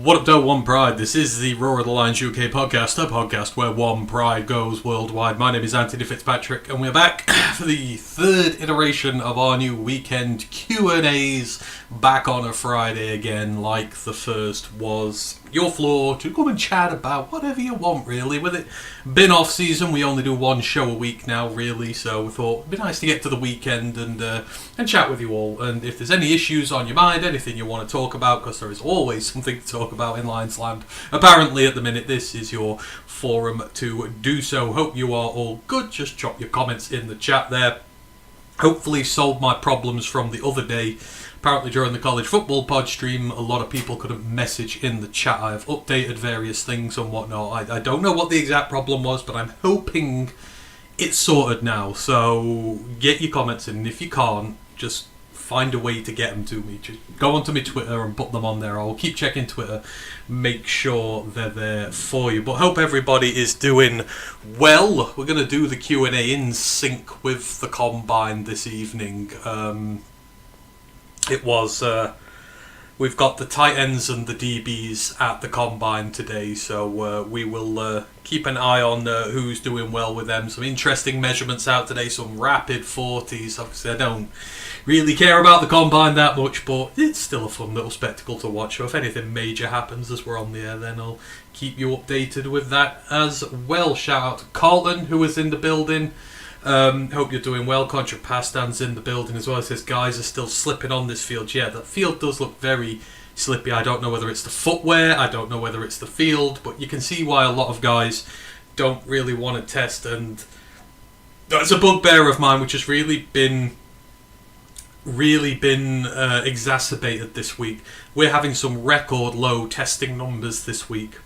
What up, though, One Pride? This is the Roar of the Lions UK podcast, a podcast where One Pride goes worldwide. My name is Anthony Fitzpatrick, and we're back for the third iteration of our new weekend Q&As, back on a Friday again, like the first was. Your floor to come and chat about whatever you want, really. With it been off season, we only do one show a week now, really, so we thought it'd be nice to get to the weekend and chat with you all. And if there's any issues on your mind, anything you want to talk about, because there is always something to talk about in Lions Land, apparently at the minute this is your forum to do so. Hope you are all good. Just drop your comments in the chat there. Hopefully solved my problems from the other day. Apparently during the college football pod stream, a lot of people couldn't message in the chat. I have updated various things and whatnot. I don't know what the exact problem was, but I'm hoping it's sorted now. So get your comments in. If you can't, just find a way to get them to me. Just go onto my Twitter and put them on there. I'll keep checking Twitter, make sure they're there for you. But hope everybody is doing well. We're going to do the Q&A in sync with the Combine this evening. We've got the tight ends and the DBs at the Combine today, so we will keep an eye on who's doing well with them. Some interesting measurements out today, some rapid 40s. Obviously, I don't really care about the Combine that much, but it's still a fun little spectacle to watch. So if anything major happens as we're on the air, then I'll keep you updated with that as well. Shout out to Carlton, who is in the building. Hope you're doing well. Contrapastan's in the building as well. It says guys are still slipping on this field. Yeah, that field does look very slippy. I don't know whether it's the footwear, I don't know whether it's the field, but you can see why a lot of guys don't really want to test, and that's a bugbear of mine which has really been exacerbated this week. We're having some record low testing numbers this week.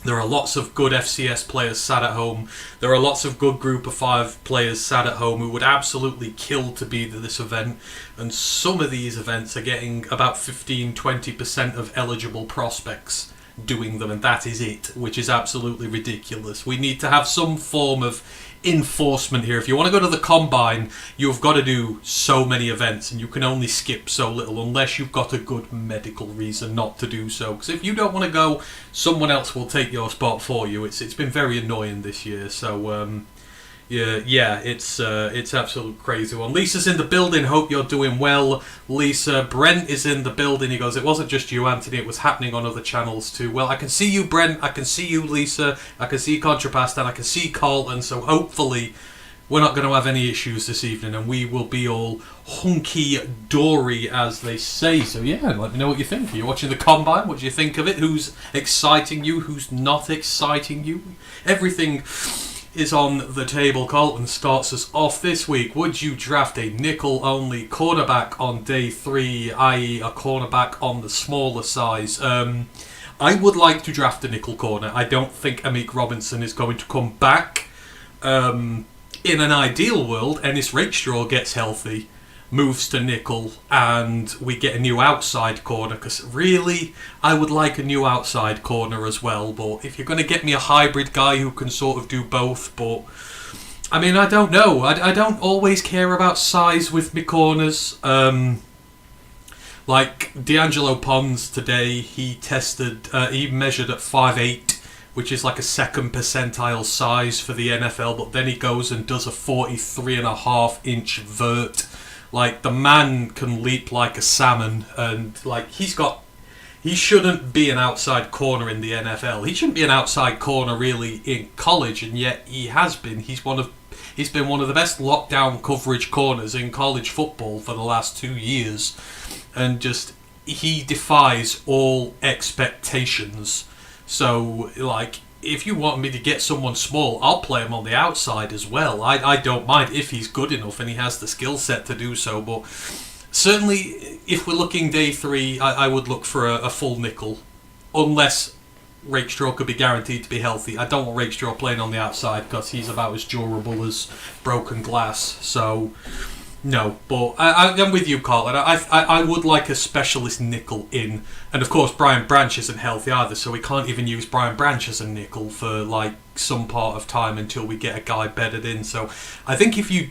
There are lots of good FCS players sat at home. There are lots of good Group of 5 players sat at home who would absolutely kill to be to this event. And some of these events are getting about 15-20% of eligible prospects doing them, and that is it, which is absolutely ridiculous. We need to have some form of enforcement here. If you want to go to the Combine, you've got to do so many events, and you can only skip so little unless you've got a good medical reason not to do so. Because if you don't want to go, someone else will take your spot for you. It's been very annoying this year. So it's absolute crazy one. Lisa's in the building. Hope you're doing well, Lisa. Brent is in the building. He goes, it wasn't just you, Anthony, it was happening on other channels too. Well, I can see you, Brent. I can see you, Lisa. I can see Contrapast, and I can see Carlton. So hopefully we're not going to have any issues this evening, and we will be all hunky-dory, as they say. So yeah, let me know what you think. Are you watching the Combine? What do you think of it? Who's exciting you? Who's not exciting you? Everything is on the table. Carlton starts us off this week. Would you draft a nickel-only cornerback on day 3, i.e. a cornerback on the smaller size? I would like to draft a nickel corner. I don't think Amik Robinson is going to come back. In an ideal world, Ennis Rakestraw gets healthy, moves to nickel, and we get a new outside corner, because really I would like a new outside corner as well. But if you're going to get me a hybrid guy who can sort of do both, but I mean, I don't know. I don't always care about size with my corners. Like D'Angelo Pons today, he measured at 5'8", which is like a second percentile size for the NFL, but then he goes and does a 43.5-inch vert. Like, the man can leap like a salmon, and like he shouldn't be an outside corner in the NFL. He shouldn't be an outside corner really in college, and yet he has been. He's been one of the best lockdown coverage corners in college football for the last 2 years, and just he defies all expectations. So like, if you want me to get someone small, I'll play him on the outside as well. I don't mind if he's good enough and he has the skill set to do so. But certainly, if we're looking day 3, I would look for a full nickel. Unless Rakestraw could be guaranteed to be healthy. I don't want Rakestraw playing on the outside because he's about as durable as broken glass. So no, but I'm with you, Carlton. I would like a specialist nickel in. And of course, Brian Branch isn't healthy either, so we can't even use Brian Branch as a nickel for like some part of time until we get a guy bedded in. So I think if you,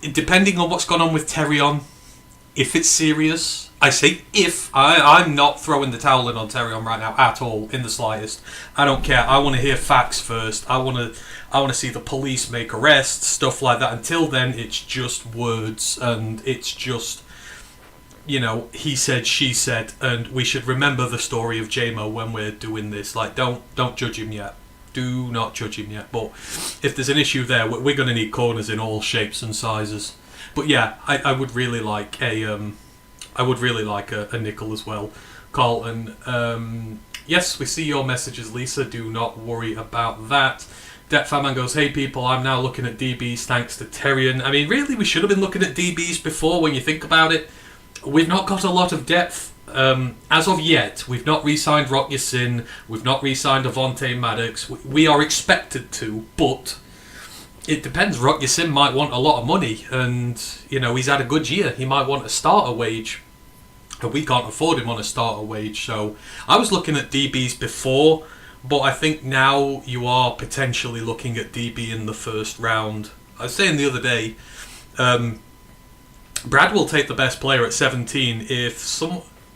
depending on what's gone on with Terrion, if it's serious, I say if, I'm not throwing the towel in on Terrion right now at all, in the slightest. I don't care. I want to hear facts first. I want to see the police make arrests, stuff like that. Until then, it's just words, and it's just, he said, she said, and we should remember the story of JMO when we're doing this. Like, don't judge him yet. Do not judge him yet. But if there's an issue there, we're going to need corners in all shapes and sizes. But yeah, I would really like a nickel as well, Carlton. Yes, we see your messages, Lisa. Do not worry about that. Depfaman goes, hey people, I'm now looking at DBs thanks to Terrion. I mean, really, we should have been looking at DBs before when you think about it. We've not got a lot of depth as of yet. We've not re-signed Rock Yassin. We've not re-signed Avonte Maddox. We are expected to, but it depends. Rock Yassin might want a lot of money, and he's had a good year. He might want a starter wage, and we can't afford him on a starter wage. So I was looking at DBs before, but I think now you are potentially looking at DB in the first round. I was saying the other day, Brad will take the best player at 17 if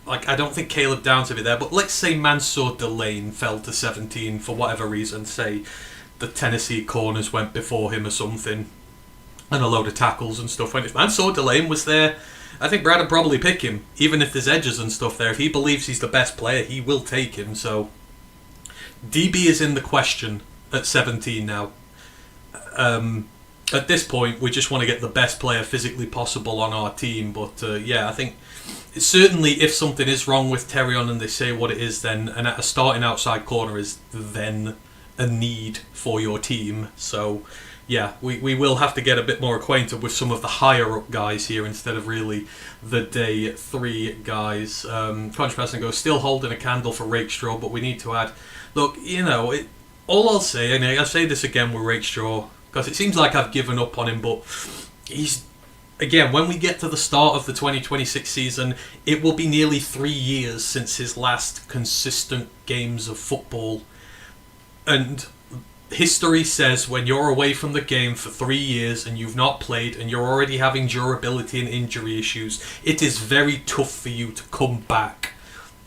I don't think Caleb Downs will be there, but let's say Mansour Delane fell to 17 for whatever reason. Say the Tennessee corners went before him or something, and a load of tackles and stuff. If Mansour Delane was there, I think Brad would probably pick him, even if there's edges and stuff there. If he believes he's the best player, he will take him. So DB is in the question at 17 now. At this point, we just want to get the best player physically possible on our team. But I think certainly if something is wrong with Terrion and they say what it is, then a starting outside corner is then a need for your team. So yeah, we will have to get a bit more acquainted with some of the higher up guys here instead of really the day 3 guys. Crunch Person goes, still holding a candle for Rakestraw, but we need to add. Look, all I'll say, and I'll say this again with Rakestraw, because it seems like I've given up on him, but he's, again, when we get to the start of the 2026 season, it will be nearly 3 years since his last consistent games of football. And history says when you're away from the game for 3 years and you've not played and you're already having durability and injury issues, it is very tough for you to come back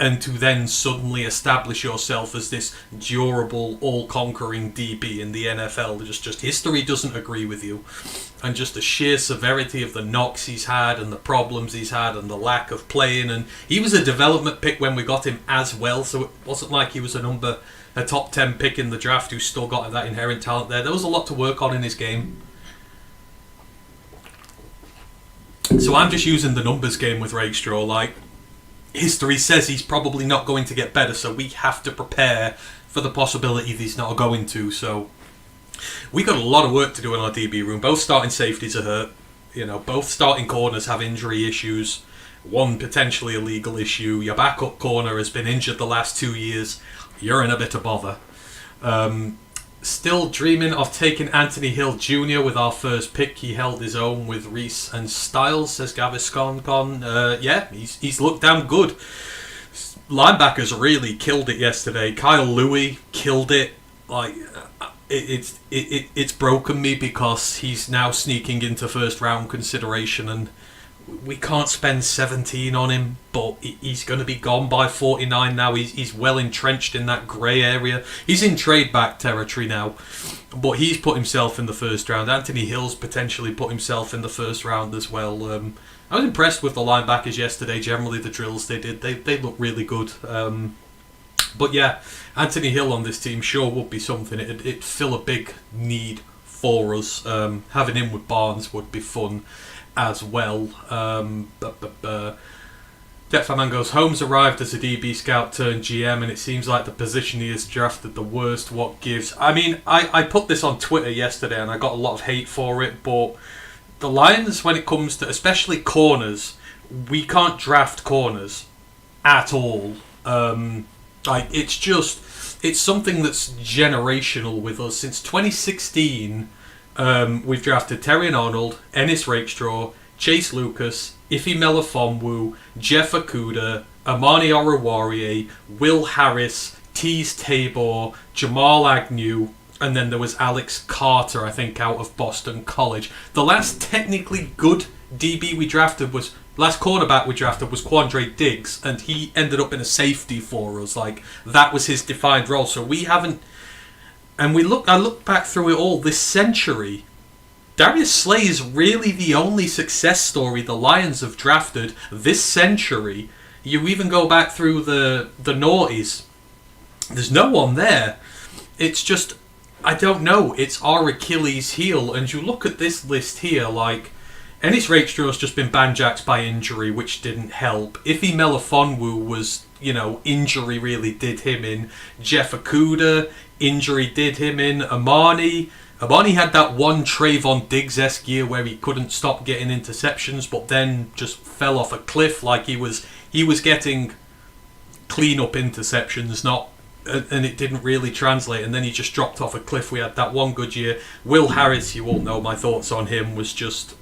and to then suddenly establish yourself as this durable, all-conquering DB in the NFL. Just history doesn't agree with you. And just the sheer severity of the knocks he's had and the problems he's had and the lack of playing. And he was a development pick when we got him as well, so it wasn't like he was a top 10 pick in the draft who still got that inherent talent there. There was a lot to work on in his game. So I'm just using the numbers game with Rakestraw. History says he's probably not going to get better, so we have to prepare for the possibility that he's not going to. So we got a lot of work to do in our DB room. Both starting safeties are hurt. Both starting corners have injury issues. One potentially a legal issue. Your backup corner has been injured the last 2 years. You're in a bit of bother. Still dreaming of taking Anthony Hill Jr. with our first pick. He held his own with Reese and Styles, says Gaviscon. Yeah, he's looked damn good. Linebackers really killed it yesterday. Kyle Louis killed it. It's broken me because he's now sneaking into first round consideration, and we can't spend 17 on him, but he's going to be gone by 49 now. He's well entrenched in that grey area. He's in trade back territory now, but he's put himself in the first round. Anthony Hill's potentially put himself in the first round as well. I was impressed with the linebackers yesterday. Generally, the drills they did, they look really good. But yeah, Anthony Hill on this team sure would be something. It'd fill a big need for us. Having him with Barnes would be fun as well. Depfaman goes, Holmes arrived as a DB scout turned GM, and it seems like the position he has drafted the worst. What gives? I mean, I put this on Twitter yesterday and I got a lot of hate for it, but the Lions, when it comes to especially corners, we can't draft corners at all. It's something that's generational with us. Since 2016, we've drafted Terrion Arnold, Ennis Rakestraw, Chase Lucas, Ife Melifonwu, Jeff Okuda, Amani Oruwariye, Will Harris, Tease Tabor, Jamal Agnew, and then there was Alex Carter, I think, out of Boston College. The last technically good DB we drafted was Last cornerback we drafted was Quandre Diggs, and he ended up in a safety for us. Like, that was his defined role. So we haven't... And I look back through it all this century. Darius Slay is really the only success story the Lions have drafted this century. You even go back through the noughties. There's no one there. It's just, I don't know. It's our Achilles heel. And you look at this list here, like, Ennis Rakestro's just been banjaxed by injury, which didn't help. Ife Melifonwu was, injury really did him in. Jeff Okudah, injury did him in. Amani had that one Trayvon Diggs-esque year where he couldn't stop getting interceptions, but then just fell off a cliff. Like, he was getting clean-up interceptions, and it didn't really translate, and then he just dropped off a cliff. We had that one good year. Will Harris, you all know my thoughts on him, was just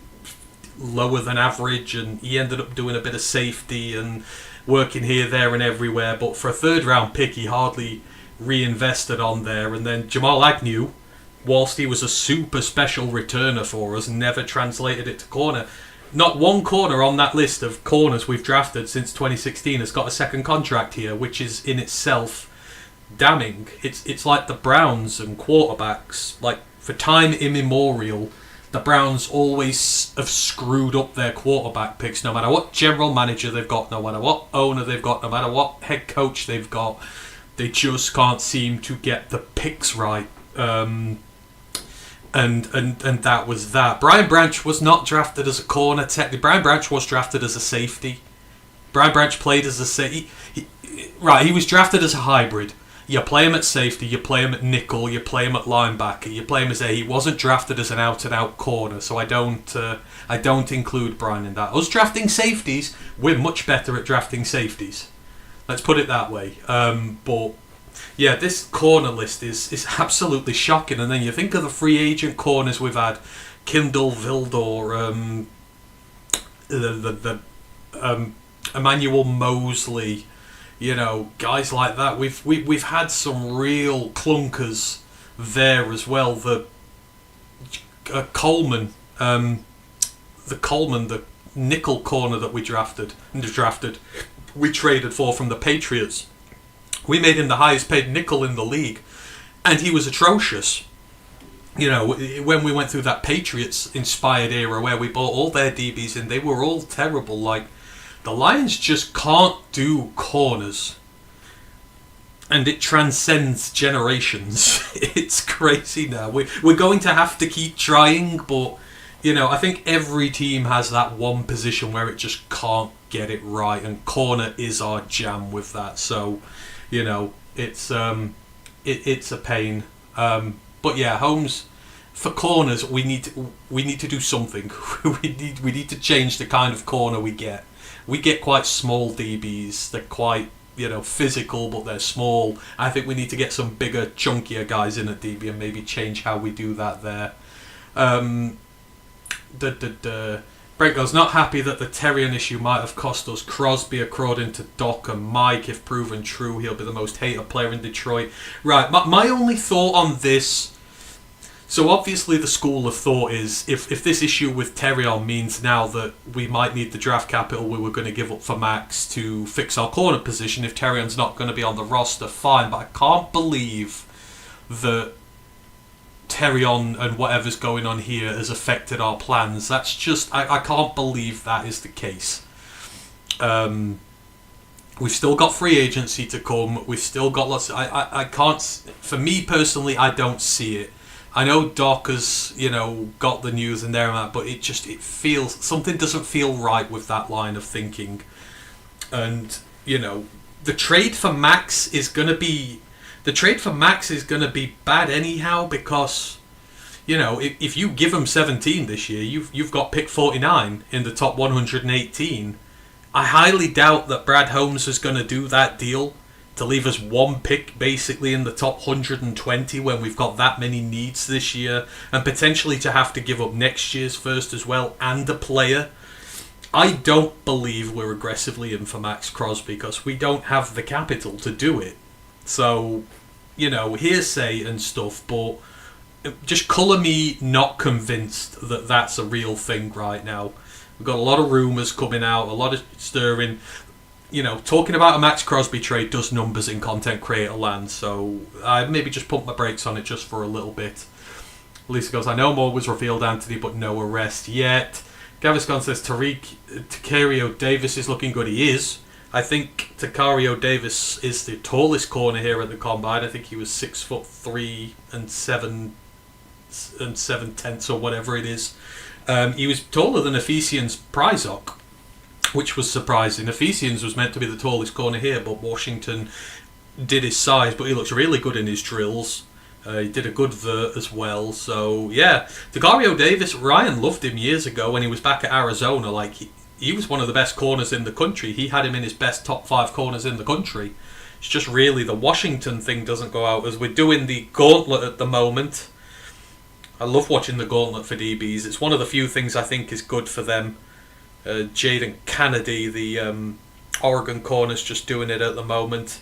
lower than average, and he ended up doing a bit of safety and working here, there and everywhere, but for a third round pick he hardly reinvested on there. And then Jamal Agnew, whilst he was a super special returner for us, never translated it to corner. Not one corner on that list of corners we've drafted since 2016 has got a second contract here, which is in itself damning. It's like the Browns and quarterbacks. Like, for time immemorial, the Browns always have screwed up their quarterback picks, no matter what general manager they've got, no matter what owner they've got, no matter what head coach they've got. They just can't seem to get the picks right. And that was that. Brian Branch was not drafted as a corner. Technically, Brian Branch was drafted as a safety. Brian Branch played as a safety. He was drafted as a hybrid. You play him at safety, you play him at nickel, you play him at linebacker, you play him as a... He wasn't drafted as an out-and-out corner, so I don't include Brian in that. Us drafting safeties, we're much better at drafting safeties. Let's put it that way. But yeah, this corner list is absolutely shocking. And then you think of the free agent corners we've had: Kindle Vildor, Emmanuel Mosley. Guys like that. We've had some real clunkers there as well. The Coleman, the nickel corner that we drafted, we traded for from the Patriots. We made him the highest paid nickel in the league, and he was atrocious. When we went through that Patriots-inspired era where we bought all their DBs in, they were all terrible. Like, the Lions just can't do corners. And it transcends generations. It's crazy now. We're going to have to keep trying, but, I think every team has that one position where it just can't get it right, and corner is our jam with that. So, it's a pain. But yeah, Holmes, for corners, we need to do something. we need to change the kind of corner we get. We get quite small DBs. They're quite, physical, but they're small. I think we need to get some bigger, chunkier guys in at DB and maybe change how we do that there. Brent goes, not happy that the Terrion issue might have cost us Crosby, according to Doc and Mike. If proven true, he'll be the most hated player in Detroit. Right, my only thought on this... So obviously the school of thought is, if this issue with Terrion means now that we might need the draft capital we were going to give up for Max to fix our corner position, if Terrion's not going to be on the roster, fine. But I can't believe that Terrion and whatever's going on here has affected our plans. That's just... I can't believe that is the case. We've still got free agency to come. We've still got lots... I can't... For me personally, I don't see it. I know Doc has, got the news in there and that, but it feels... Something doesn't feel right with that line of thinking. And, the trade for Max is going to be... The trade for Max is going to be bad anyhow, because, if you give him 17 this year, you've got pick 49 in the top 118. I highly doubt that Brad Holmes is going to do that deal to leave us one pick basically in the top 120 when we've got that many needs this year, and potentially to have to give up next year's first as well and a player. I don't believe we're aggressively in for Max Crosby because we don't have the capital to do it. So, hearsay and stuff, but just colour me not convinced that that's a real thing right now. We've got a lot of rumours coming out, a lot of stirring. Talking about a Max Crosby trade does numbers in content creator land, so I maybe just pump my brakes on it just for a little bit. Lisa goes, I know more was revealed, Anthony, but no arrest yet. Gaviscon says Tacario Davis is looking good. He is. I think Tacario Davis is the tallest corner here at the Combine. I think he was 6'3" and 7/10 or whatever it is. He was taller than Ephesians Pryzok, which was surprising. Ephesians was meant to be the tallest corner here, but Washington did his size, but he looks really good in his drills. He did a good vert as well. So, yeah. Tacario Davis, Ryan loved him years ago when he was back at Arizona. Like, he was one of the best corners in the country. He had him in his best top 5 corners in the country. It's just really the Washington thing doesn't go out. As we're doing the gauntlet at the moment, I love watching the gauntlet for DBs. It's one of the few things I think is good for them. Jaden Kennedy, the Oregon corner's just doing it at the moment.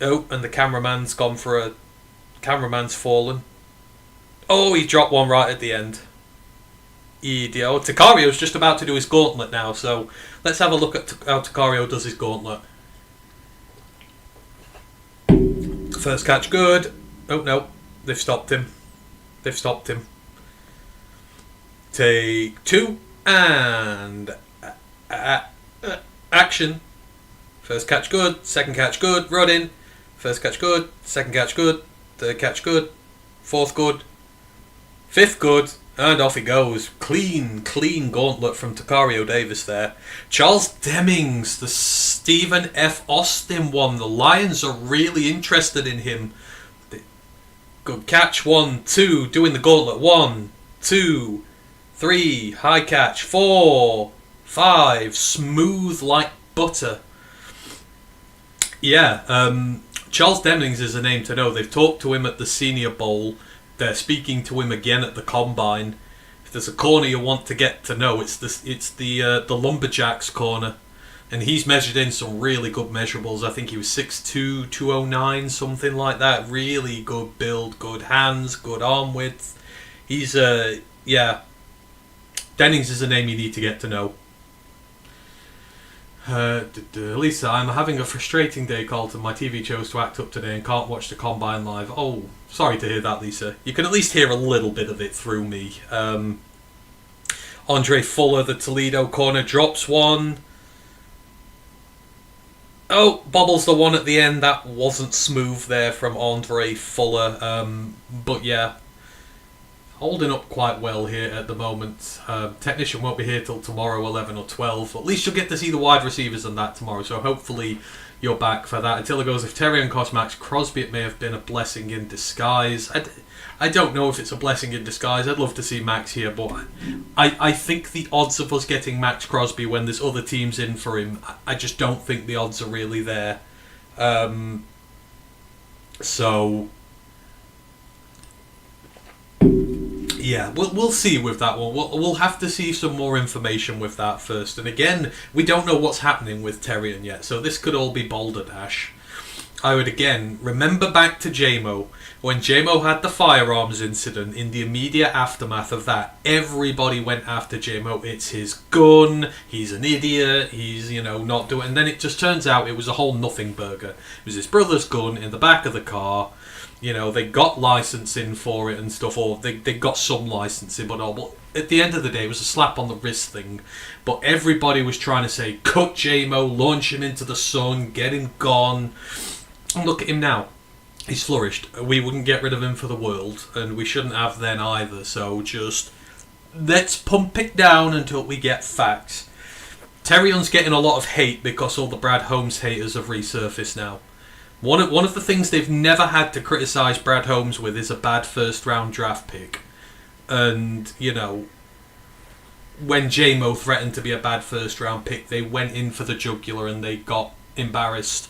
Oh, and the cameraman's gone for a... Cameraman's fallen. Oh, he dropped one right at the end. Idio. Tacario's just about to do his gauntlet now, so let's have a look at how Tacario does his gauntlet. First catch, good. Oh, no. They've stopped him. Take 2, and action. First catch, good. Second catch, good. Running. First catch, good. Second catch, good. Third catch, good. Fourth, good. Fifth, good. And off he goes. Clean gauntlet from Tacario Davis there. Charles Demings, the Stephen F. Austin one. The Lions are really interested in him. Good catch. 1, 2. Doing the gauntlet. 1, 2, 3. High catch. 4, 5. Smooth like butter. Yeah, Charles Demings is a name to know. They've talked to him at the Senior Bowl. They're speaking to him again at the Combine. If there's a corner you want to get to know, it's the Lumberjacks corner. And he's measured in some really good measurables. I think he was 6'2", 209, something like that. Really good build, good hands, good arm width. He's, yeah. Dennings is a name you need to get to know. Lisa, I'm having a frustrating day, Carlton. My TV chose to act up today and can't watch the Combine live. Oh, sorry to hear that, Lisa. You can at least hear a little bit of it through me. Andre Fuller, the Toledo corner, drops one. Oh, bobbles the one at the end. That wasn't smooth there from Andre Fuller. But yeah, holding up quite well here at the moment. Technician won't be here till tomorrow, 11 or 12. At least you'll get to see the wide receivers and that tomorrow, so hopefully you're back for that. Attila goes, if Terrion cost Max Crosby, it may have been a blessing in disguise. I don't know if it's a blessing in disguise. I'd love to see Max here, but I think the odds of us getting Max Crosby when there's other teams in for him, I just don't think the odds are really there. So... yeah, we'll see with that one. We'll have to see some more information with that first. And again, we don't know what's happening with Terrion yet, so this could all be balderdash. I would again remember back to JMO. When JMO had the firearms incident, in the immediate aftermath of that, everybody went after JMO. It's his gun, he's an idiot, he's, not doing... And then it just turns out it was a whole nothing burger. It was his brother's gun in the back of the car. They got licensing for it and stuff, or they got some licensing, but at the end of the day, it was a slap on the wrist thing. But everybody was trying to say, cut JMO, launch him into the sun, get him gone. And look at him now. He's flourished. We wouldn't get rid of him for the world, and we shouldn't have then either. So just let's pump it down until we get facts. Terrion's getting a lot of hate because all the Brad Holmes haters have resurfaced now. One of the things they've never had to criticise Brad Holmes with is a bad first round draft pick. And, when JMO threatened to be a bad first round pick, they went in for the jugular and they got embarrassed.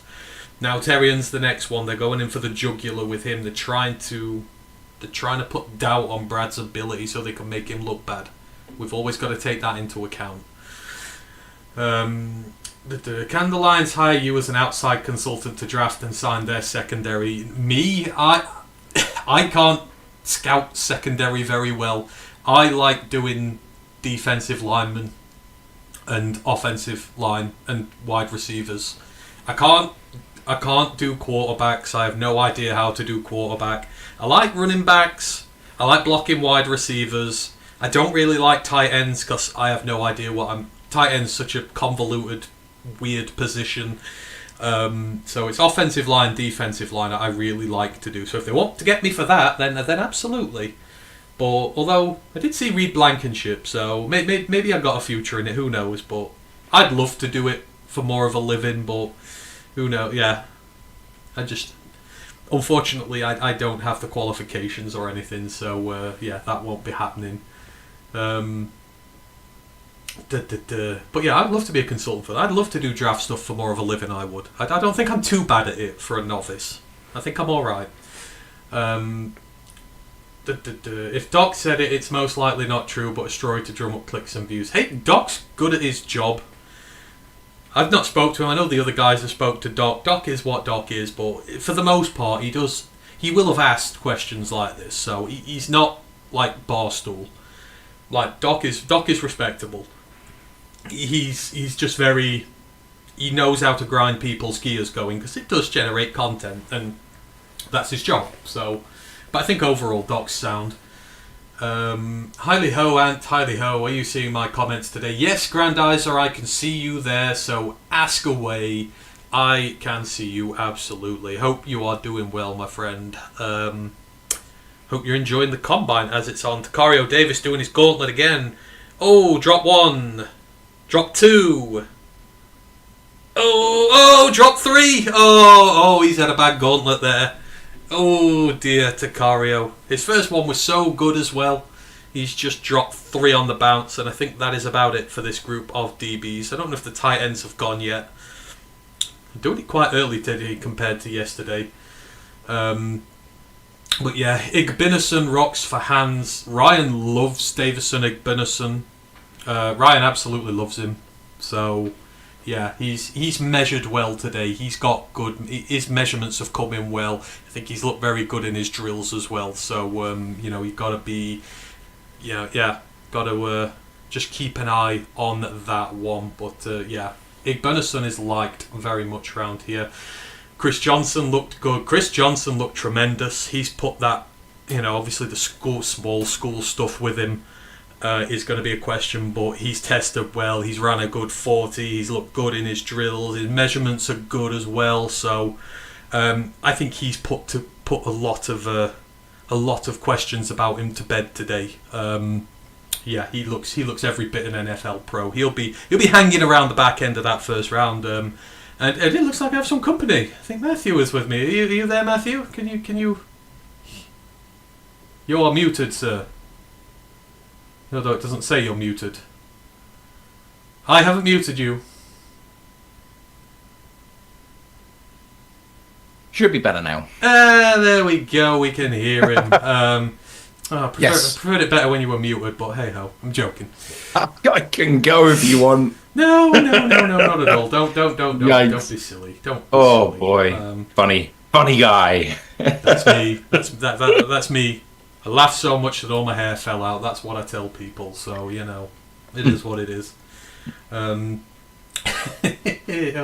Now Terrion's the next one. They're going in for the jugular with him. They're trying to put doubt on Brad's ability so they can make him look bad. We've always got to take that into account. Can the Lions hire you as an outside consultant to draft and sign their secondary? Me? I can't scout secondary very well. I like doing defensive linemen. and offensive line and wide receivers. I can't do quarterbacks. I have no idea how to do quarterback. I like running backs. I like blocking wide receivers. I don't really like tight ends because I have no idea what I'm... Tight end's such a convoluted, weird position. So it's offensive line, defensive line I really like to do. So if they want to get me for that, then absolutely. But although I did see Reed Blankenship, so maybe I've got a future in it, who knows. But I'd love to do it for more of a living, but who knows, yeah. Unfortunately, I don't have the qualifications or anything, so yeah, that won't be happening. But yeah, I'd love to be a consultant for that. I'd love to do draft stuff for more of a living, I would. I don't think I'm too bad at it for a novice. I think I'm alright. If Doc said it, it's most likely not true, but a story to drum up clicks and views. Hey, Doc's good at his job. I've not spoke to him. I know the other guys have spoke to Doc. Doc is what Doc is, but for the most part, he will have asked questions like this, so he's not like Barstool. Like, Doc is respectable. He's just very... He knows how to grind people's gears going, because it does generate content, and that's his job. So, but I think overall, Doc's sound. Highly ho, Ant, highly ho. Are you seeing my comments today? Yes, Grandizer, I can see you there, so ask away. I can see you, absolutely. Hope you are doing well, my friend. Hope you're enjoying the combine as it's on. Takario Davis doing his gauntlet again. Oh, drop 1. Drop 2. Oh, drop 3. Oh, he's had a bad gauntlet there. Oh dear, Takario. His first one was so good as well. He's just dropped 3 on the bounce, and I think that is about it for this group of DBs. I don't know if the tight ends have gone yet. I'm doing it quite early today compared to yesterday. But yeah, Igbinison rocks for hands. Ryan loves Davison Igbinison. Ryan absolutely loves him. So yeah, he's measured well today. He's got good... His measurements have come in well. I think he's looked very good in his drills as well. So, you've got to be... Yeah, got to just keep an eye on that one. But, yeah, Igbinison is liked very much around here. Chris Johnson looked good. Chris Johnson looked tremendous. He's put that... obviously the small school stuff with him. Is going to be a question, but he's tested well. He's ran a good 40. He's looked good in his drills. His measurements are good as well. So I think he's put a lot of questions about him to bed today. Yeah, he looks every bit an NFL pro. He'll be hanging around the back end of that first round. And it looks like I have some company. I think Matthew is with me. Are you there, Matthew? Can you? You're muted, sir. Although it doesn't say you're muted. I haven't muted you. Should be better now. There we go. We can hear him. I Yes. preferred it better when you were muted, but hey ho, I'm joking. I can go if you want. No, not at all. Don't be silly. Don't. Be silly. Boy, funny guy. That's me. That's me. I laughed so much that all my hair fell out. That's what I tell people. So, it is what it is. Oh,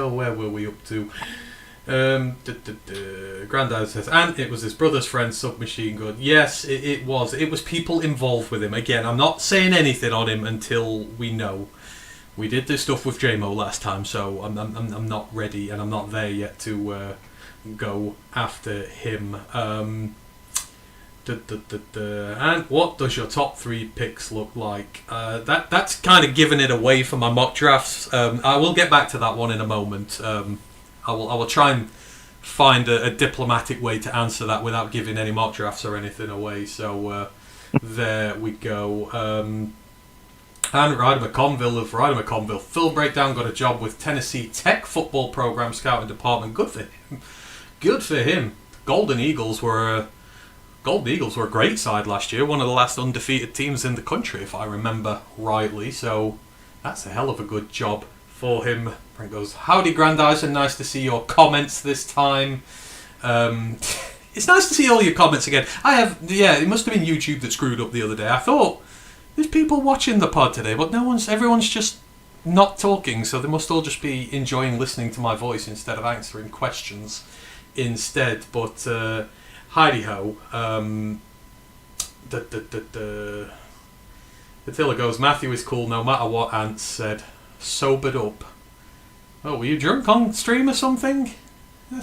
where were we up to? Grandad says, and it was his brother's friend, Submachine Gun. Yes, it was. It was people involved with him. Again, I'm not saying anything on him until we know. We did this stuff with JMO last time, so I'm not ready, and I'm not there yet to go after him. And what does your top 3 picks look like? That's kind of giving it away for my mock drafts. I will get back to that one in a moment. I will try and find a diplomatic way to answer that without giving any mock drafts or anything away. So there we go. And Ryder McConville of Ryder McConville. Phil Breakdown got a job with Tennessee Tech football program scouting department. Good for him. Good for him. Golden Eagles were a great side last year, one of the last undefeated teams in the country, if I remember rightly. So that's a hell of a good job for him. Frank goes, howdy Grandizer, nice to see your comments this time. It's nice to see all your comments again. It must have been YouTube that screwed up the other day. I thought there's people watching the pod today, but everyone's just not talking, so they must all just be enjoying listening to my voice instead of answering questions instead. But Heidi-ho. Attila goes, Matthew is cool no matter what Ant said. Sobered up. Oh, were you drunk on stream or something?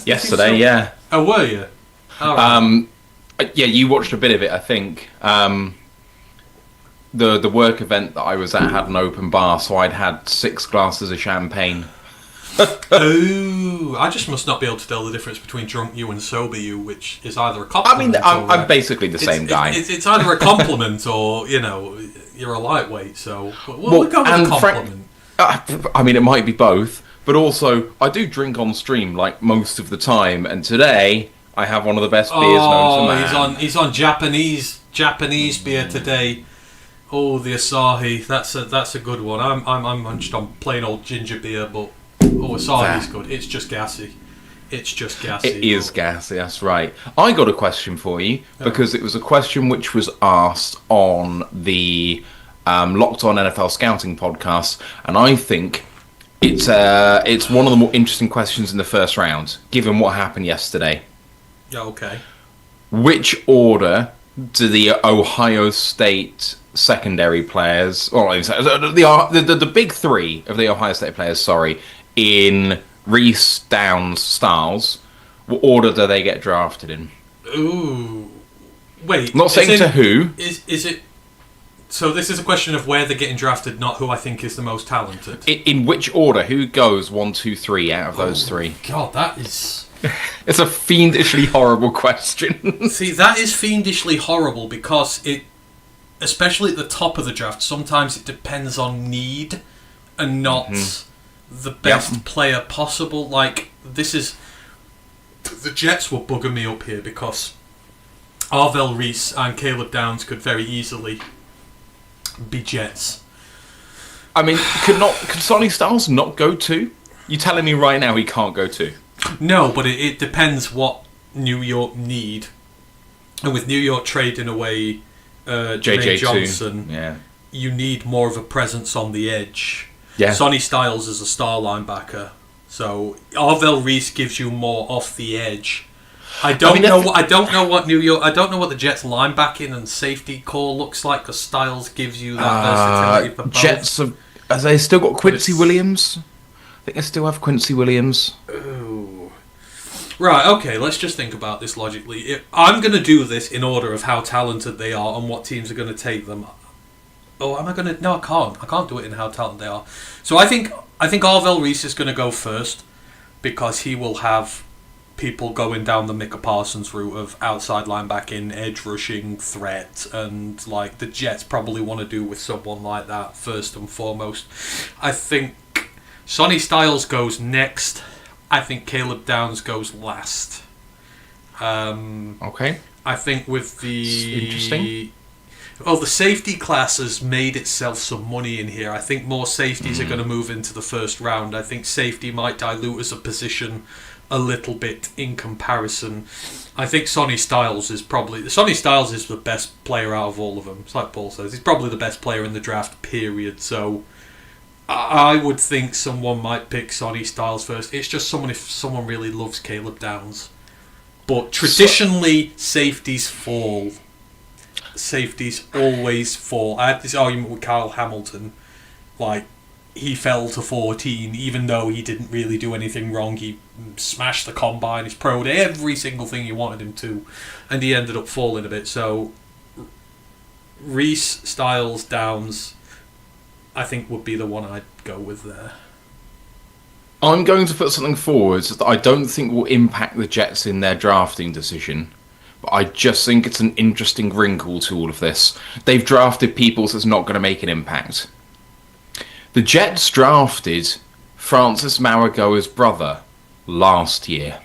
Yesterday, yeah. Oh, were you? All right. Yeah, you watched a bit of it, I think. The work event that I was at had an open bar, so I'd had 6 glasses of champagne. Oh, I just must not be able to tell the difference between drunk you and sober you, which is either a compliment. I'm basically the same guy. It's either a compliment or, you're a lightweight, so we'll go with a compliment. It might be both, but also, I do drink on stream, like, most of the time, and today, I have one of the best beers known to man. He's on Japanese beer today. Oh, the Asahi, that's a good one. I'm just on plain old ginger beer, but Asahi's good. It's just gassy. It is gassy, that's right. I got a question for you, because it was a question which was asked on the Locked On NFL Scouting podcast, and I think it's one of the more interesting questions in the first round, given what happened yesterday. Yeah, okay. Which order do the Ohio State secondary players, or the big 3 of the Ohio State players, in Reese, Downs, Styles, what order do they get drafted in? Ooh. Wait. Not saying to who. Is it... So this is a question of where they're getting drafted, not who I think is the most talented. In which order? Who goes 1, 2, 3 out of those 3? God, that is... It's a fiendishly horrible question. See, that is fiendishly horrible because it... Especially at the top of the draft, sometimes it depends on need and not the best player possible. Like, this is... The Jets will bugger me up here because Arvell Reese and Caleb Downs could very easily be Jets. Could Sonny Styles not go 2? You're telling me right now he can't go 2? No, but it depends what New York need. And with New York trading away J.J. Johnson, you need more of a presence on the edge. Yeah. Sonny Styles is a star linebacker, so Arvell Reese gives you more off the edge. I don't know what the Jets linebacking and safety core looks like because Styles gives you that versatility for both. Jets have they still got Quincy Williams? I think they still have Quincy Williams. Ooh. Right, okay, let's just think about this logically. I'm going to do this in order of how talented they are and what teams are going to take them. Oh, am I going to... No, I can't. I can't do it in how talented they are. So I think Arvell Reese is going to go first because he will have people going down the Micah Parsons route of outside linebacking, edge rushing, threat, and like the Jets probably want to do with someone like that first and foremost. I think Sonny Styles goes next. I think Caleb Downs goes last. Okay. I think with the... Interesting. Well, the safety class has made itself some money in here. I think more safeties are going to move into the first round. I think safety might dilute as a position a little bit in comparison. I think Sonny Styles is the best player out of all of them. It's like Paul says. He's probably the best player in the draft, period. So I would think someone might pick Sonny Styles first. It's just if someone really loves Caleb Downs. But traditionally, safeties fall. Safeties always fall. I had this argument with Kyle Hamilton. Like, he fell to 14, even though he didn't really do anything wrong. He smashed the combine, he's pro'd every single thing you wanted him to, and he ended up falling a bit. So, Reese, Styles, Downs, I think would be the one I'd go with there. I'm going to put something forward that I don't think will impact the Jets in their drafting decision. But I just think it's an interesting wrinkle to all of this. They've drafted people that's not going to make an impact. The Jets drafted Francis Maragoa's brother last year.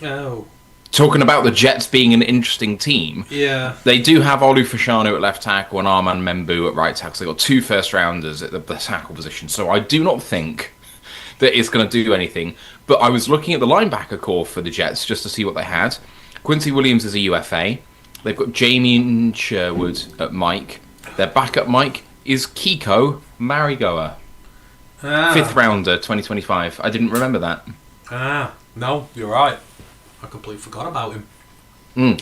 Oh. Talking about the Jets being an interesting team. Yeah. They do have Olu Fashanu at left tackle and Armand Membu at right tackle. So they've got 2 first-rounders at the tackle position. So I do not think that it's going to do anything. But I was looking at the linebacker core for the Jets just to see what they had. Quincy Williams is a UFA. They've got Jamie Sherwood at Mike. Their backup Mike is Kiko Marigoa. Fifth rounder, 2025. I didn't remember that. No, you're right. I completely forgot about him.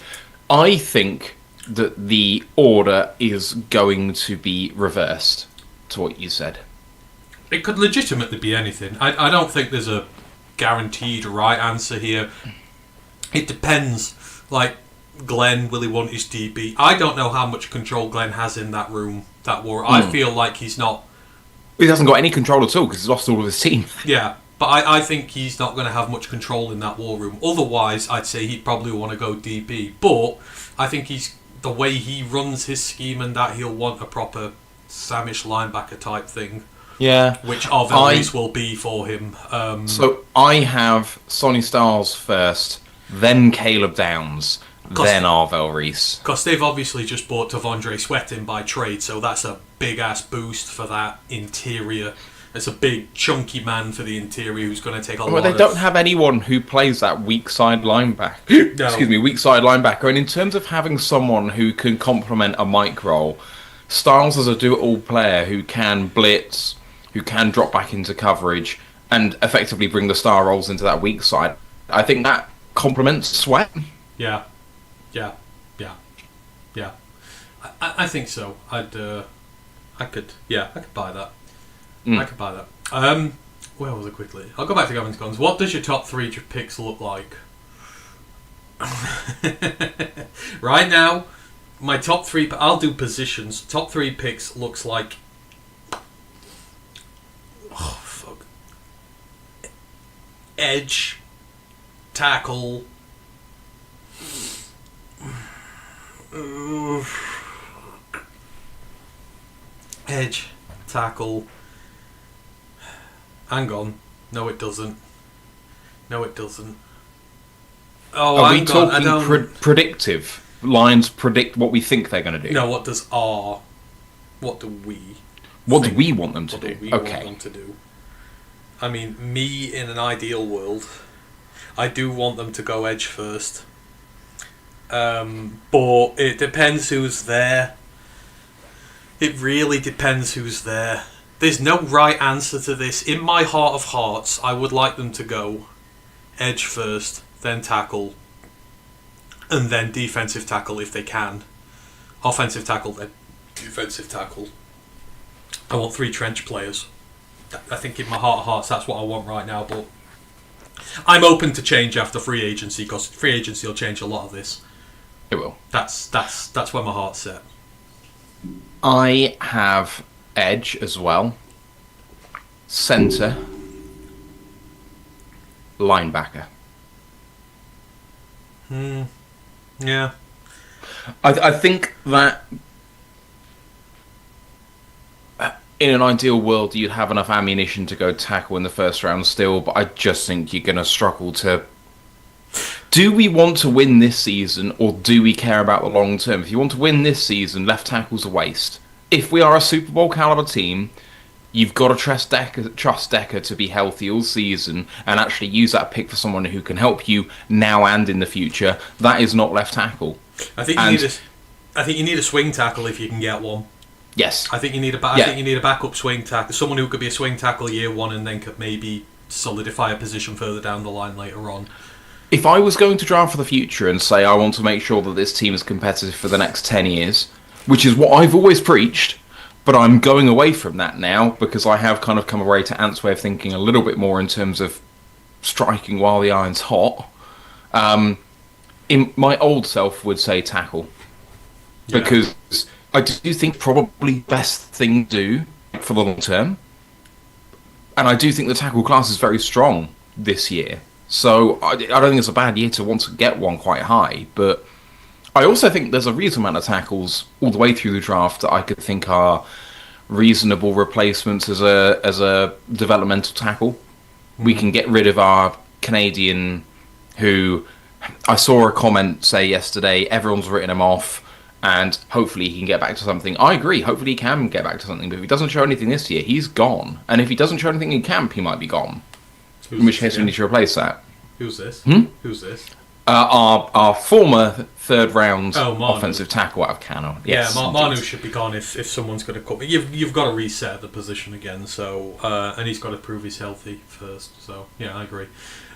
I think that the order is going to be reversed to what you said. It could legitimately be anything. I don't think there's a guaranteed right answer here. It depends. Like, Glenn, will he want his DB? I don't know how much control Glenn has in that room, that war. I feel like he's not... He hasn't got any control at all because he's lost all of his team. Yeah, but I think he's not going to have much control in that war room. Otherwise, I'd say he'd probably want to go DB. But I think the way he runs his scheme and that, he'll want a proper Samish linebacker type thing. Yeah. Which ROTL will be for him. So I have Sonny Styles first, then Caleb Downs, then Arvel Reese. Because they've obviously just bought Tavondre Sweat in by trade, so that's a big-ass boost for that interior. It's a big, chunky man for the interior who's going to take a lot of... They don't have anyone who plays that weak side linebacker. No. Excuse me, weak side linebacker. And in terms of having someone who can complement a Mike role, Styles is a do-it-all player who can blitz, who can drop back into coverage, and effectively bring the star roles into that weak side. I think that complements Sweat. Yeah. I think so. I could buy that. I could buy that. Where was it quickly? I'll go back to Gavin's Guns. What does your top 3 picks look like? Right now, my top 3... I'll do positions. Top 3 picks looks like... Oh, fuck. Edge. Tackle. Edge. Tackle. Hang on. No, it doesn't. Oh, are we talking predictive? Lines predict what we think they're going to do? No, what does R? What do we? What do we want them to do? Want them to do? I mean, me in an ideal world, I do want them to go edge first. But it depends who's there. It really depends who's there. There's no right answer to this. In my heart of hearts, I would like them to go edge first, then tackle, and then defensive tackle if they can. Offensive tackle, then defensive tackle. I want 3 trench players. I think in my heart of hearts, that's what I want right now, but I'm open to change after free agency, because free agency will change a lot of this. It will. That's where my heart's set. I have edge as well. Centre. Linebacker. Yeah. I think that in an ideal world you'd have enough ammunition to go tackle in the first round still, but I just think you're going to struggle to... Do we want to win this season, or do we care about the long term? If you want to win this season, left tackle's a waste. If we are a Super Bowl caliber team, you've got to trust Decker to be healthy all season and actually use that pick for someone who can help you now and in the future. That is not left tackle. I think you need a swing tackle if you can get one. Yes. I think you need a backup swing tackle, someone who could be a swing tackle year one and then could maybe solidify a position further down the line later on. If I was going to draft for the future and say I want to make sure that this team is competitive for the next 10 years, which is what I've always preached, but I'm going away from that now because I have kind of come away to Ant's way of thinking a little bit more in terms of striking while the iron's hot. In my old self would say tackle. Yeah. Because I do think probably best thing to do for the long term. And I do think the tackle class is very strong this year. So I don't think it's a bad year to want to get one quite high. But I also think there's a reasonable amount of tackles all the way through the draft that I could think are reasonable replacements as a developmental tackle. Mm-hmm. We can get rid of our Canadian who... I saw a comment say yesterday, everyone's written him off, and hopefully he can get back to something. I agree, hopefully he can get back to something, but if he doesn't show anything this year, he's gone. And if he doesn't show anything in camp, he might be gone. In which case we need to replace that. Who's this? Who's this? Our former third round Manu. offensive tackle out of Cano. Yes, yeah, Manu should be gone if someone's going to cut. But you've got to reset the position again. So and he's got to prove he's healthy first. So yeah, I agree.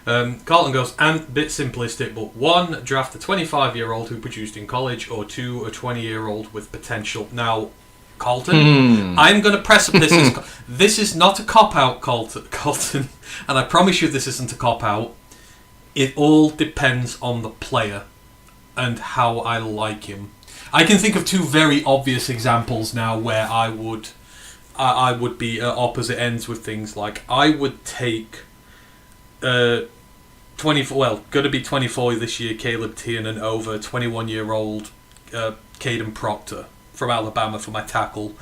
Carlton goes, and bit simplistic, but 1, draft a 25-year-old who produced in college, or 2, a 20-year-old with potential. Now, Carlton, I'm going to press up this. This is not a cop-out, Carlton, and I promise you this isn't a cop-out. It all depends on the player and how I like him. I can think of 2 very obvious examples now where I would be at opposite ends with things. Like, I would take 24, well, going to be 24 this year, Caleb Tiernan over 21-year-old Caden Proctor from Alabama for my tackle,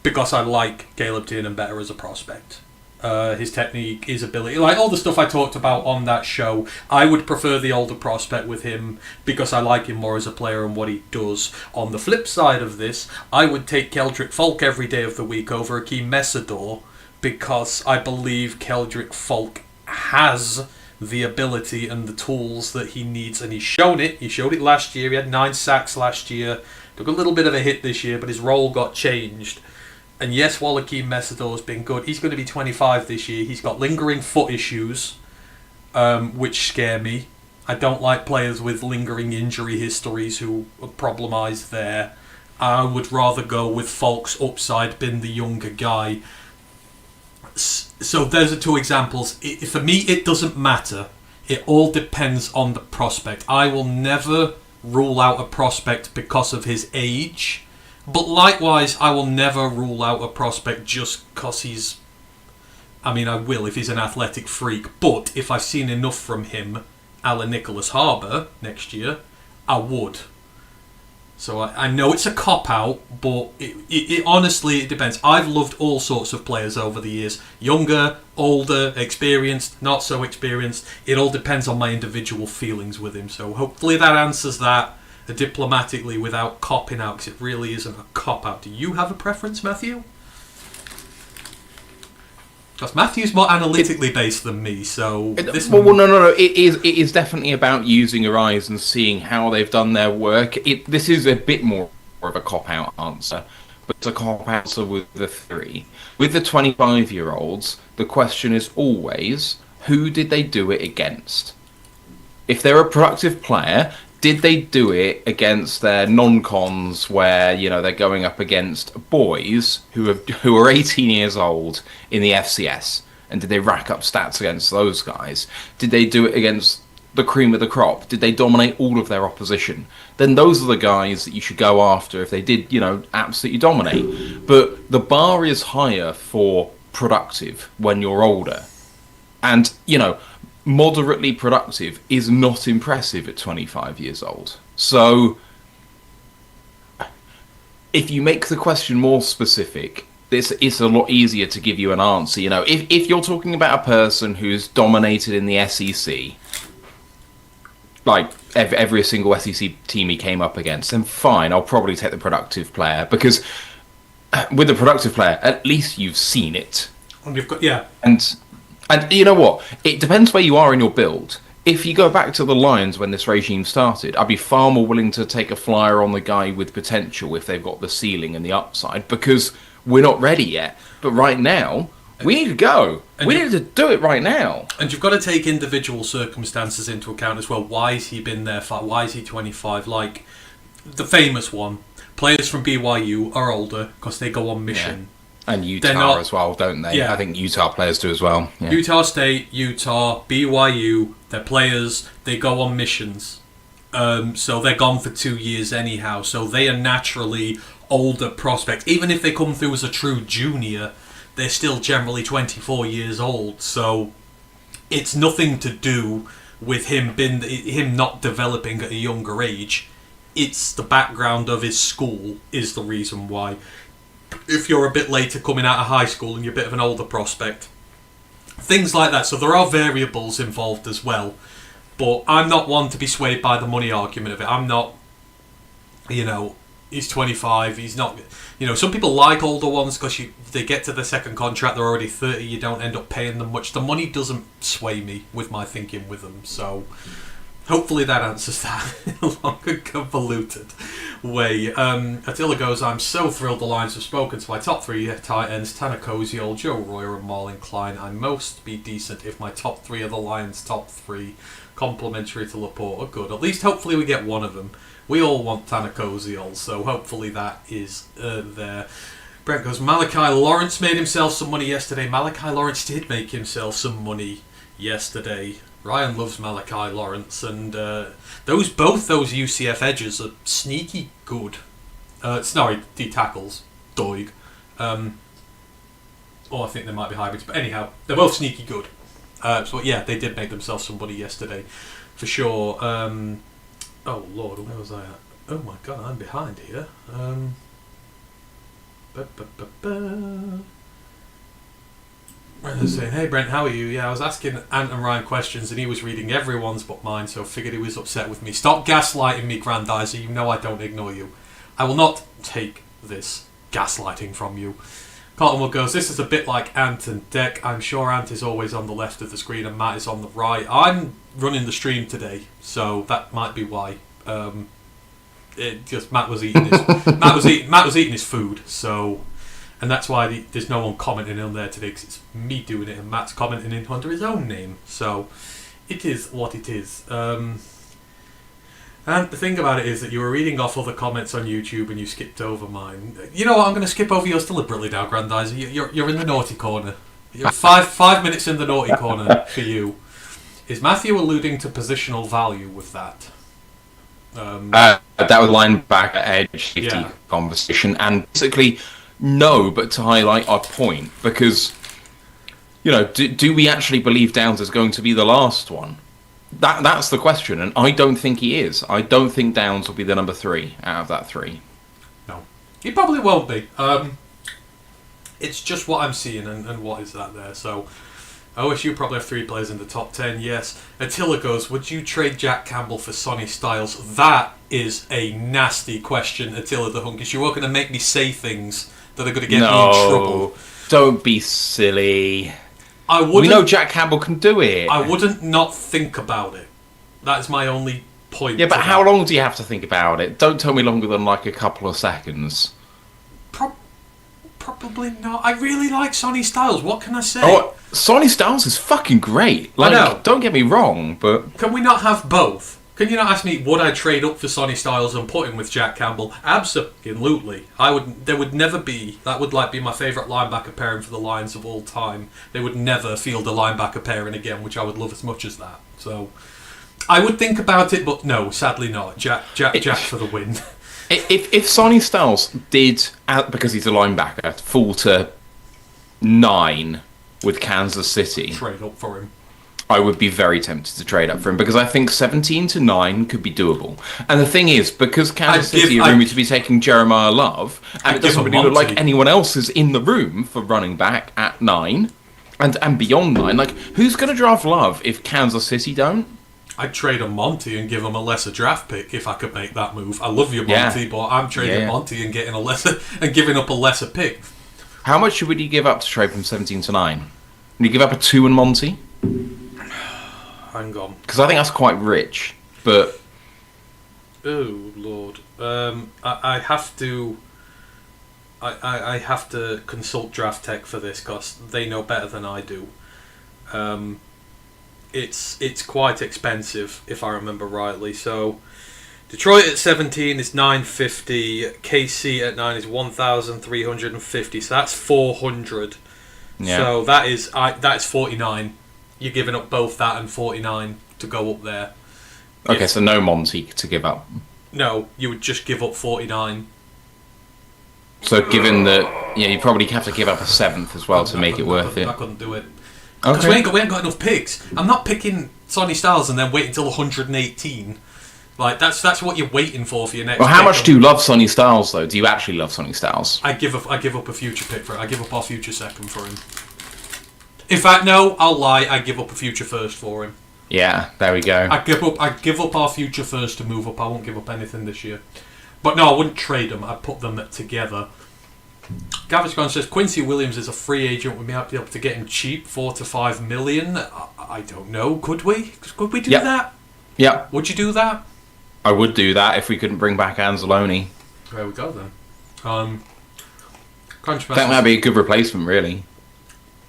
because I like Caleb Tiernan better as a prospect. His technique, his ability, like all the stuff I talked about on that show, I would prefer the older prospect with him because I like him more as a player and what he does. On the flip side of this, I would take Keldrick Folk every day of the week over Akeem Messador because I believe Keldrick Folk has the ability and the tools that he needs, and he's shown it. He showed it last year. He had 9 sacks last year. Took a little bit of a hit this year, but his role got changed. And yes, while Akeem Messador has been good, he's going to be 25 this year. He's got lingering foot issues, which scare me. I don't like players with lingering injury histories who are problematised there. I would rather go with Falk's upside, being the younger guy. So those are 2 examples. For me, it doesn't matter. It all depends on the prospect. I will never rule out a prospect because of his age. But likewise, I will never rule out a prospect just because he's... I mean, I will if he's an athletic freak. But if I've seen enough from him, a la Nicholas Harbour next year, I would. So I know it's a cop-out, but it honestly, it depends. I've loved all sorts of players over the years. Younger, older, experienced, not so experienced. It all depends on my individual feelings with him. So hopefully that answers that diplomatically without copping out, because it really isn't a cop-out. Do you have a preference, Matthew? Because Matthew's more analytically based than me, so... No. It is definitely about using your eyes and seeing how they've done their work. This is a bit more of a cop-out answer, but it's a cop-out answer with the 3. With the 25-year-olds, the question is always, who did they do it against? If they're a productive player, did they do it against their non-cons where, they're going up against boys who are 18 years old in the FCS? And did they rack up stats against those guys? Did they do it against the cream of the crop? Did they dominate all of their opposition? Then those are the guys that you should go after if they did, absolutely dominate. But the bar is higher for productive when you're older. And, moderately productive is not impressive at 25 years old. So if you make the question more specific, it's a lot easier to give you an answer. If you're talking about a person who's dominated in the SEC, like every single SEC team he came up against, then fine, I'll probably take the productive player, because with the productive player, at least you've seen it. And you've got, yeah. And you know what? It depends where you are in your build. If you go back to the Lions when this regime started, I'd be far more willing to take a flyer on the guy with potential if they've got the ceiling and the upside, because we're not ready yet. But right now, we need to go. We need to do it right now. And you've got to take individual circumstances into account as well. Why has he been there? Why is he 25? Like, the famous one, players from BYU are older because they go on mission. Yeah. And Utah as well, don't they? Yeah. I think Utah players do as well. Yeah. Utah State, Utah, BYU, they're players, they go on missions. So they're gone for 2 years anyhow. So they are naturally older prospects. Even if they come through as a true junior, they're still generally 24 years old. So it's nothing to do with him not developing at a younger age. It's the background of his school is the reason why. If you're a bit later coming out of high school and you're a bit of an older prospect, things like that. So there are variables involved as well. But I'm not one to be swayed by the money argument of it. I'm not, he's 25, he's not, some people like older ones because they get to the second contract, they're already 30, you don't end up paying them much. The money doesn't sway me with my thinking with them. So hopefully that answers that in a long and convoluted way. Attila goes, I'm so thrilled the Lions have spoken to my top three tight ends, Tanner Koziol, Joe Royer and Marlon Klein. I most be decent if my top three are the Lions' top three, complimentary to Laporte are good. At least hopefully we get one of them. We all want Tanner Koziol, so hopefully that is there. Brent goes, Malachi Lawrence made himself some money yesterday. Malachi Lawrence did make himself some money yesterday. Ryan loves Malachi Lawrence, and both those UCF edges are sneaky good. Sorry, D tackles, Doig. I think they might be hybrids, but anyhow, they're both sneaky good. So yeah, they did make themselves some money yesterday, for sure. Oh Lord, where was I at? Oh my God, I'm behind here. Saying, hey Brent, how are you? Yeah, I was asking Ant and Ryan questions and he was reading everyone's but mine, so I figured he was upset with me. Stop gaslighting me, Grandizer. You know I don't ignore you. I will not take this gaslighting from you. Cottonwood goes, this is a bit like Ant and Deck. I'm sure Ant is always on the left of the screen and Matt is on the right. I'm running the stream today, so that might be why. Matt was eating his food, so, and that's why there's no one commenting on there today, because it's me doing it and Matt's commenting in under his own name. So it is what it is. And the thing about it is that you were reading off other comments on YouTube and you skipped over mine. You know what? I'm going to skip over yours deliberately now, Grandizer. You're in the naughty corner. You're 5 minutes in the naughty corner for you. Is Matthew alluding to positional value with that? That was linebacker edge safety conversation, and basically no, but to highlight our point, because do we actually believe Downs is going to be the last one? That's the question, and I don't think he is. I don't think Downs will be the number 3 out of that 3. No, he probably won't be. It's just what I'm seeing and what is that there. So OSU probably have 3 players in the top 10, yes. Attila goes, would you trade Jack Campbell for Sonny Styles? That is a nasty question, Attila the Hunkish. You're going to make me say things that are going to get me in trouble. Don't be silly. We know Jack Campbell can do it. I wouldn't not think about it. That's my only point. Yeah, but how long do you have to think about it? Don't tell me longer than like a couple of seconds. Probably not. I really like Sonny Styles. What can I say? Oh, Sonny Styles is fucking great. Like, I know. Don't get me wrong, but can we not have both? Can you not ask me, would I trade up for Sonny Styles and put him with Jack Campbell? Absolutely. There would never be. That would be my favourite linebacker pairing for the Lions of all time. They would never field a linebacker pairing again, which I would love as much as that. So I would think about it, but no, sadly not. Jack for the win. If Sonny Styles did, because he's a linebacker, fall to 9 with Kansas City, trade up for him, I would be very tempted to trade up for him, because I think 17 to 9 could be doable. And the thing is, because Kansas City are rumoured to be taking Jeremiah Love, and it doesn't really look like anyone else is in the room for running back at 9 and beyond 9, like, who's going to draft Love if Kansas City don't? I'd trade a Monty and give him a lesser draft pick if I could make that move. I love you, Monty, but I'm trading Monty and getting a lesser and giving up a lesser pick. How much would you give up to trade from 17 to 9? Would you give up a 2 and Monty? Hang on, because I think that's quite rich. But oh Lord, I have to. I have to consult Draft Tech for this because they know better than I do. It's quite expensive if I remember rightly. So Detroit at 17 is $950. KC at 9 is $1,350. So that's $400. Yeah. So that's 49. You're giving up both that and 49 to go up there. Okay, so no Monty to give up. No, you would just give up 49. So given that, you probably have to give up a 7th as well to make it worth it. I couldn't do it. Because we ain't got enough picks. I'm not picking Sonny Styles and then wait until 118. Like, that's what you're waiting for your next. Well, how much do you love Sonny Styles, though? Do you actually love Sonny Styles? I give up a future pick for it. I give up our future second for him. In fact, no, I'll lie. I give up a future first for him. Yeah, there we go. I give up our future first to move up. I won't give up anything this year. But no, I wouldn't trade them. I'd put them together. Gaviscon says Quincy Williams is a free agent. We might be able to get him cheap, $4 to $5 million. I don't know. Could we? Could we do that? Yeah, Would you do that? I would do that if we couldn't bring back Anzalone. There we go then. I think that'd be a good replacement, really.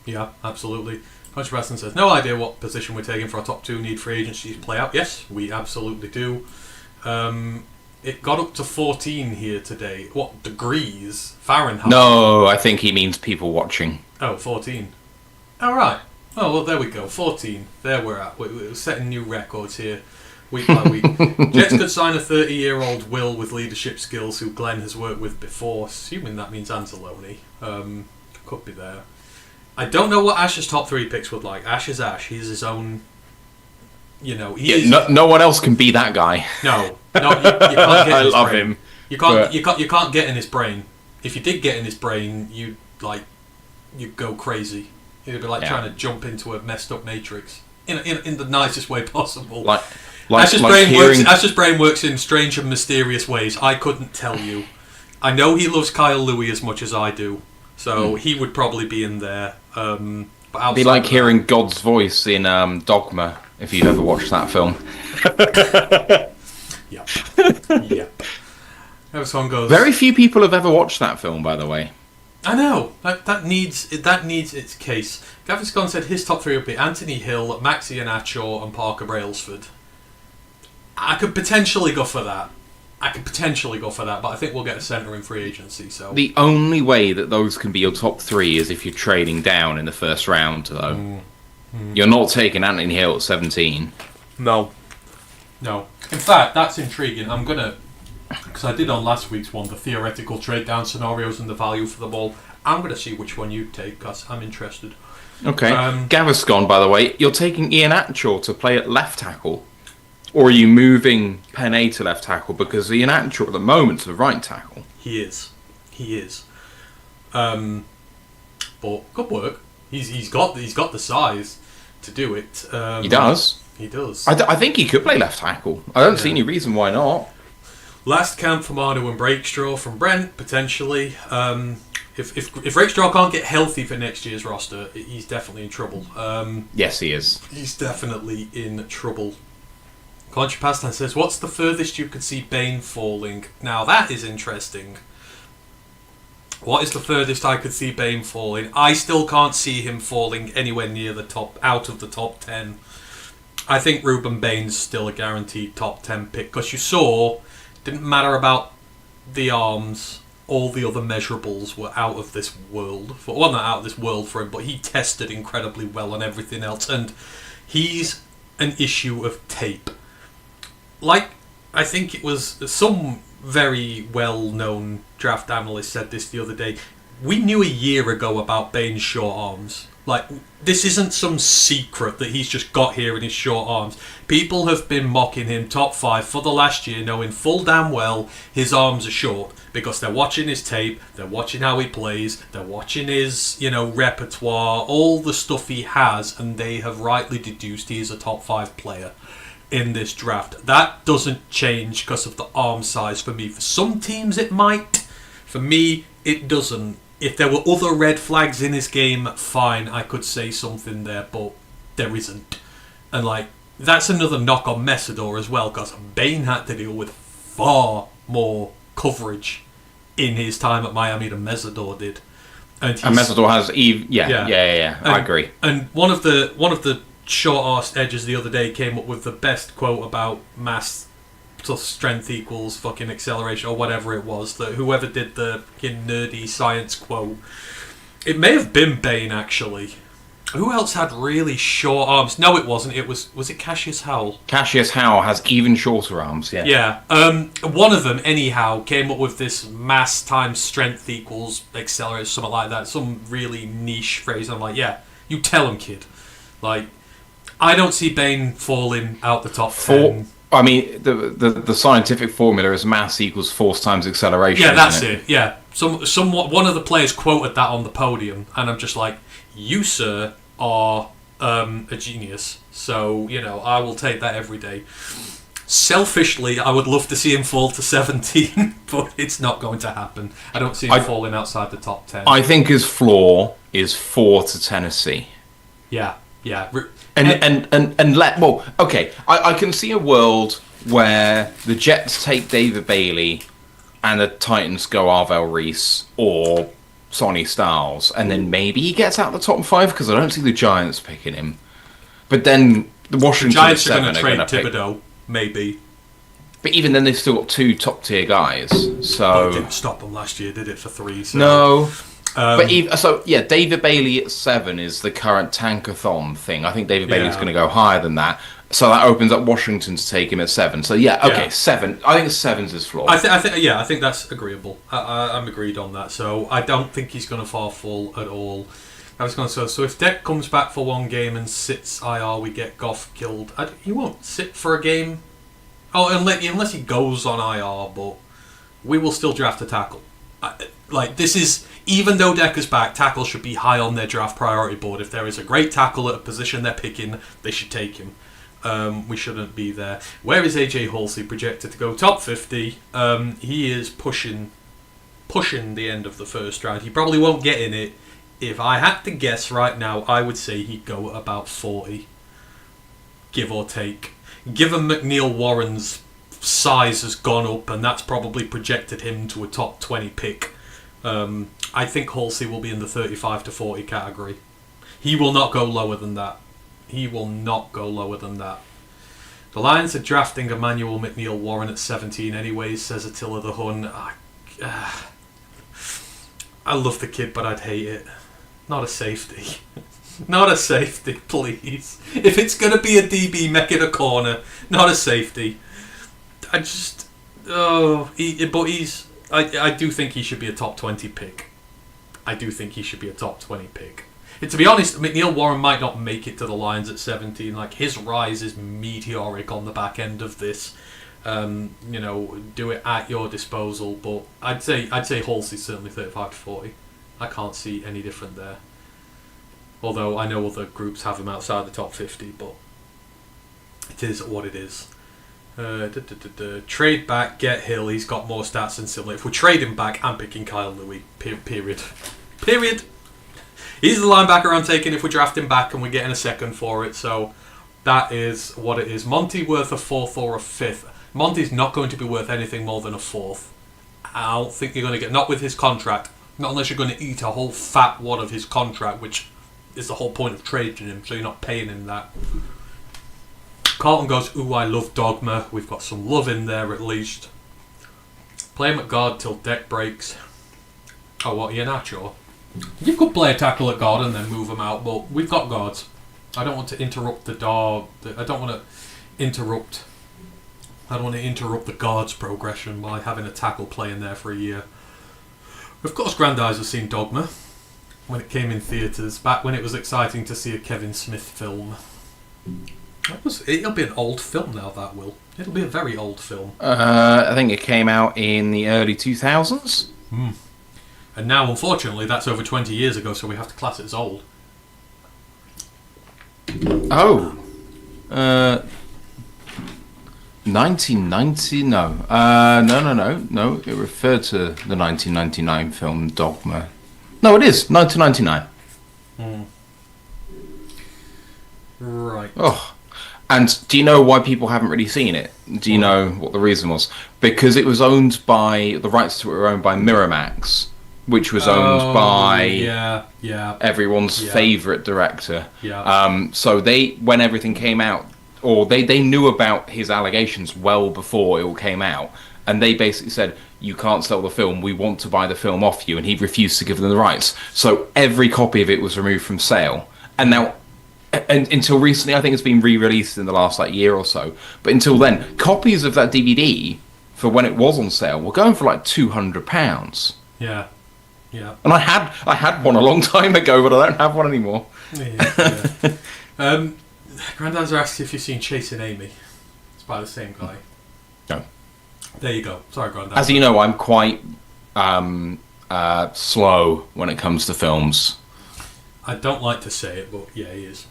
Yeah, absolutely. Contrabaston says, no idea what position we're taking for our top 2 need free agency to play out. Yes, we absolutely do. It got up to 14 here today. What, degrees? Fahrenheit? No, I think he means people watching. Oh, 14. All right. Oh, well, there we go. 14. There we're at. We're setting new records here, week by week. Jets could sign a 30-year-old Will with leadership skills who Glenn has worked with before, assuming that means Anzalone. Could be there. I don't know what Ash's top 3 picks would like. Ash is Ash. He's his own... no one else can be that guy. No, you can't get in his love brain. him. You can't get in his brain. If you did get in his brain, you'd go crazy. It'd be like trying to jump into a messed up matrix in the nicest way possible. Ash's brain works in strange and mysterious ways. I couldn't tell you. I know he loves Kyle Louis as much as I do, so he would probably be in there. But it'd be like hearing God's voice in Dogma, if you've ever watched that film. Yep. How song goes. Very few people have ever watched that film, by the way. I know that needs its case. Gavin Scott said his top 3 would be Anthony Hill, Maxi Iheanacho, and Parker Brailsford. I could potentially go for that. But I think we'll get a centre in free agency. So the only way that those can be your top 3 is if you're trading down in the first round, though. You're not taking Anthony Hill at 17. No. In fact, that's intriguing. I'm gonna, because I did on last week's one, the theoretical trade down scenarios and the value for them all. I'm gonna see which one you take, because I'm interested. Okay. Gaviscon, by the way, you're taking Iheanacho to play at left tackle. Or are you moving Penne to left tackle? Because Iheanacho at the moment's a right tackle. He is. But good work. He's got the size to do it. He does. I think he could play left tackle. I don't see any reason why not. Last camp for Manu and Breakstraw from Brent, potentially. If Breakstraw can't get healthy for next year's roster, he's definitely in trouble. Yes, he is. He's definitely in trouble. Contra Pastan says, what's the furthest you could see Bane falling? Now that is interesting. What is the furthest I could see Bane falling? I still can't see him falling anywhere near the top, out of the top 10. I think Ruben Bain's still a guaranteed top 10 pick, because you saw, didn't matter about the arms, all the other measurables were out of this world. Well, not out of this world for him, but he tested incredibly well on everything else, and he's an issue of tape. Like, I think it was some very well-known draft analyst said this the other day. We knew a year ago about Bane's short arms. Like, this isn't some secret that he's just got here in his short arms. People have been mocking him top 5 for the last year, knowing full damn well his arms are short, because they're watching his tape, they're watching how he plays, they're watching his, repertoire, all the stuff he has, and they have rightly deduced he is a top 5 player in this draft. That doesn't change because of the arm size for me. For some teams it might. For me, it doesn't. If there were other red flags in his game, fine, I could say something there, but there isn't. And that's another knock on Messidor as well, because Bane had to deal with far more coverage in his time at Miami than Messidor did. And Messidor has I agree. And one of the short-arsed edges the other day came up with the best quote about mass plus strength equals fucking acceleration, or whatever it was, that whoever did the fucking nerdy science quote, it may have been Bane actually. Who else had really short arms? No, it wasn't. Was it Cassius Howell? Cassius Howell has even shorter arms, yeah. Yeah. One of them, anyhow, came up with this mass times strength equals acceleration, something like that. Some really niche phrase. I'm like, yeah, you tell him, kid. I don't see Bane falling out the top 10. I mean, the scientific formula is mass equals force times acceleration. Yeah, that's it. Yeah. One of the players quoted that on the podium, and I'm just like, you, sir, are a genius. So, I will take that every day. Selfishly, I would love to see him fall to 17, but it's not going to happen. I don't see him falling outside the top 10. I think his floor is 4 to Tennessee. Yeah. Yeah. I can see a world where the Jets take David Bailey and the Titans go Arvell Reese or Sonny Styles, and then maybe he gets out the top 5 because I don't see the Giants picking him. But then the Washington Giants are 7 going to trade pick. Thibodeau, maybe. But even then, they've still got 2 top-tier guys. So But it didn't stop them last year, did it, for 3? So. No. David Bailey at 7 is the current tankathon thing. I think David Bailey's going to go higher than that. So that opens up Washington to take him at 7. So 7. I think 7's his floor. I think that's agreeable. I'm agreed on that. So I don't think he's going to fall at all. I was going to say, so if Deck comes back for 1 game and sits IR, we get Goff killed. He won't sit for a game. Oh, unless he goes on IR, but we will still draft a tackle. This is, even though Decker's back, tackle should be high on their draft priority board. If there is a great tackle at a position they're picking, they should take him. We shouldn't be there. Where is AJ Halsey projected to go? Top 50. He is pushing the end of the first round. He probably won't get in it. If I had to guess right now, I would say he'd go at about 40. Give or take. Given McNeil Warren's size has gone up, and that's probably projected him to a top 20 pick, I think Halsey will be in the 35 to 40 category. He will not go lower than that. The Lions are drafting Emmanuel McNeil Warren at 17 anyways, says Attila the Hun. I love the kid, but I'd hate it. Not a safety. Not a safety, please. If it's going to be a DB, make it a corner. Not a safety. I do think he should be a top 20 pick. To be honest, McNeil Warren might not make it to the Lions at 17. His rise is meteoric on the back end of this. Do it at your disposal. But I'd say Halsey's certainly 35 to 40. I can't see any different there. Although I know other groups have him outside the top 50, but it is what it is. Trade back, get Hill. He's got more stats than Simley. If we trade him back, I'm picking Kyle Louis. Period. He's the linebacker I'm taking if we draft him back and we're getting a second for it. So that is what it is. Monty worth a 4th or a 5th. Monty's not going to be worth anything more than a 4th. I don't think you're going to get... Not with his contract. Not unless you're going to eat a whole fat wad of his contract, which is the whole point of trading him, so you're not paying him that. Carlton goes, ooh, I love Dogma. We've got some love in there at least. Play him at guard till Deck breaks. Oh, what, Iheanacho? You could play a tackle at guard and then move him out, but we've got guards. I don't want to interrupt the dog. I don't want to interrupt the guards' progression by having a tackle play in there for a year. Of course, Grandeyes has seen Dogma when it came in theatres, back when it was exciting to see a Kevin Smith film. It'll be an old film now, that will. It'll be a very old film. I think it came out in the early 2000s. And now, unfortunately, that's over 20 years ago, so we have to class it as old. Oh. 1990? No. No. It referred to the 1999 film Dogma. No, it is 1999. Right. Oh. And do you know why people haven't really seen it? Do you know what the reason was? Because it was owned by... The rights to it were owned by Miramax, which was owned by everyone's favourite director. Yeah. So when everything came out, or they knew about his allegations well before it all came out, and they basically said, you can't sell the film, we want to buy the film off you, and he refused to give them the rights. So every copy of it was removed from sale. And now, until recently, I think it's been re-released in the last year or so, but until then, copies of that DVD, for when it was on sale, were going for £200. Yeah. And I had one a long time ago, but I don't have one anymore. Grandad's asked if you've seen Chasing Amy. It's by the same guy. No. There you go. Sorry, Grandad. As you know, I'm quite slow when it comes to films. I don't like to say it, but yeah, he is.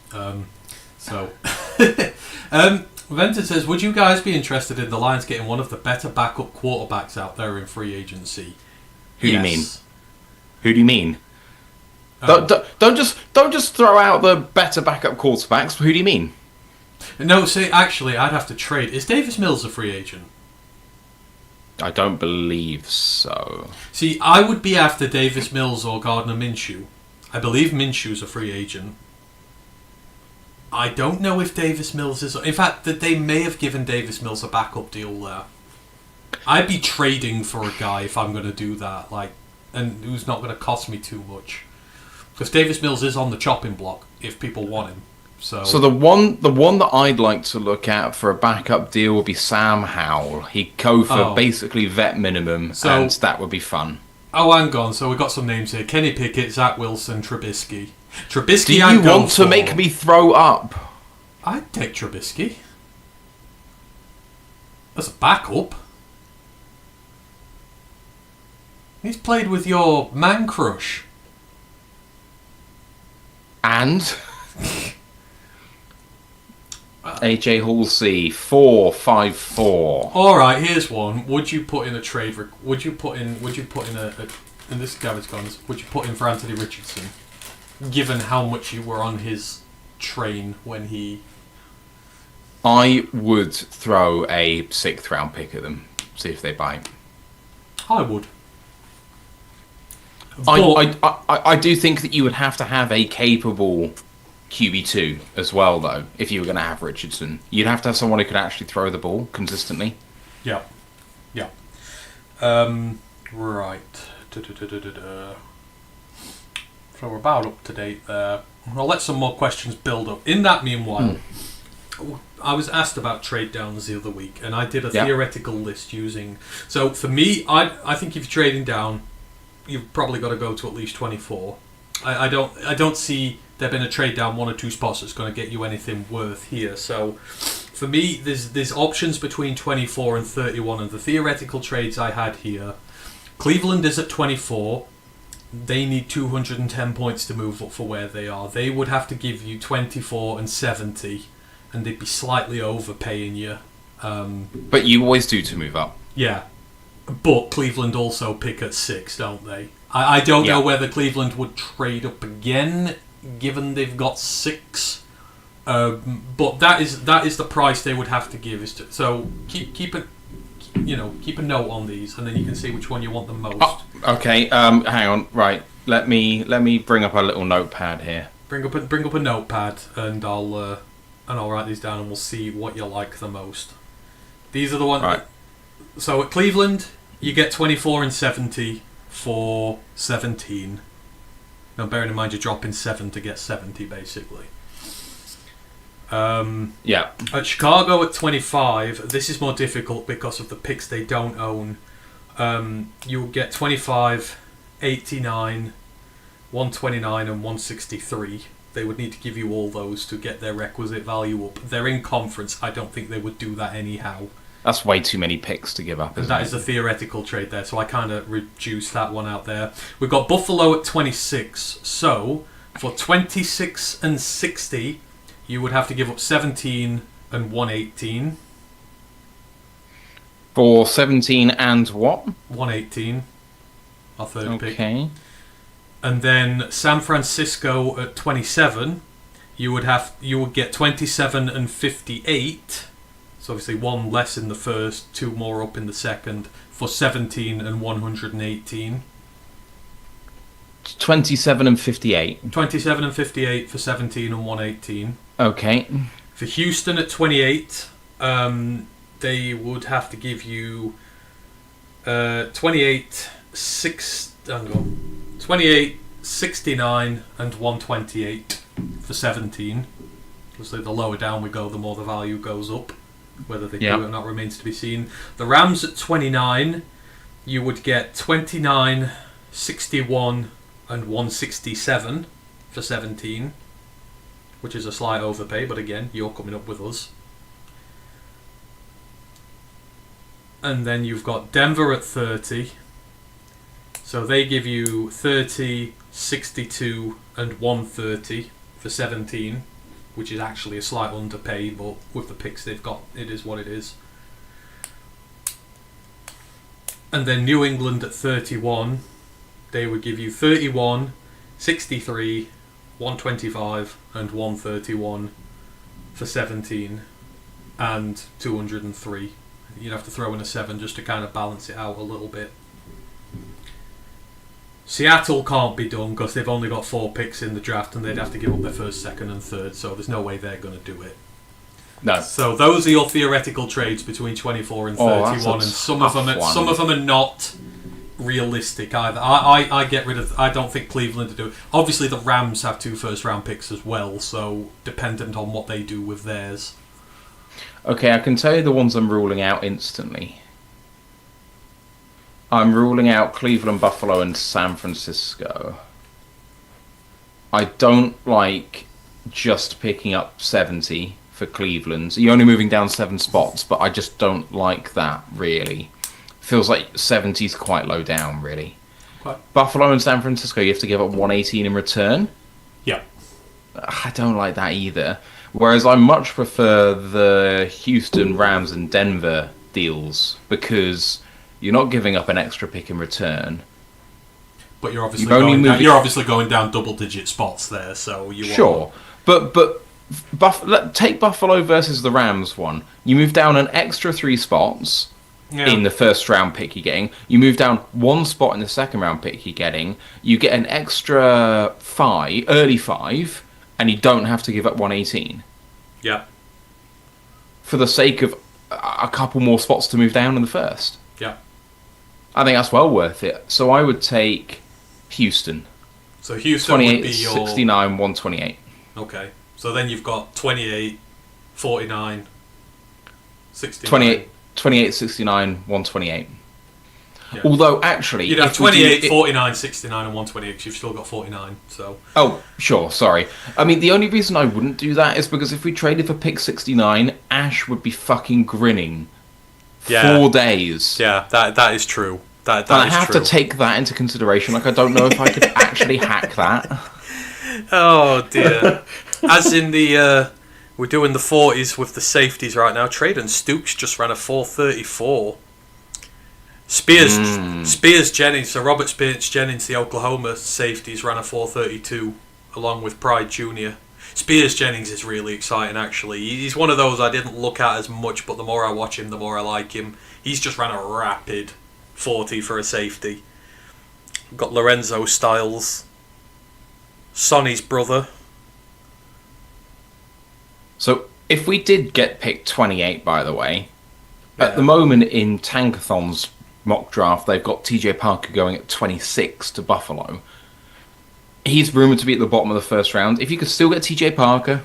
Vented says, would you guys be interested in the Lions getting one of the better backup quarterbacks out there in free agency? Who do you mean? Don't Don't just throw out the better backup quarterbacks. Who do you mean? No, see, actually, I'd have to trade. Is Davis Mills a free agent? I don't believe so. See, I would be after Davis Mills or Gardner Minshew. I believe Minshew's a free agent. I don't know if Davis Mills is... In fact, that they may have given Davis Mills a backup deal there. I'd be trading for a guy if I'm going to do that, and who's not going to cost me too much. Because Davis Mills is on the chopping block if people want him. So the one that I'd like to look at for a backup deal would be Sam Howell. He'd go for basically vet minimum, and that would be fun. Oh, hang on. So we've got some names here. Kenny Pickett, Zach Wilson, Trubisky. Trubisky, do you want to make me throw up? I'd take Trubisky. As a backup. He's played with your man crush. And... AJ Halsey 454. All right, here's one. Would you put in a trade? Would you put in a and this Gavin's gone. Would you put in for Anthony Richardson, given how much you were on his train when he? I would throw a 6th round pick at them, see if they bite. I would. I do think that you would have to have a capable QB2 as well, though, if you were going to have Richardson. You'd have to have someone who could actually throw the ball consistently. Yeah. Yeah. Right. So we're about up to date there. I'll let some more questions build up. In that meanwhile, I was asked about trade downs the other week, and I did a theoretical list using... So for me, I think if you're trading down, you've probably got to go to at least 24. I don't see there been a trade down 1 or 2 spots that's going to get you anything worth here. So for me, there's options between 24 and 31, and the theoretical trades I had here, Cleveland is at 24. They need 210 points to move up for where they are. They would have to give you 24 and 70, and they'd be slightly overpaying you. But you always do to move up. Yeah. But Cleveland also pick at 6, don't they? I don't know whether Cleveland would trade up again, given they've got 6. But that is the price they would have to give. So keep a note on these, and then you can see which one you want the most. Oh, okay. Hang on. Right. Let me bring up a little notepad here. Bring up a notepad, and I'll write these down, and we'll see what you like the most. These are the ones. Right. So at Cleveland, you get 24 and 70 for 17. Now, bearing in mind you're dropping 7 to get 70, basically. At Chicago at 25, this is more difficult because of the picks they don't own. You'll get 25, 89, 129 and 163. They would need to give you all those to get their requisite value up. They're in conference. I don't think they would do that anyhow. That's way too many picks to give up, isn't it? That is a theoretical trade there, so I kind of reduced that one out there. We've got Buffalo at 26. So, for 26 and 60, you would have to give up 17 and 118. For 17 and what? 118. Our third pick. Okay. And then San Francisco at 27, you would get 27 and 58. So obviously 1 less in the first, 2 more up in the second, for 17 and 118. 27 and 58. 27 and 58 for 17 and 118. Okay. For Houston at 28, they would have to give you 28, 69 and 128 for 17. Obviously the lower down we go, the more the value goes up. Whether they do it or not remains to be seen. The Rams at 29, you would get 29, 61 and 167 for 17, which is a slight overpay, but again, you're coming up with us. And then you've got Denver at 30, so they give you 30, 62 and 130 for 17, which is actually a slight underpay, but with the picks they've got, it is what it is. And then New England at 31, they would give you 31, 63, 125 and 131 for 17 and 203. You'd have to throw in a 7 just to kind of balance it out a little bit. Seattle can't be done because they've only got 4 picks in the draft and they'd have to give up their first, second and third, so there's no way they're going to do it. No. So those are your theoretical trades between 24 and 31, and some of them are not realistic either. I get rid of. I don't think Cleveland to do it. Obviously, the Rams have 2 first-round picks as well, so dependent on what they do with theirs. Okay, I can tell you the ones I'm ruling out instantly. I'm ruling out Cleveland, Buffalo, and San Francisco. I don't like just picking up 70 for Cleveland. You're only moving down 7 spots, but I just don't like that, really. Feels like 70's quite low down, really. What? Buffalo and San Francisco, you have to give up 118 in return. Yeah. I don't like that either. Whereas I much prefer the Houston, Rams, and Denver deals because you're not giving up an extra pick in return. But you're obviously going down double-digit spots there, so you sure. But take Buffalo versus the Rams one. You move down an extra 3 spots in the first round pick you're getting. You move down 1 spot in the second round pick you're getting. You get an extra 5, early 5, and you don't have to give up 118. Yeah. For the sake of a couple more spots to move down in the first. Yeah. I think that's well worth it. So I would take Houston. So Houston 28, would be your 69, 128. Okay. So then you've got 28, 49, 69. 28, 69, 128. Yeah. Although, actually... You'd have 28, 49, 69 and 128 because you've still got 49, so... Oh, sure, sorry. I mean, the only reason I wouldn't do that is because if we traded for pick 69, Ash would be fucking grinning. 4 days. Yeah, that is true. That I have to take that into consideration. Like, I don't know if I could actually hack that. Oh, dear. As in the... we're doing the 40s with the safeties right now. Traden Stooks just ran a 434. Spears Jennings, so Robert Spears Jennings, the Oklahoma safeties, ran a 432 along with Pride Jr. Spears Jennings is really exciting, actually. He's one of those I didn't look at as much, but the more I watch him, the more I like him. He's just ran a rapid 40 for a safety. We've got Lorenzo Styles, Sonny's brother. So, if we did get picked 28, by the way, at the moment in Tankathon's mock draft, they've got TJ Parker going at 26 to Buffalo. He's rumoured to be at the bottom of the first round. If you could still get TJ Parker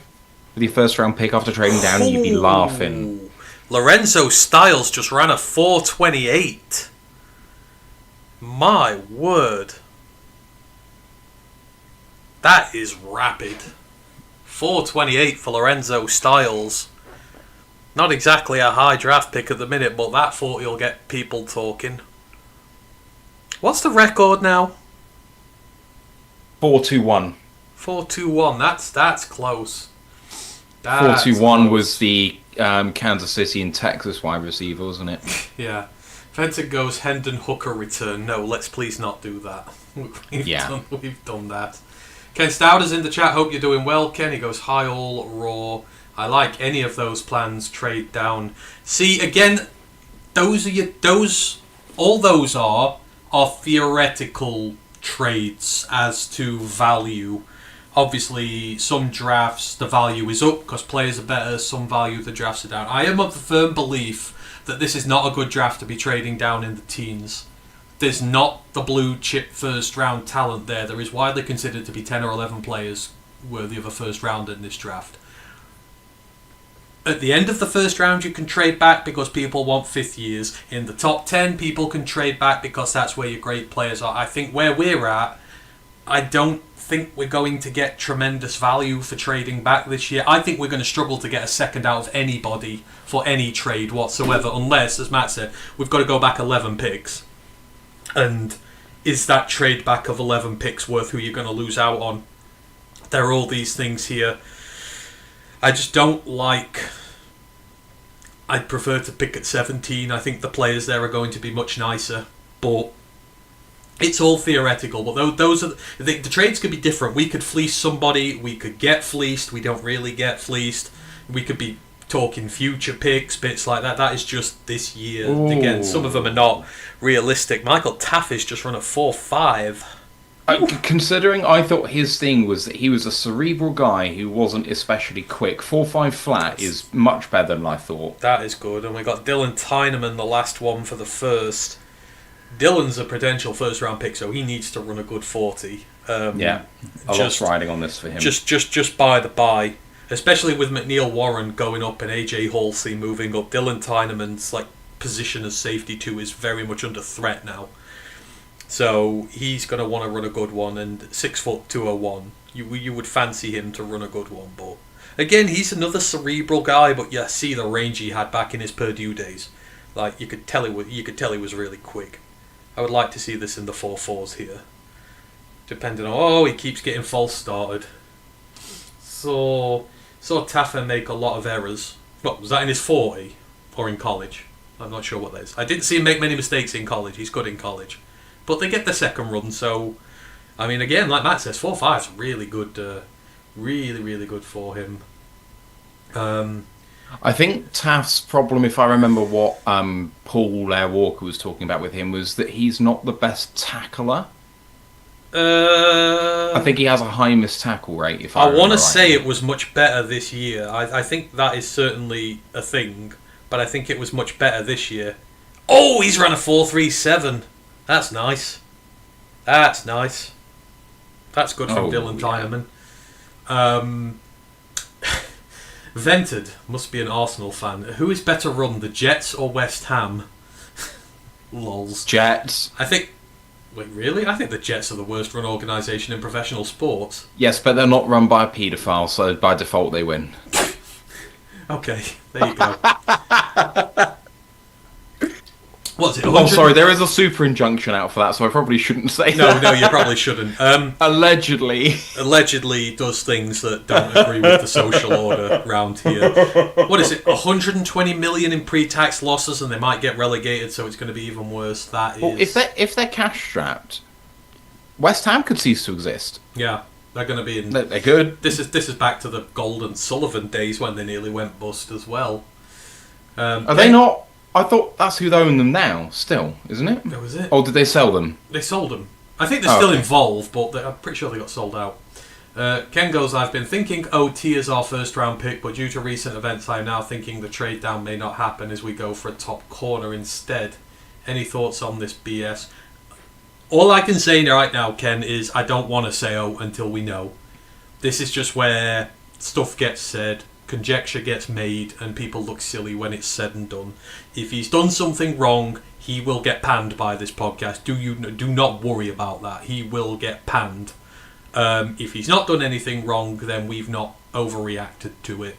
with your first round pick after trading down, you'd be laughing. Lorenzo Styles just ran a 428. My word. That is rapid. 428 for Lorenzo Styles. Not exactly a high draft pick at the minute, but that 40 will get people talking. What's the record now? 4-2-1. 4-2-1. That's close. 4-2-1 was the Kansas City and Texas wide receiver, wasn't it? Yeah. Fenton goes Hendon Hooker return. No, let's please not do that. We've done that. Ken Stowder's in the chat. Hope you're doing well. Kenny goes high all raw. I like any of those plans. Trade down. See again. Those are theoretical trades as to value. Obviously, some drafts the value is up because players are better. Some value the drafts are down. I am of the firm belief that this is not a good draft to be trading down in the teens. There's not the blue chip first round talent there. There is widely considered to be 10 or 11 players worthy of a first rounder in this draft. At the end of the first round, you can trade back because people want 5th years. In the top 10, people can trade back because that's where your great players are. I think where we're at, I don't think we're going to get tremendous value for trading back this year. I think we're going to struggle to get a second out of anybody for any trade whatsoever, unless, as Matt said, we've got to go back 11 picks. And is that trade back of 11 picks worth who you're going to lose out on? There are all these things here. I just don't like... I'd prefer to pick at 17. I think the players there are going to be much nicer. But It's all theoretical, but those are the trades could be different. We could fleece somebody, we could get fleeced, we don't really get fleeced. We could be talking future picks, bits like that. That is just this year. Ooh. Again, some of them are not realistic. Michael Taffy's just run a 4.5. Considering I thought his thing was that he was a cerebral guy who wasn't especially quick, 4.5 flat is much better than I thought. That is good. And we got Dylan Tyneman, the last one for the first. Dylan's a potential first round pick, so he needs to run a good 40. A lot's riding on this for him. Just by the by, especially with McNeil Warren going up and AJ Halsey moving up, Dylan Tyneman's position as safety 2 is very much under threat now. So he's going to want to run a good one, and 6'2", 201. You would fancy him to run a good one, but again, he's another cerebral guy. But you see the range he had back in his Purdue days. You could tell he was really quick. I would like to see this in the 4.4s here. Depending on... he keeps getting false started. Saw Taffer make a lot of errors. What, was that in his 40? Or in college? I'm not sure what that is. I didn't see him make many mistakes in college. He's good in college. But they get the second run, so... I mean, again, like Matt says, 4.5 is really good. Really, really good for him. I think Taft's problem, if I remember what Poole Walker was talking about with him, was that he's not the best tackler. I think he has a high missed tackle rate. If I want to say it was much better this year. I think that is certainly a thing, but I think it was much better this year. Oh, he's run a 4.37. That's nice. That's nice. That's good from Dylan Tyneman. Vented must be an Arsenal fan. Who is better run, the Jets or West Ham? Lols. Jets. Wait, really? I think the Jets are the worst run organisation in professional sports. Yes, but they're not run by a paedophile, so by default they win. Okay, there you go. What's it? Sorry, there is a super injunction out for that, so I probably shouldn't say that. No, you probably shouldn't. Allegedly does things that don't agree with the social order round here. What is it? 120 million in pre-tax losses, and they might get relegated, so it's going to be even worse. That is. Well, if they're cash strapped, West Ham could cease to exist. Yeah, they're going to be in. They're good. This is back to the Golden Sullivan days when they nearly went bust as well. Are they not? I thought that's who own them now, still, isn't it? That was it. Or did they sell them? They sold them. I think they're still involved, but I'm pretty sure they got sold out. Ken goes, I've been thinking OT as our first round pick, but due to recent events, I am now thinking the trade down may not happen as we go for a top corner instead. Any thoughts on this BS? All I can say right now, Ken, is I don't want to say until we know. This is just where stuff gets said, conjecture gets made, and people look silly when it's said and done. If he's done something wrong, he will get panned by this podcast. Do not worry about that. He will get panned. If he's not done anything wrong, then we've not overreacted to it.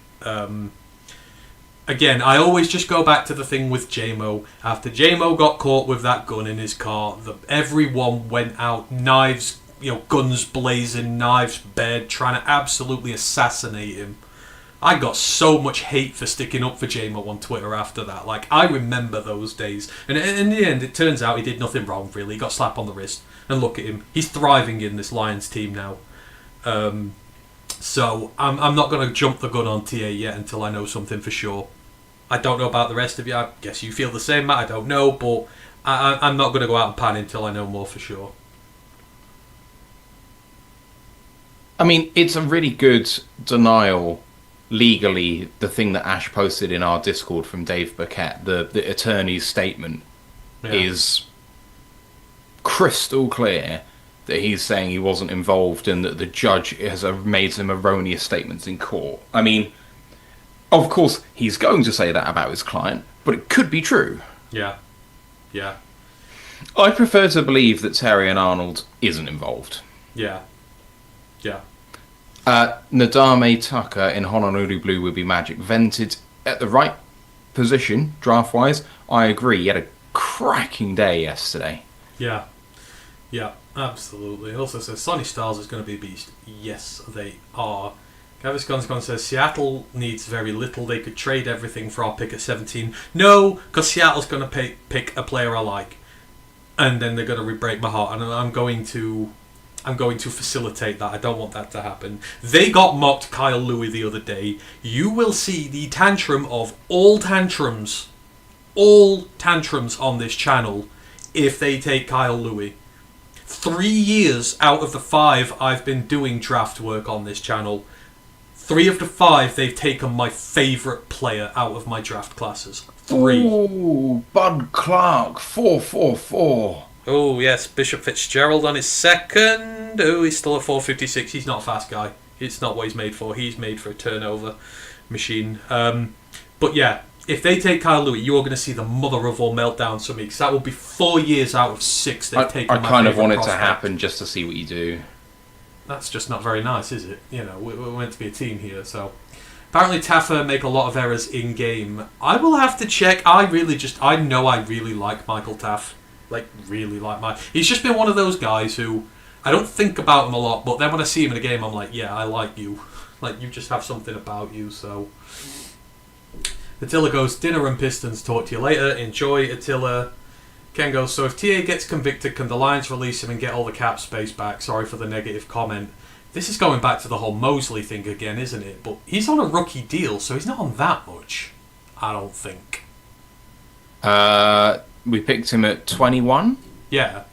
Again, I always just go back to the thing with JMO. After JMO got caught with that gun in his car, everyone went out, knives, guns blazing, knives bared, trying to absolutely assassinate him. I got so much hate for sticking up for JMO on Twitter after that. I remember those days. And in the end, it turns out he did nothing wrong, really. He got slapped on the wrist. And look at him. He's thriving in this Lions team now. So I'm not going to jump the gun on TA yet until I know something for sure. I don't know about the rest of you. I guess you feel the same, Matt. I don't know. But I'm not going to go out and pan until I know more for sure. I mean, it's a really good denial... Legally, the thing that Ash posted in our Discord from Dave Burkett, the attorney's statement, is crystal clear that he's saying he wasn't involved and that the judge has made some erroneous statements in court. I mean, of course, he's going to say that about his client, but it could be true. Yeah. I prefer to believe that Terry and Arnold isn't involved. Yeah. Nadame Tucker in Honolulu Blue would be magic. Vented at the right position, draft-wise. I agree. He had a cracking day yesterday. Yeah, absolutely. It also says Sonny Styles is going to be a beast. Yes, they are. Gavis Gonzgon says Seattle needs very little. They could trade everything for our pick at 17. No, because Seattle's going to pick a player I like. and then they're going to break my heart, and I'm going to facilitate that. I don't want that to happen. They got mocked Kyle Louis the other day. You will see the tantrum of all tantrums on this channel if they take Kyle Louis. 3 years out of the 5 I've been doing draft work on this channel, 3 of the 5 they've taken my favourite player out of my draft classes. 3. Ooh, Bud Clark, 444. Oh, yes, Bishop Fitzgerald on his second. Oh, he's still at 456. He's not a fast guy. It's not what he's made for. He's made for a turnover machine. But yeah, if they take Kyle Louis, you are going to see the mother of all meltdowns for me, because that will be 4 years out of 6 they've taken. I kind of want it to happen just to see what you do. That's just not very nice, is it? You know, we're meant to be a team here, so... Apparently Taffer make a lot of errors in-game. I will have to check. I know I really like Michael Taff. Really like Mike. He's just been one of those guys who... I don't think about him a lot, but then when I see him in a game, I'm like, yeah, I like you. You just have something about you, so... Attila goes, dinner and Pistons, talk to you later. Enjoy, Attila. Ken goes, so if TA gets convicted, can the Lions release him and get all the cap space back? Sorry for the negative comment. This is going back to the whole Mosley thing again, isn't it? But he's on a rookie deal, so he's not on that much. I don't think. We picked him at 21. Yeah.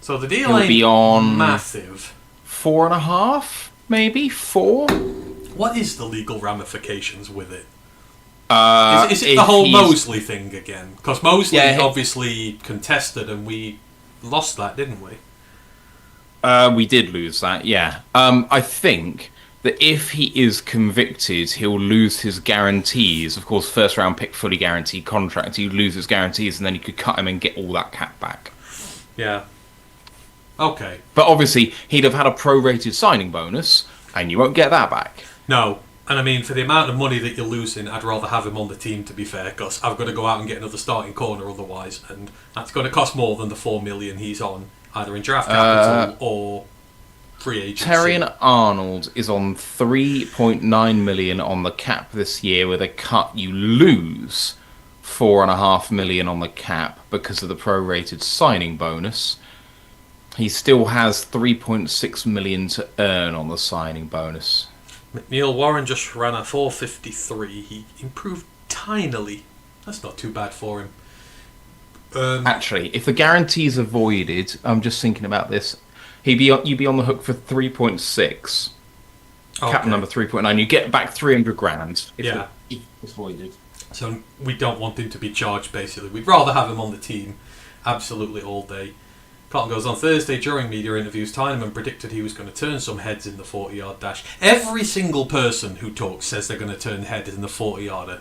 So the deal He'll ain't be on massive. 4.5, maybe 4. What is the legal ramifications with it? Is it if the whole Mosley thing again? Because Mosley obviously contested, and we lost that, didn't we? We did lose that, yeah. I think that if he is convicted, he'll lose his guarantees. Of course, first round pick, fully guaranteed contract. He'd lose his guarantees, and then you could cut him and get all that cap back. Yeah. Okay. But obviously, he'd have had a prorated signing bonus, and you won't get that back. No. And I mean, for the amount of money that you're losing, I'd rather have him on the team, to be fair, because I've got to go out and get another starting corner otherwise, and that's going to cost more than the $4 million he's on, either in draft capital or free agency. Terrion Arnold is on 3.9 million on the cap this year. With a cut, you lose 4.5 million on the cap because of the prorated signing bonus. He still has 3.6 million to earn on the signing bonus. McNeil Warren just ran a 4.53. He improved tinily. That's not too bad for him. Actually, if the guarantees are voided, I'm just thinking about this. You'd be on the hook for 3.6. Okay. Cap number 3.9. You get back 300 grand if it's voided. So we don't want him to be charged, basically. We'd rather have him on the team absolutely all day. Cotton goes, on Thursday during media interviews, Tyneman predicted he was going to turn some heads in the 40-yard dash. Every single person who talks says they're going to turn heads in the 40-yarder.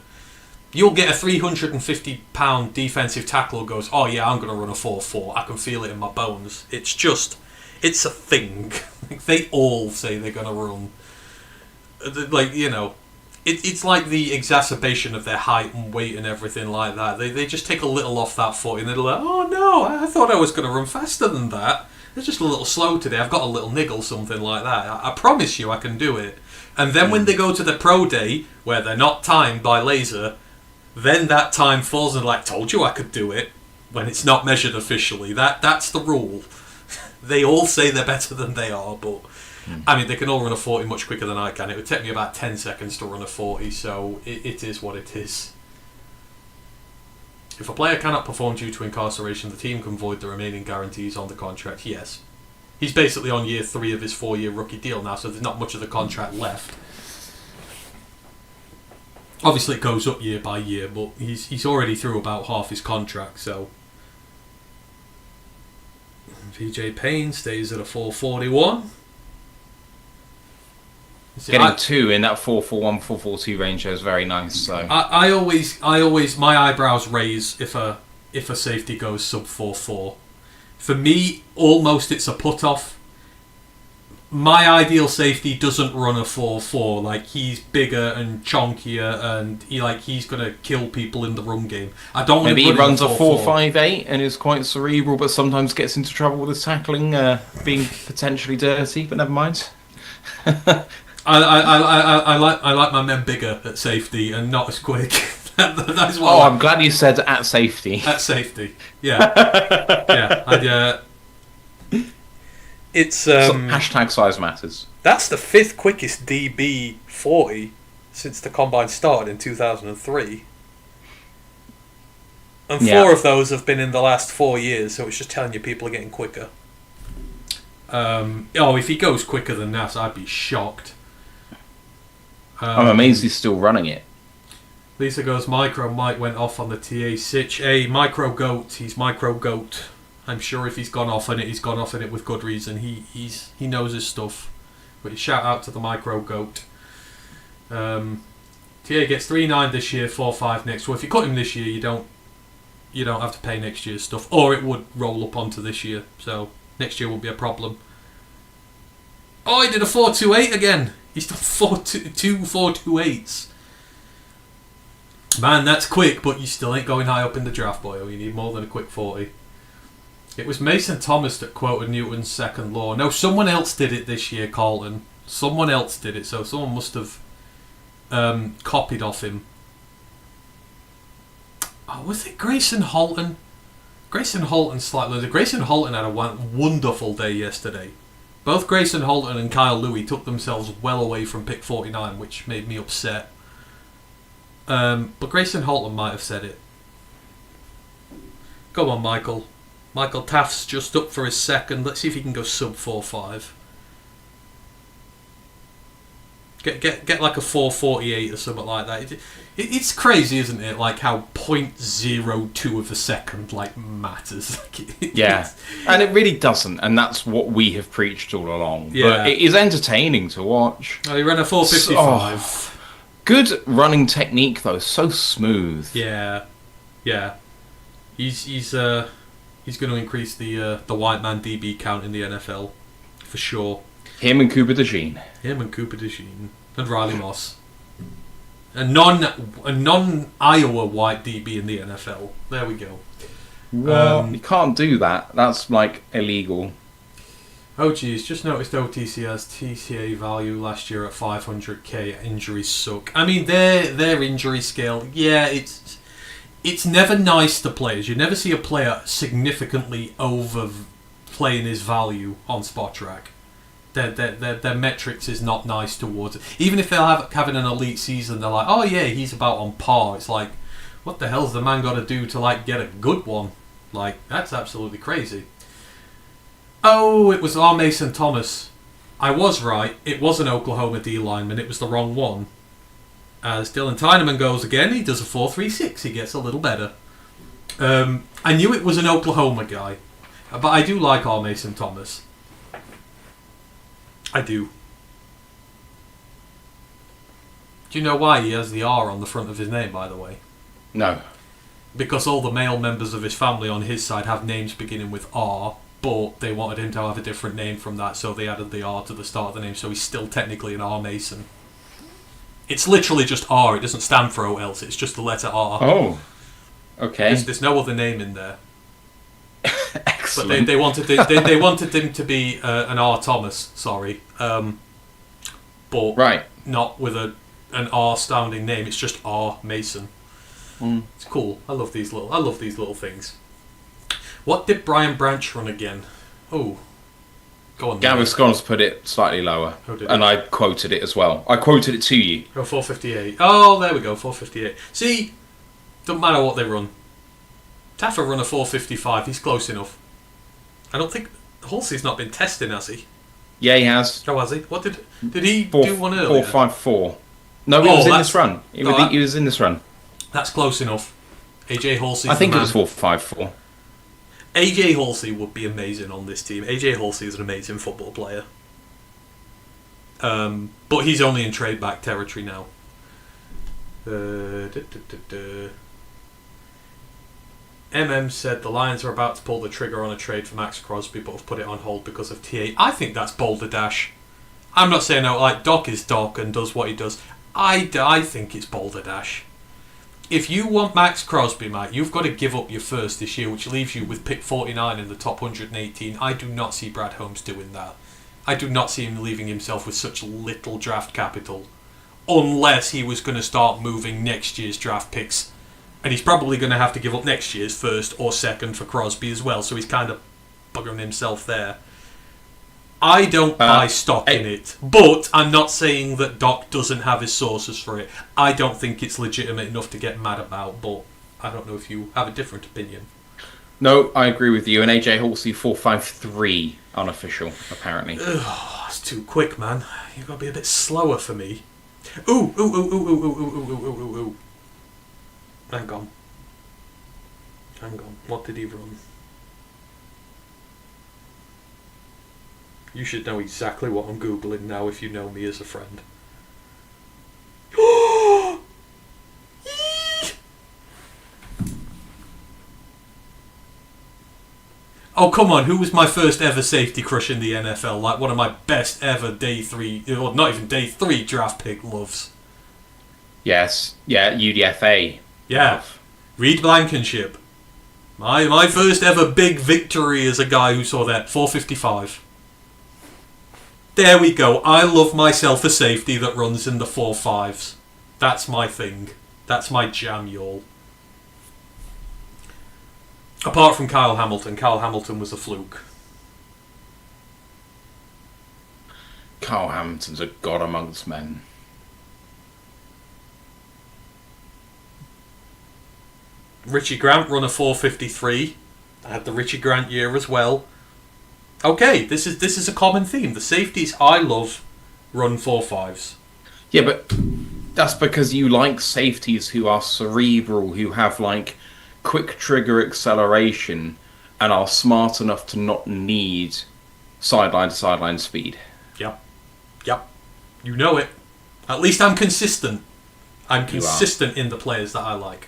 You'll get a 350-pound defensive tackle who goes, oh yeah, I'm going to run a 4.4. I can feel it in my bones. It's a thing. They all say they're going to run. It's like the exacerbation of their height and weight and everything like that. They just take a little off that 40 and they're like, oh no, I thought I was going to run faster than that. They're just a little slow today. I've got a little niggle, something like that. I promise you I can do it. And then when they go to the pro day, where they're not timed by laser, then that time falls and told you I could do it, when it's not measured officially. That's the rule. They all say they're better than they are, but... I mean, they can all run a 40 much quicker than I can. It would take me about 10 seconds to run a 40, so it is what it is. If a player cannot perform due to incarceration, the team can void the remaining guarantees on the contract. Yes. He's basically on year 3 of his 4-year rookie deal now, so there's not much of the contract left. Obviously it goes up year by year, but he's already through about half his contract, so... VJ Payne stays at a 441. Getting 2 in that 441, 442 range is very nice. So I always my eyebrows raise if a safety goes sub 4.4. For me, almost it's a put off. My ideal safety doesn't run a 4.4. He's bigger and chonkier, and he's gonna kill people in the run game. I don't. Maybe he runs a 4.58 and is quite cerebral, but sometimes gets into trouble with his tackling, being potentially dirty. But never mind. I like my men bigger at safety and not as quick. That is what Oh, I'm glad you said at safety. at safety. Yeah. Yeah. It's Hashtag size matters. that's the 5th quickest DB 40 since the combine started in 2003. And 4 of those have been in the last 4 years, so it's just telling you people are getting quicker. If he goes quicker than that, I'd be shocked. I'm amazed he's still running it. Lisa goes, Micro Mike went off on the TA Sitch. Hey, Micro Goat, he's Micro Goat. I'm sure if he's gone off on it, he's gone off on it with good reason. He knows his stuff. But shout out to the Micro Goat. TA gets 3.9 this year, 4.5 next. Well, if you cut him this year, you don't have to pay next year's stuff, or it would roll up onto this year. So next year won't be a problem. Oh, he did a 4.28 again. He's done 4.28s. Man, that's quick, but you still ain't going high up in the draft, boyo. You need more than a quick 40. It was Mason Thomas that quoted Newton's second law. No, someone else did it this year, Carlton. Someone else did it, so someone must have copied off him. Oh, was it Grayson Holton? Grayson Holton had a wonderful day yesterday. Both Grayson Holton and Kyle Louis took themselves well away from pick 49, which made me upset. But Grayson Holton might have said it. Go on, Michael. Michael Taft's just up for his second. Let's see if he can go sub 4.5. Get like a 4.48 or something like that. It's crazy, isn't it? Like how 0.02 of a second matters. Yeah, and it really doesn't, and that's what we have preached all along. Yeah. But it is entertaining to watch. Oh, he ran a 4.55. Good running technique though, so smooth. Yeah. He's going to increase the white man DB count in the NFL for sure. Him and Cooper DeJean. And Riley Moss. A non-Iowa white DB in the NFL. There we go. Well, you can't do that. That's illegal. Oh geez, just noticed OTC has TCA value last year at 500k. Injuries suck. I mean, their injury scale, yeah, it's never nice to players. You never see a player significantly overplaying his value on Spot Track. Their metrics is not nice towards it. Even if they're having an elite season, they're like, oh yeah, he's about on par. It's like, what the hell's the man got to do to get a good one? That's absolutely crazy. Oh, it was R. Mason Thomas. I was right. It was an Oklahoma D lineman. It was the wrong one. As Dylan Tyneman goes again, he does a 4.36. He gets a little better. I knew it was an Oklahoma guy, but I do like R. Mason Thomas. I do. Do you know why he has the R on the front of his name, by the way? No. Because all the male members of his family on his side have names beginning with R, but they wanted him to have a different name from that, so they added the R to the start of the name, so he's still technically an R Mason. It's literally just R, it doesn't stand for O else, it's just the letter R. Oh, okay. There's no other name in there. Excellent. But they wanted him to be an R Thomas, sorry. But right. Not with an R sounding name, it's just R Mason. It's cool. I love these little things. What did Brian Branch run again? Oh, go on. Gavin Scones put it slightly lower, and I quoted it as well. I quoted it to you. Oh, 4.58. Oh, there we go, 4.58. See, doesn't matter what they run. Taffer run a 4.55. He's close enough. I don't think Halsey's not been testing, has he? Yeah, he has. Oh, has he? What did he do one earlier? 4.54. No, he was in this run. He was in this run. That's close enough. AJ Halsey. I think it was 4.54. AJ Halsey would be amazing on this team. AJ Halsey is an amazing football player. But he's only in trade back territory now. MM said the Lions are about to pull the trigger on a trade for Max Crosby, but have put it on hold because of TA. I think that's balderdash. I'm not saying no. Doc is Doc and does what he does. I think it's balderdash. If you want Max Crosby, mate, you've got to give up your first this year, which leaves you with pick 49 in the top 118. I do not see Brad Holmes doing that. I do not see him leaving himself with such little draft capital unless he was going to start moving next year's draft picks. And he's probably going to have to give up next year's first or second for Crosby as well, so he's kind of buggering himself there. I don't buy stock in it, but I'm not saying that Doc doesn't have his sources for it. I don't think it's legitimate enough to get mad about, but I don't know if you have a different opinion. No, I agree with you. And AJ Halsey 4.53 unofficial, apparently. Ugh, that's too quick, man. You've got to be a bit slower for me. Ooh. Hang on. What did he run? You should know exactly what I'm Googling now if you know me as a friend. Oh, come on, who was my first ever safety crush in the NFL? Like, one of my best ever day 3, or not even day 3 draft pick loves. Yes. Yeah, UDFA. Yeah. Reed Blankenship. My first ever big victory as a guy who saw that. 455. There we go. I love myself a safety that runs in the 4.5s. That's my thing. That's my jam, y'all. Apart from Kyle Hamilton was a fluke. Kyle Hamilton's a god amongst men. Richie Grant run a 4.53. I had the Richie Grant year as well. Okay, this is a common theme. The safeties I love run 4.5s. Yeah, but that's because you like safeties who are cerebral, who have like quick trigger acceleration and are smart enough to not need sideline to sideline speed. Yep. You know it. At least I'm consistent. I'm consistent in the players that I like.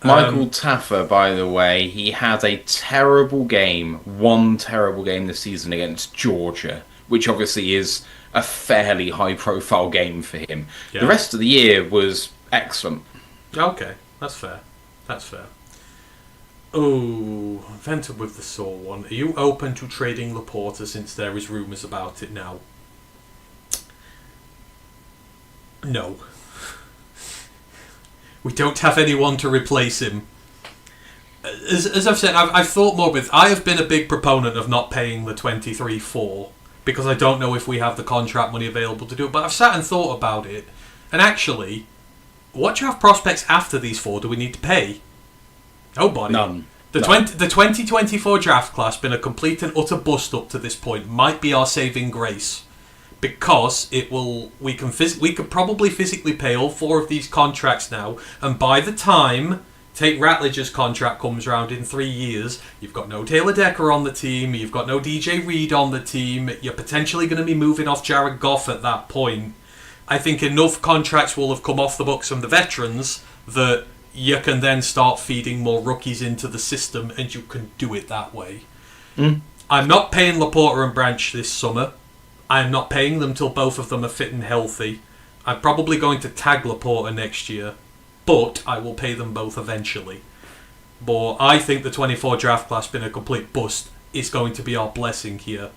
Michael Taffer, by the way, he had a terrible game, one terrible game this season against Georgia, which obviously is a fairly high-profile game for him. Yeah. The rest of the year was excellent. Okay, that's fair. Oh, Vented with the sore one. Are you open to trading Laporta since there is rumours about it now? No. We don't have anyone to replace him. As I've said, I've thought more with... I have been a big proponent of not paying the 23-4 because I don't know if we have the contract money available to do it. But I've sat and thought about it. And actually, what draft prospects after these 4 do we need to pay? Nobody. None. The 2024 draft class, been a complete and utter bust up to this point, might be our saving grace. Because we could probably physically pay all 4 of these contracts now, and by the time Tate Ratledge's contract comes around in 3 years, you've got no Taylor Decker on the team, you've got no DJ Reed on the team, you're potentially going to be moving off Jared Goff at that point. I think enough contracts will have come off the books from the veterans that you can then start feeding more rookies into the system, and you can do it that way. I'm not paying Laporta and Branch this summer. I'm not paying them till both of them are fit and healthy. I'm probably going to tag Laporta next year, but I will pay them both eventually. But I think the 24 draft class been a complete bust is going to be our blessing here.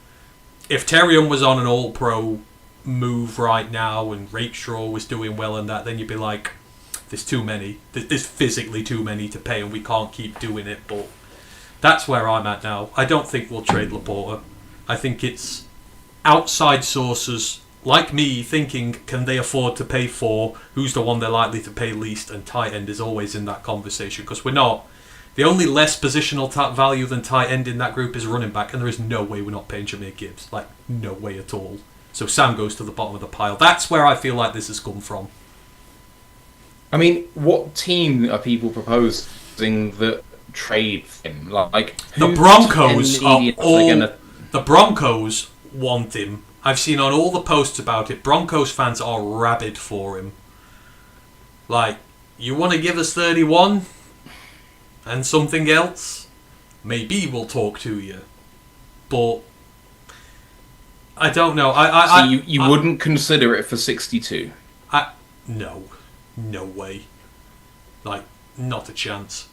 If Terrion was on an all-pro move right now and Rakestraw was doing well in that, then you'd be like, there's too many. There's physically too many to pay and we can't keep doing it. But that's where I'm at now. I don't think we'll trade Laporta. I think it's outside sources like me thinking, can they afford to pay 4? Who's the one they're likely to pay least? And tight end is always in that conversation because we're not. The only less positional value than tight end in that group is running back, and there is no way we're not paying Jahmyr Gibbs. Like, no way at all. So Sam goes to the bottom of the pile. That's where I feel like this has come from. I mean, what team are people proposing that trade him? Like the Broncos are all. The Broncos want him. I've seen on all the posts about it, Broncos fans are rabid for him. Like, you want to give us 31 and something else? Maybe we'll talk to you. But I don't know. So you wouldn't consider it for 62? No way. Like, not a chance.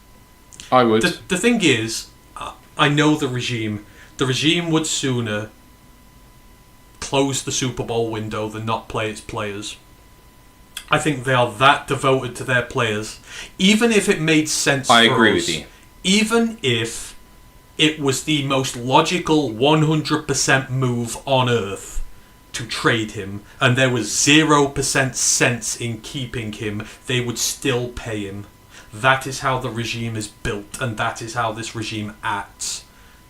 I would. The thing is, I know the regime. The regime would sooner close the Super Bowl window than not play its players. I think they are that devoted to their players. Even if it made sense for us. I agree with you. Even if it was the most logical 100% move on Earth to trade him, and there was 0% sense in keeping him, they would still pay him. That is how the regime is built, and that is how this regime acts.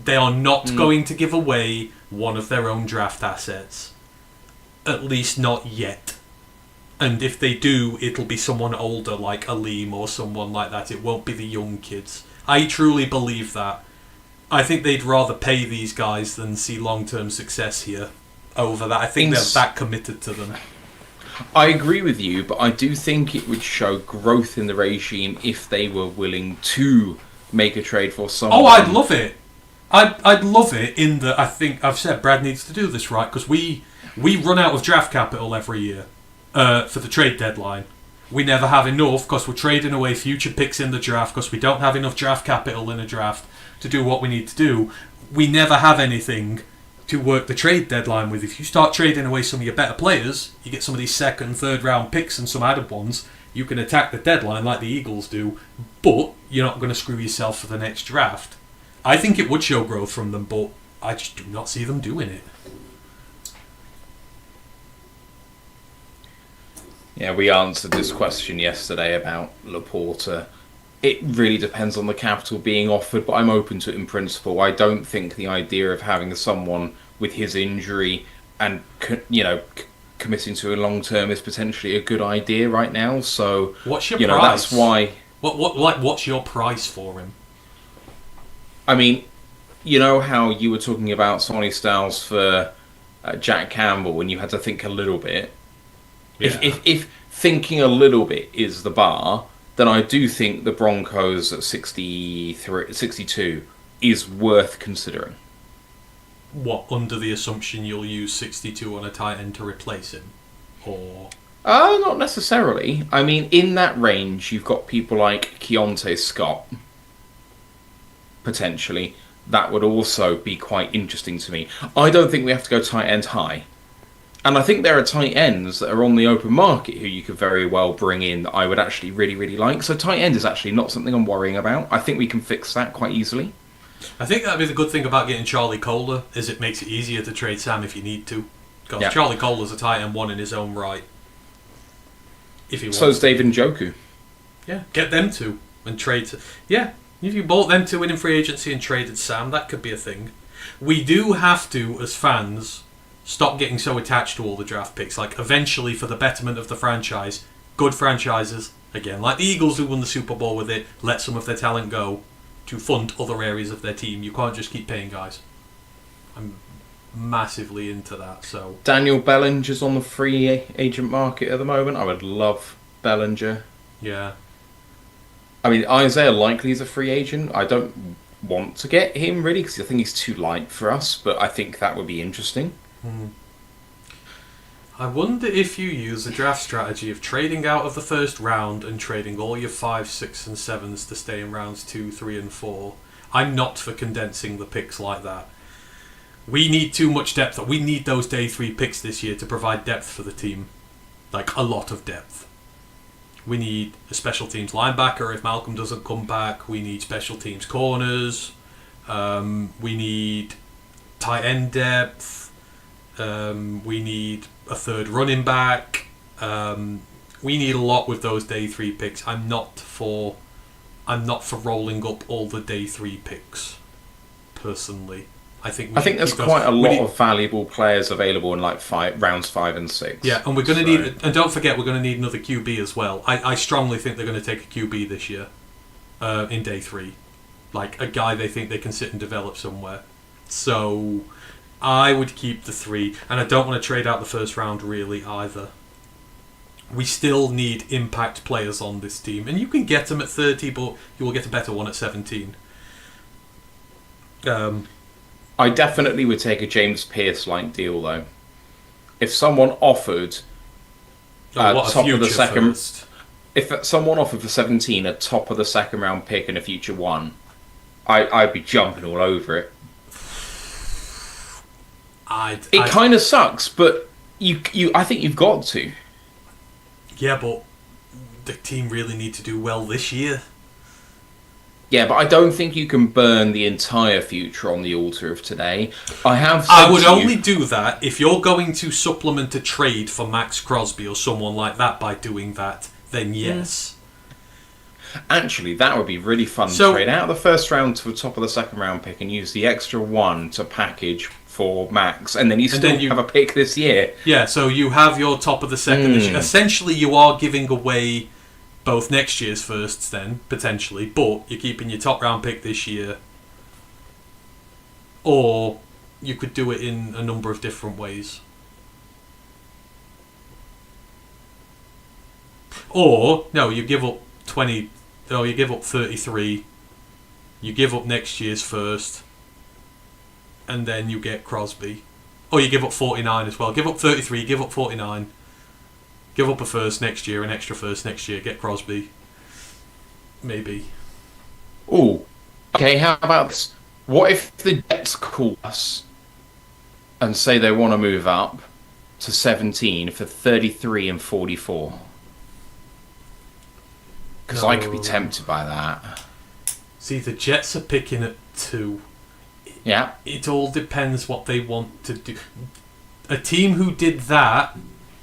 They are not going to give away one of their own draft assets. At least not yet. And if they do, it'll be someone older like Aleem or someone like that. It won't be the young kids. I truly believe that. I think they'd rather pay these guys than see long-term success here over that. I think they're that committed to them. I agree with you, but I do think it would show growth in the regime if they were willing to make a trade for someone. Oh, I'd love it. I'd love it in that I think I've said Brad needs to do this right, because we run out of draft capital every year. For the trade deadline. We never have enough because we're trading away future picks in the draft because we don't have enough draft capital in a draft to do what we need to do. We never have anything to work the trade deadline with. If you start trading away some of your better players, you get some of these second, third round picks and some added ones, you can attack the deadline like the Eagles do, but you're not going to screw yourself for the next draft. I think it would show growth from them, but I just do not see them doing it. Yeah, we answered this question yesterday about Laporta. It really depends on the capital being offered, but I'm open to it in principle. I don't think the idea of having someone with his injury and committing to a long term is potentially a good idea right now. So what's your price? That's why. What's your price for him? I mean, you know how you were talking about Sonny Styles for Jack Campbell, and you had to think a little bit. Yeah. If thinking a little bit is the bar, then I do think the Broncos at 62 is worth considering. What, under the assumption you'll use 62 on a tight end to replace him? Or... not necessarily. I mean, in that range, you've got people like Keontae Scott, potentially. That would also be quite interesting to me. I don't think we have to go tight end high. And I think there are tight ends that are on the open market who you could very well bring in that I would actually really, really like. So tight end is actually not something I'm worrying about. I think we can fix that quite easily. I think that'd be the good thing about getting Charlie Kohler, is it makes it easier to trade Sam if you need to. Because Charlie Kohler's a tight end one in his own right. If he wants. So is David Njoku. Yeah, get them two and trade. Yeah, if you bought them two in free agency and traded Sam, that could be a thing. We do have to, as fans, stop getting so attached to all the draft picks. Like, eventually, for the betterment of the franchise, good franchises, again, like the Eagles who won the Super Bowl with it, let some of their talent go to fund other areas of their team. You can't just keep paying guys. I'm massively into that. So Daniel Bellinger's on the free agent market at the moment. I would love Bellinger. Yeah. I mean, Isaiah Likely is a free agent. I don't want to get him, really, because I think he's too light for us, but I think that would be interesting. I wonder if you use the draft strategy of trading out of the first round and trading all your 5, 6 and 7s to stay in rounds 2, 3 and 4. I'm not for condensing the picks like that. We need too much depth. We need those day 3 picks this year to provide depth for the team. Like, a lot of depth. We need a special teams linebacker if Malcolm doesn't come back. We need special teams corners. We need tight end depth. We need a third running back. We need a lot with those day 3 picks. I'm not for rolling up all the day 3 picks. Personally, I think there's quite a lot of valuable players available in like rounds 5 and 6. Yeah, and we're going to need, and don't forget, we're going to need another QB as well. I strongly think they're going to take a QB this year, in day 3, like a guy they think they can sit and develop somewhere. So I would keep the 3, and I don't want to trade out the first round really either. We still need impact players on this team, and you can get them at 30, but you will get a better one at 17. I definitely would take a James Pearce-like deal, though. If someone offered top of the second, first. If someone offered for 17 a top of the second round pick and a future 1, I'd be jumping all over it. It kind of sucks, but I think you've got to. Yeah, but the team really need to do well this year. Yeah, but I don't think you can burn the entire future on the altar of today. I would only do that if you're going to supplement a trade for Max Crosby or someone like that by doing that, then yes. Actually, that would be really fun to trade out of the first round to the top of the second round pick and use the extra one to package for Max, and then you still have a pick this year. Yeah, so you have your top of the second. Essentially, you are giving away both next year's firsts then, potentially, but you're keeping your top round pick this year. Or you could do it in a number of different ways. Or, no, you give up 20... No, you give up 33. You give up next year's first. And then you get Crosby. Or you give up 49 as well. Give up 33, give up 49. Give up a first next year, an extra first next year. Get Crosby. Maybe. Ooh. Okay, how about this? What if the Jets call us and say they want to move up to 17 for 33 and 44? Because I could be tempted by that. See, the Jets are picking at 2. Yeah. It all depends what they want to do. A team who did that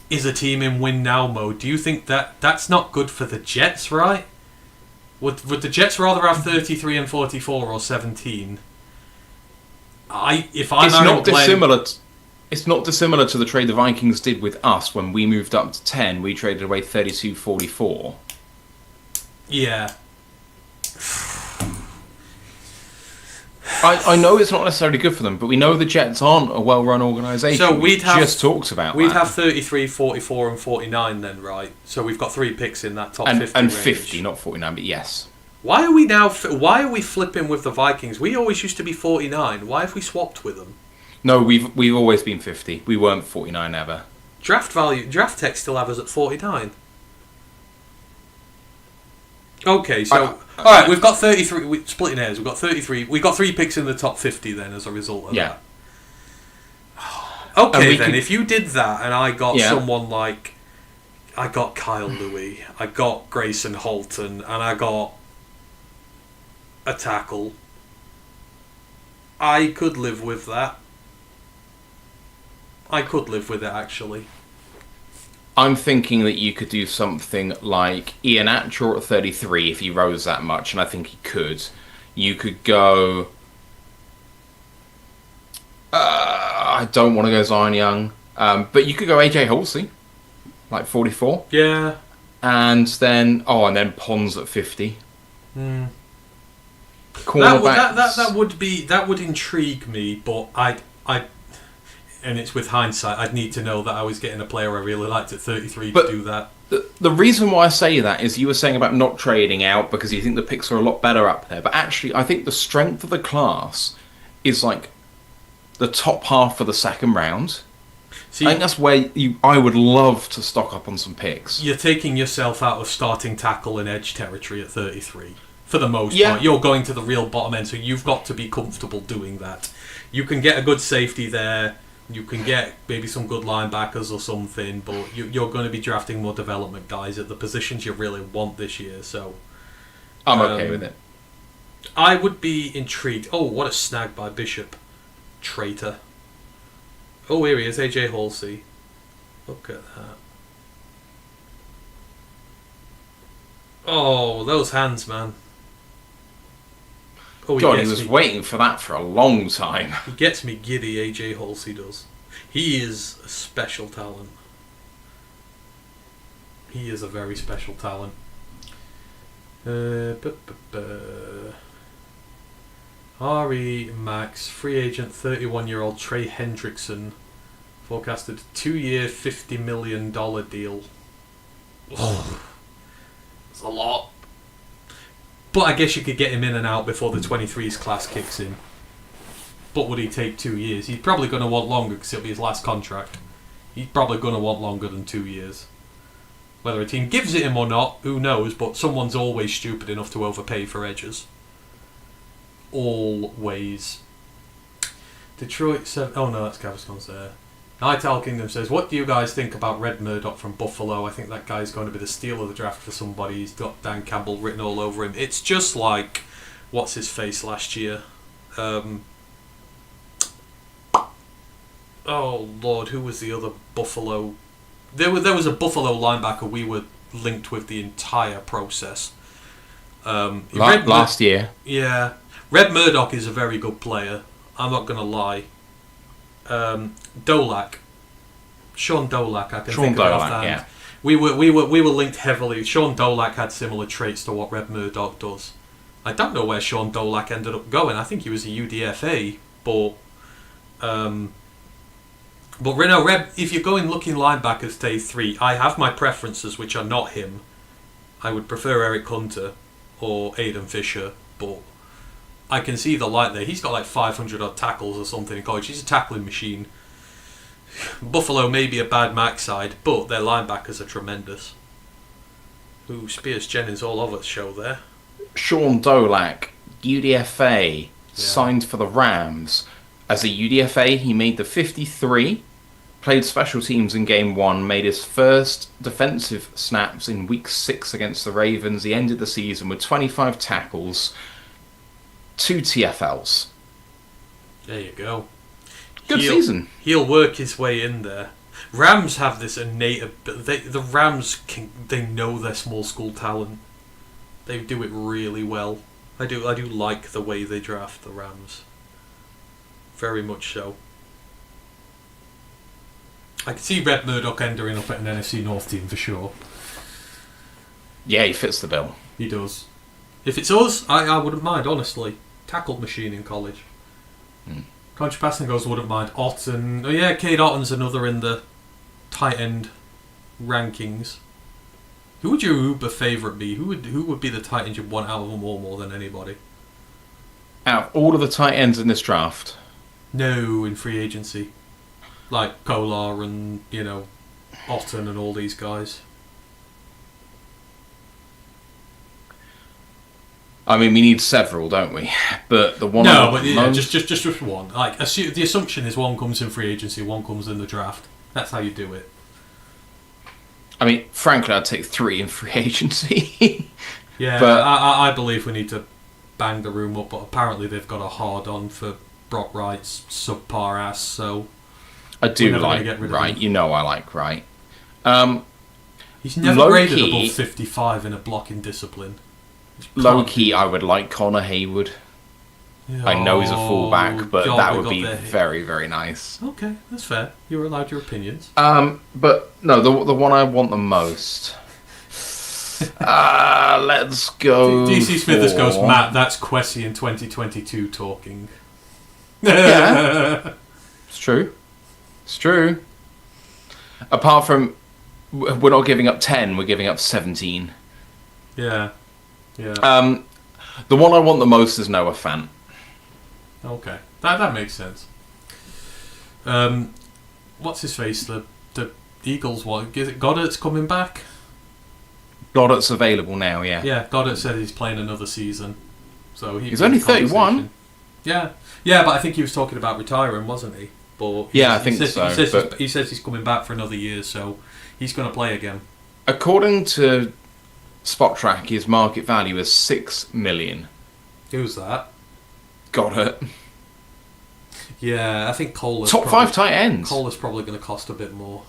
is a team in win now mode. Do you think that's not good for the Jets, right? Would the Jets rather have 33 and 44 or 17? It's not dissimilar to the trade the Vikings did with us when we moved up to 10. We traded away 32-44. Yeah. I know it's not necessarily good for them, but we know the Jets aren't a well-run organisation. So we'd have 33, 44 and 49 then, right? So we've got 3 picks in that top 50 and range. 50, not 49, but yes. Why are we flipping with the Vikings? We always used to be 49. Why have we swapped with them? No, we've always been 50. We weren't 49 ever. Draft tech still have us at 49. Okay, so all right, we've got 33. Splitting hairs. We've got 33. We got 3 picks in the top 50 then, as a result of that. Okay, then if you did that, and I got someone like, I got Kyle Louis, I got Grayson Holton, and I got a tackle, I could live with that. I could live with it, actually. I'm thinking that you could do something like Ian Atcher at 33 if he rose that much, and I think he could. You could go... I don't want to go Zion Young, but you could go AJ Halsey, like 44. Yeah. And then Pons at 50. That would intrigue me, but I and it's with hindsight, I'd need to know that I was getting a player I really liked at 33 to do that. The reason why I say that is you were saying about not trading out because you think the picks are a lot better up there. But actually, I think the strength of the class is like the top half of the second round. See, I think that's where I would love to stock up on some picks. You're taking yourself out of starting tackle and edge territory at 33. For the most part. You're going to the real bottom end, so you've got to be comfortable doing that. You can get a good safety there. You can get maybe some good linebackers or something, but you're going to be drafting more development guys at the positions you really want this year. So I'm okay with it. I would be intrigued. Oh, what a snag by Bishop. Traitor. Oh, here he is, AJ Halsey. Look at that. Oh, those hands, man. Oh, God, he was waiting for that for a long time. He gets me giddy, AJ Halsey does. He is a special talent. He is a very special talent. RE Max, free agent, 31-year-old Trey Hendrickson, forecasted 2-year, $50 million deal. Oh, that's a lot. But I guess you could get him in and out before the 23s class kicks in. But would he take 2 years? He's probably going to want longer because it'll be his last contract. He's probably going to want longer than 2 years. Whether a team gives it him or not, who knows, but someone's always stupid enough to overpay for edges. Always. Detroit 7... Oh no, that's Gaviscon's there. Nightowl Kingdom says, what do you guys think about Red Murdoch from Buffalo? I think that guy's going to be the steal of the draft for somebody. He's got Dan Campbell written all over him. It's just like, what's his face last year? Oh Lord, who was the other Buffalo? There was a Buffalo linebacker we were linked with the entire process. Last year. Yeah. Red Murdoch is a very good player. I'm not going to lie. Dolak. Sean Dolak, I can think of it offhand. Yeah. We were linked heavily. Sean Dolak had similar traits to what Red Murdoch does. I don't know where Sean Dolak ended up going. I think he was a UDFA, but Red, if you're going looking linebackers day 3, I have my preferences, which are not him. I would prefer Eric Hunter or Aidan Fisher, but I can see the light there. He's got like 500 odd tackles or something in college. He's a tackling machine. Buffalo may be a bad max side, but their linebackers are tremendous. Ooh, Spears Jennings all over the show there. Sean Dolak, UDFA, signed for the Rams. As a UDFA, he made the 53, played special teams in Game 1, made his first defensive snaps in Week 6 against the Ravens. He ended the season with 25 tackles, 2 TFLs. There you go. Good season. He'll work his way in there. Rams have this innate... The Rams, they know their small school talent. They do it really well. I do like the way they draft the Rams. Very much so. I can see Red Murdoch ending up at an NFC North team for sure. Yeah, he fits the bill. He does. If it's us, I wouldn't mind, honestly. Tackled machine in college. Contra Passing goes, wouldn't mind. Otten. Oh yeah, Cade Otton's another in the tight end rankings. Who would your Uber favourite be? Who would be the tight end you'd want out of them all more than anybody? Out of all of the tight ends in this draft? No, in free agency. Like Kolar and, Otten and all these guys. I mean, we need several, don't we? But the one... just one. Like, the assumption is one comes in free agency, one comes in the draft. That's how you do it. I mean, frankly, I'd take 3 in free agency. Yeah, but I believe we need to bang the room up, but apparently they've got a hard-on for Brock Wright's subpar ass, so... I do like Wright. You know I like Wright. He's never rated above 55 in a blocking discipline. Low-key, I would like Connor Hayward. I know he's a fullback, but that would be very, very nice. Okay, that's fair. You're allowed your opinions. But no, the one I want the most. Let's go. DC Smithers goes, Matt, that's Kwesi in 2022 talking. Yeah, it's true. It's true. Apart from, we're not giving up 10, we're giving up 17. Yeah. The one I want the most is Noah Fant. Okay, that makes sense. What's his face? The Eagles one. Is it Goddard's coming back? Goddard's available now. Yeah. Yeah, Goddard said he's playing another season, so he's only 31. Yeah, but I think he was talking about retiring, wasn't he? But I think so. He says he's coming back for another year, so he's going to play again. According to Spot Track, his market value is $6 million. Who's that? Goddard. Yeah, I think Cole is top 5 tight ends. Cole is probably going to cost a bit more.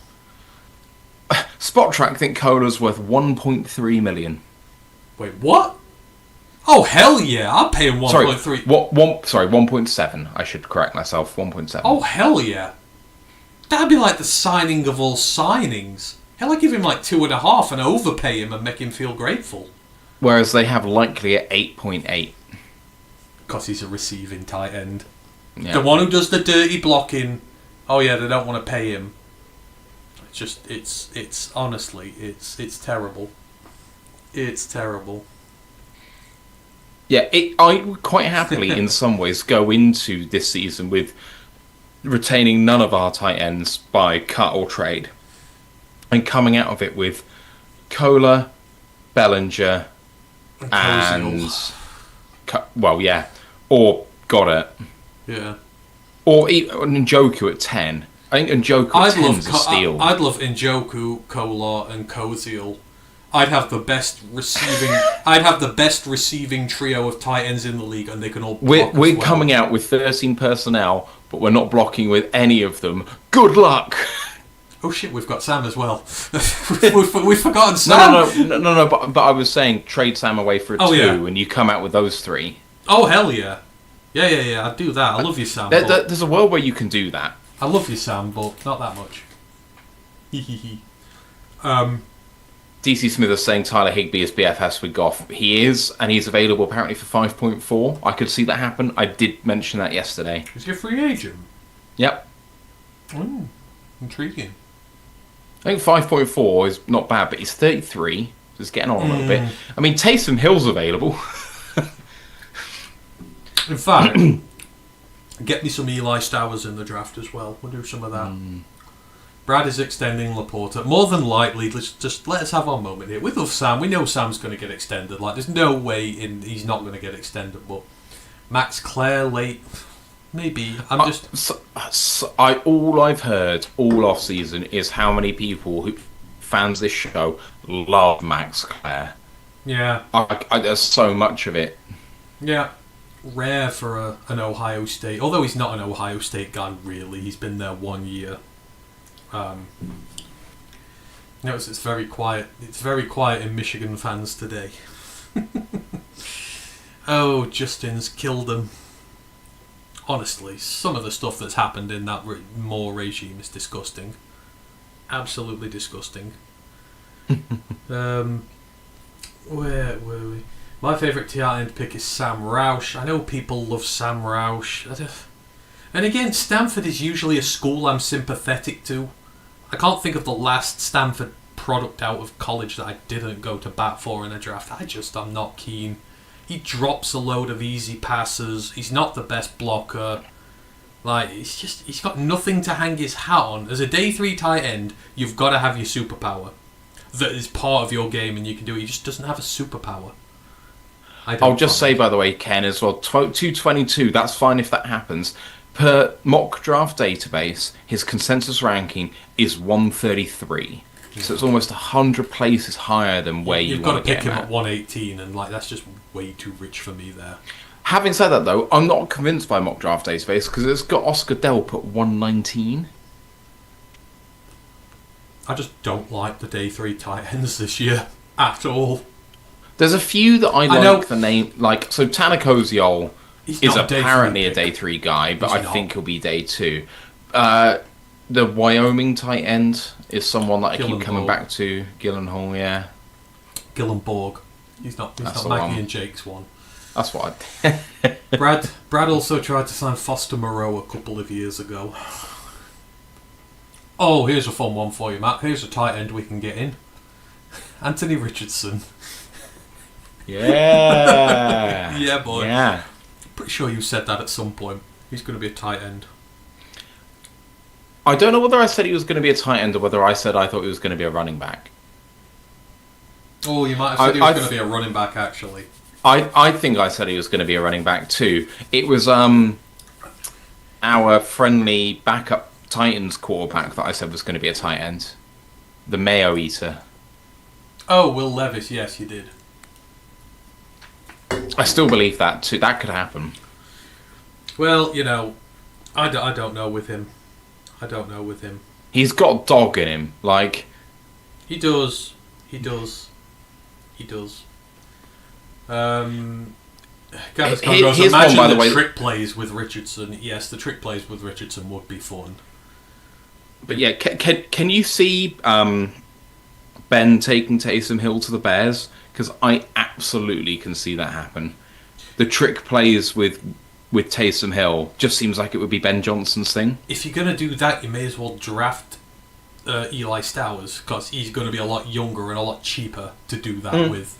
Spot Track think Kohler's worth $1.3 million. Wait, what? Oh hell yeah! I'll pay him 1.3. 1.7. I should correct myself. 1.7. Oh hell yeah! That'd be like the signing of all signings. Hell, I'd give him like 2.5 and overpay him and make him feel grateful. Whereas they have Likely at 8.8. Because he's a receiving tight end. Yeah. The one who does the dirty blocking. Oh yeah, they don't want to pay him. It's honestly, it's terrible. It's terrible. Yeah, I would quite happily, in some ways, go into this season with retaining none of our tight ends by cut or trade, and coming out of it with Kohler, Bellinger, and or Goddard, yeah, or Njoku at 10. I think Njoku I'd tends to steal. I'd love Njoku, Kolar, and Kozil. I'd have the best receiving. I'd have the best receiving trio of tight ends in the league, and they can all. We're coming out with 13 personnel, but we're not blocking with any of them. Good luck. Oh shit, we've got Sam as well. we've forgotten Sam. No. But I was saying trade Sam away for a 2, and you come out with those 3. Oh hell yeah, yeah. I'd do that. I love you, Sam. There's a world where you can do that. I love you, Sam, but not that much. DC Smith is saying Tyler Higbee is BFS with Goff. He is, and he's available apparently for 5.4. I could see that happen. I did mention that yesterday. Is he a free agent? Yep. Intriguing. I think 5.4 is not bad, but he's 33, so he's getting on a little bit. I mean, Taysom Hill's available. In fact, get me some Eli Stowers in the draft as well. We'll do some of that. Brad is extending Laporta. More than likely, just let us have our moment here. With us, Sam, we know Sam's going to get extended. Like, there's no way he's not going to get extended. But Max Clare late, maybe. All I've heard all off season is how many people fans this show love Max Clare. Yeah, there's so much of it. Yeah, rare for an Ohio State. Although he's not an Ohio State guy, really. He's been there 1 year. Notice it's very quiet. It's very quiet in Michigan fans today. Oh, Justin's killed him. Honestly, some of the stuff that's happened in that Moore regime is disgusting. Absolutely disgusting. Where were we? My favourite TR end pick is Sam Roush. I know people love Sam Roush. And again, Stanford is usually a school I'm sympathetic to. I can't think of the last Stanford product out of college that I didn't go to bat for in a draft. I'm not keen. He drops a load of easy passes. He's not the best blocker. Like, he's got nothing to hang his hat on. As a day 3 tight end, you've got to have your superpower. That is part of your game and you can do it. He just doesn't have a superpower. I'll just say, by the way, Ken, as well, 222, that's fine if that happens. Per mock draft database, his consensus ranking is 133. So it's almost 100 places higher than where you've got to pick him at 118, and that's just way too rich for me there. Having said that, though, I'm not convinced by mock draft database because it's got Oscar Delp at 119. I just don't like the day 3 tight ends this year at all. There's a few that I like the name, so Tanner Koziol is apparently a day 3 guy, but I think he'll be day 2. The Wyoming tight end is someone that I keep coming back to. Gyllenhaal, yeah. Gyllenborg. He's not Maggie and Jake's one. That's what Brad also tried to sign Foster Moreau a couple of years ago. Oh, here's a fun one for you, Matt. Here's a tight end we can get in. Anthony Richardson. Yeah. Yeah, boy. Yeah. Pretty sure you said that at some point. He's going to be a tight end. I don't know whether I said he was going to be a tight end or whether I said I thought he was going to be a running back. Oh, you might have said he was going to be a running back, actually. I think I said he was going to be a running back too. It was our friendly backup Titans quarterback that I said was going to be a tight end. The Mayo Eater. Oh, Will Levis, yes, you did. I still believe that too. That could happen. Well, I don't know with him. He's got dog in him, like... He does. Gavin goes, imagine one, by the way, trick plays with Richardson. Yes, the trick plays with Richardson would be fun. But yeah, can you see Ben taking Taysom Hill to the Bears? Because I absolutely can see that happen. The trick plays with Taysom Hill just seems like it would be Ben Johnson's thing. If you're going to do that, you may as well draft Eli Stowers, because he's going to be a lot younger and a lot cheaper to do that with.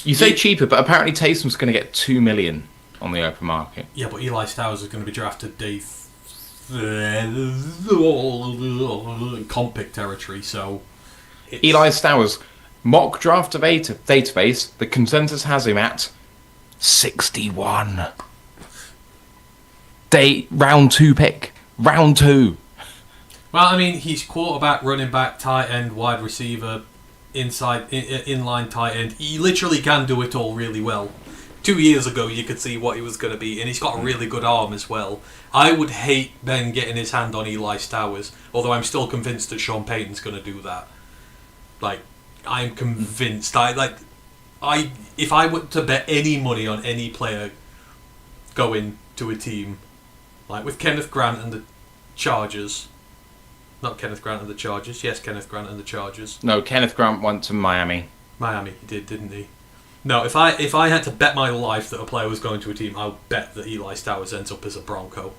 You say cheaper, but apparently Taysom's going to get $2 million on the open market. Yeah, but Eli Stowers is going to be drafted day comp pick territory, so... Eli Stowers, mock draft database, the consensus has him at 61. Round 2 pick. Round 2. Well, I mean, he's quarterback, running back, tight end, wide receiver, inside, inline tight end. He literally can do it all really well. 2 years ago, you could see what he was going to be, and he's got a really good arm as well. I would hate Ben getting his hand on Eli Stowers, although I'm still convinced that Sean Payton's going to do that. Like, I'm convinced. If I were to bet any money on any player going to a team, like with Kenneth Grant and the Chargers. Not Kenneth Grant and the Chargers. Yes, Kenneth Grant and the Chargers. No, Kenneth Grant went to Miami. Miami, he did, didn't he? No, if I had to bet my life that a player was going to a team, I would bet that Eli Stowers ends up as a Bronco.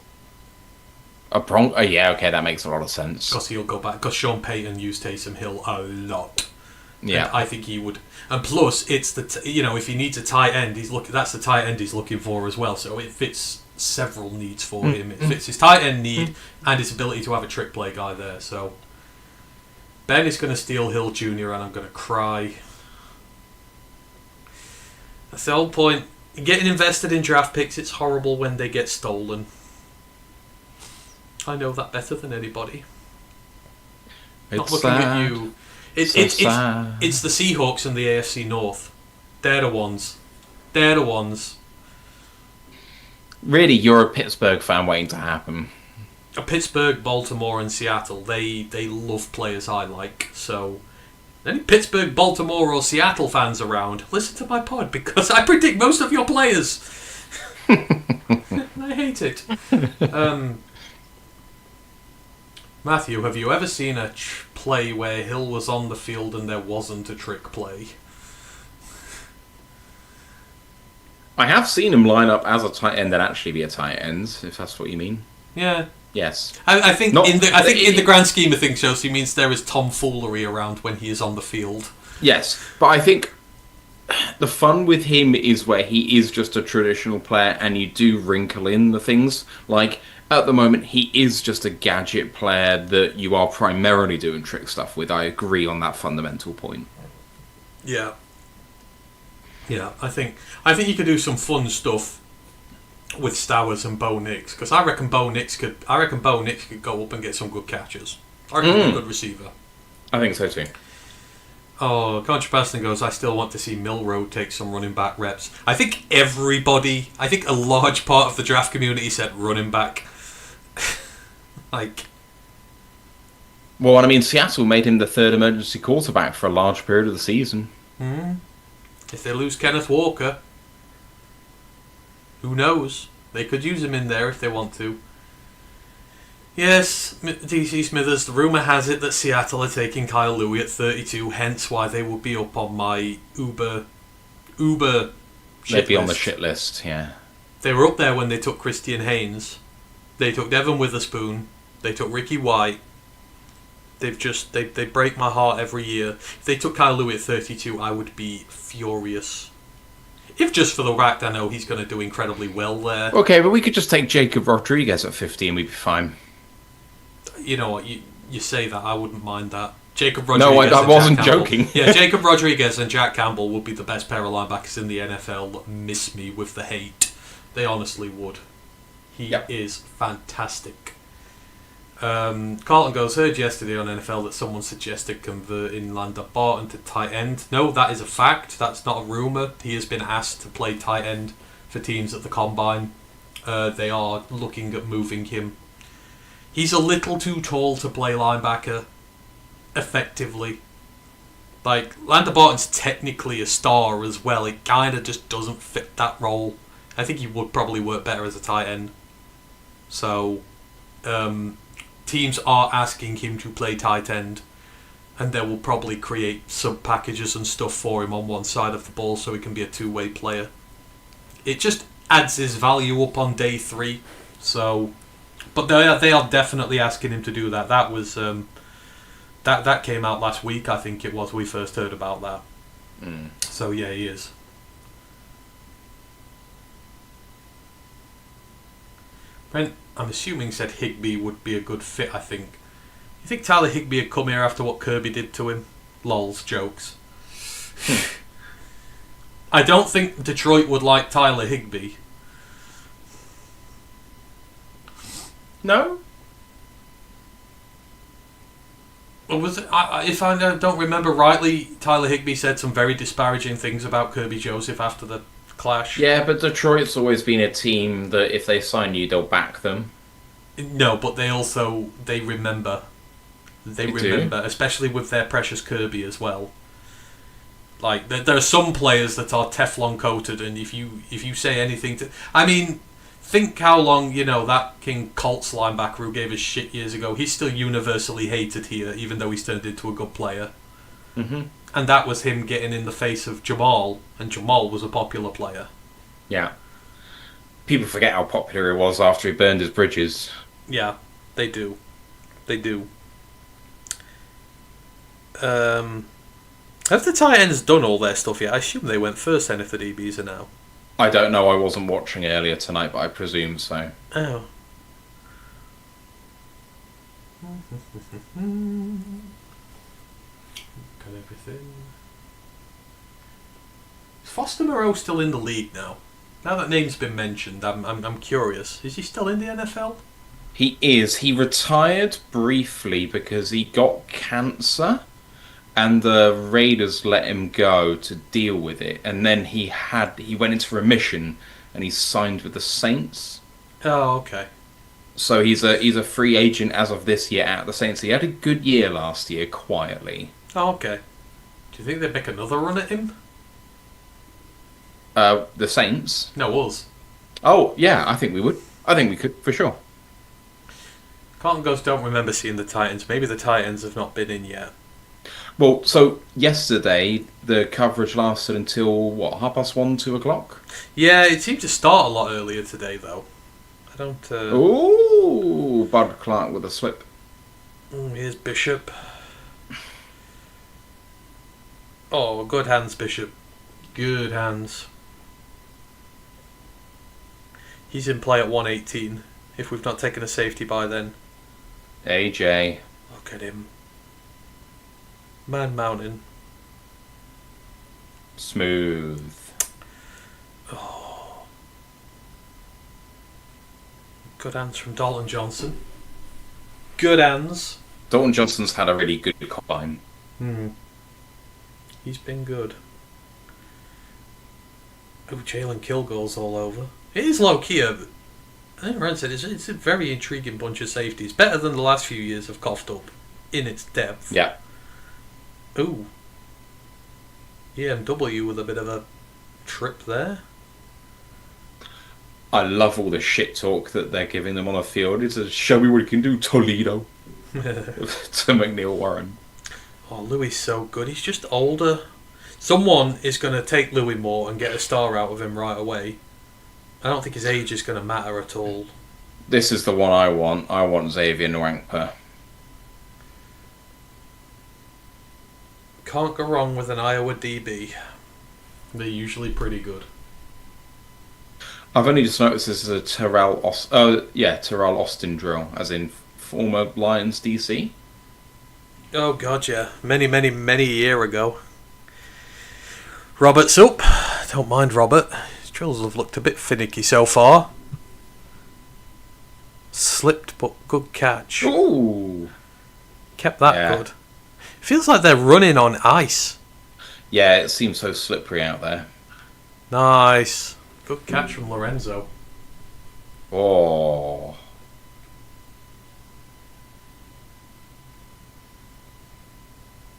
A Bronco? Yeah, okay, that makes a lot of sense. Because he'll go back. Because Sean Payton used Taysom Hill a lot. Yeah, and I think he would. And plus, it's if he needs a tight end, that's the tight end he's looking for as well. So it fits several needs for him. It fits his tight end need and his ability to have a trick play guy there. So Ben is going to steal Hill Jr. and I'm going to cry. That's the whole point. Getting invested in draft picks, it's horrible when they get stolen. I know that better than anybody. Not looking at you. It's the Seahawks and the AFC North. They're the ones. Really, you're a Pittsburgh fan waiting to happen. Pittsburgh, Baltimore, and Seattle. They love players I like. So, any Pittsburgh, Baltimore, or Seattle fans around, listen to my pod because I predict most of your players. I hate it. Matthew, have you ever seen a play where Hill was on the field and there wasn't a trick play? I have seen him line up as a tight end and actually be a tight end, if that's what you mean. Yeah. Yes. I think in the grand scheme of things, Chelsea means there is tomfoolery around when he is on the field. Yes, but I think the fun with him is where he is just a traditional player and you do wrinkle in the things. Like, at the moment, he is just a gadget player that you are primarily doing trick stuff with. I agree on that fundamental point. Yeah. Yeah, I think you could do some fun stuff with Stowers and Bo Nix because I reckon Bo Nix could go up and get some good catches. I reckon he's a good receiver. I think so too. Oh, Contrapaston goes, I still want to see Milroe take some running back reps. I think a large part of the draft community said running back. Well, I mean, Seattle made him the third emergency quarterback for a large period of the season. If they lose Kenneth Walker, who knows? They could use him in there if they want to. Yes, DC Smithers, the rumour has it that Seattle are taking Kyle Louis at 32, hence why they would be up on my Uber shit They'd be list. on the shit list, yeah. They were up there when they took Christian Haynes. They took Devin Witherspoon. They took Ricky White. They break my heart every year. If they took Kyle Louis at 32, I would be furious. If just for the fact I know he's going to do incredibly well there. Okay, but we could just take Jacob Rodriguez at 50 and we'd be fine. You know what, you say that, I wouldn't mind that. Jacob Rodriguez. No, I wasn't joking. Yeah, Jacob Rodriguez and Jack Campbell would be the best pair of linebackers in the NFL. Miss me with the hate. They honestly would. He is fantastic. Carlton goes, heard yesterday on NFL that someone suggested converting Lander Barton to tight end. No, that is a fact. That's not a rumour. He has been asked to play tight end for teams at the Combine. They are looking at moving him. He's a little too tall to play linebacker effectively. Like, Lander Barton's technically a star as well. It kind of just doesn't fit that role. I think he would probably work better as a tight end. So, teams are asking him to play tight end, and they will probably create sub packages and stuff for him on one side of the ball so he can be a two-way player. It just adds his value up on day 3. So, but they are definitely asking him to do that. That was that came out last week. I think it was we first heard about that. So yeah, he is. Brent, I'm assuming, said Higbee would be a good fit, I think. You think Tyler Higbee had come here after what Kirby did to him? Lols, jokes. I don't think Detroit would like Tyler Higbee. No? Or was it? If I don't remember rightly, Tyler Higbee said some very disparaging things about Kirby Joseph after the clash. Yeah, but Detroit's always been a team that if they sign you, they'll back them. No, but they remember. They remember, especially with their precious Kirby as well. Like there are some players that are Teflon coated, and if you say anything to, I mean, think how long that King Colts linebacker who gave us shit years ago. He's still universally hated here, even though he's turned into a good player. Mm-hmm. And that was him getting in the face of Jamal, and Jamal was a popular player. Yeah. People forget how popular he was after he burned his bridges. Yeah, they do. They do. Have the tight ends done all their stuff yet? I assume they went first then if the DBs are now. I don't know, I wasn't watching earlier tonight, but I presume so. Oh. Got everything. Is Foster Moreau still in the league now? Now that name's been mentioned, I'm curious. Is he still in the NFL? He is. He retired briefly because he got cancer, and the Raiders let him go to deal with it. And then he went into remission, and he signed with the Saints. Oh, okay. So he's a free agent as of this year at the Saints. He had a good year last year, quietly. Oh, okay. Do you think they'd make another run at him? The Saints? No, us. Oh, yeah, I think we would. I think we could, for sure. Carlton Ghost don't remember seeing the Titans. Maybe the Titans have not been in yet. Well, so yesterday the coverage lasted until what, 1:30, 2 o'clock? Yeah, it seemed to start a lot earlier today, though. I don't. Ooh, Bud Clark with a slip. Here's Bishop. Oh, good hands, Bishop. Good hands. He's in play at 118. If we've not taken a safety by then. AJ. Look at him. Man mountain. Smooth. Oh. Good hands from Dalton Johnson. Good hands. Dalton Johnson's had a really good combine. He's been good. Oh, Jalen Kilgore's all over. It is low key. I think Rand said it's a very intriguing bunch of safeties. Better than the last few years have coughed up in its depth. Yeah. Ooh. EMW with a bit of a trip there. I love all the shit talk that they're giving them on the field. It's a show me what you can do, Toledo. To McNeil Warren. Oh, Louis so good. He's just older. Someone is going to take Louis Moore and get a star out of him right away. I don't think his age is going to matter at all. This is the one I want. I want Xavier Nwankpa. Can't go wrong with an Iowa DB. They're usually pretty good. I've only just noticed this is a Terrell Austin drill, as in former Lions DC. Oh god, yeah. Many a year ago. Robert's up. Don't mind Robert. His drills have looked a bit finicky so far. Slipped, but good catch. Ooh. Kept that good. Feels like they're running on ice. Yeah, it seems so slippery out there. Nice. Good catch from Lorenzo. Oh.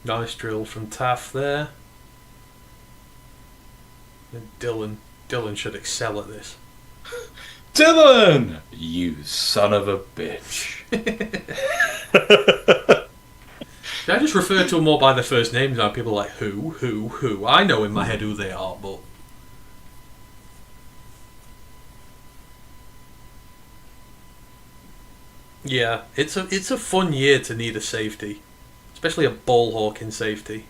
Nice drill from Taff there. And Dylan should excel at this. Dylan! You son of a bitch. I just refer to them all by their first names now. People are like, who? I know in my head who they are, but... Yeah, it's a fun year to need a safety. Especially a ball hawking safety.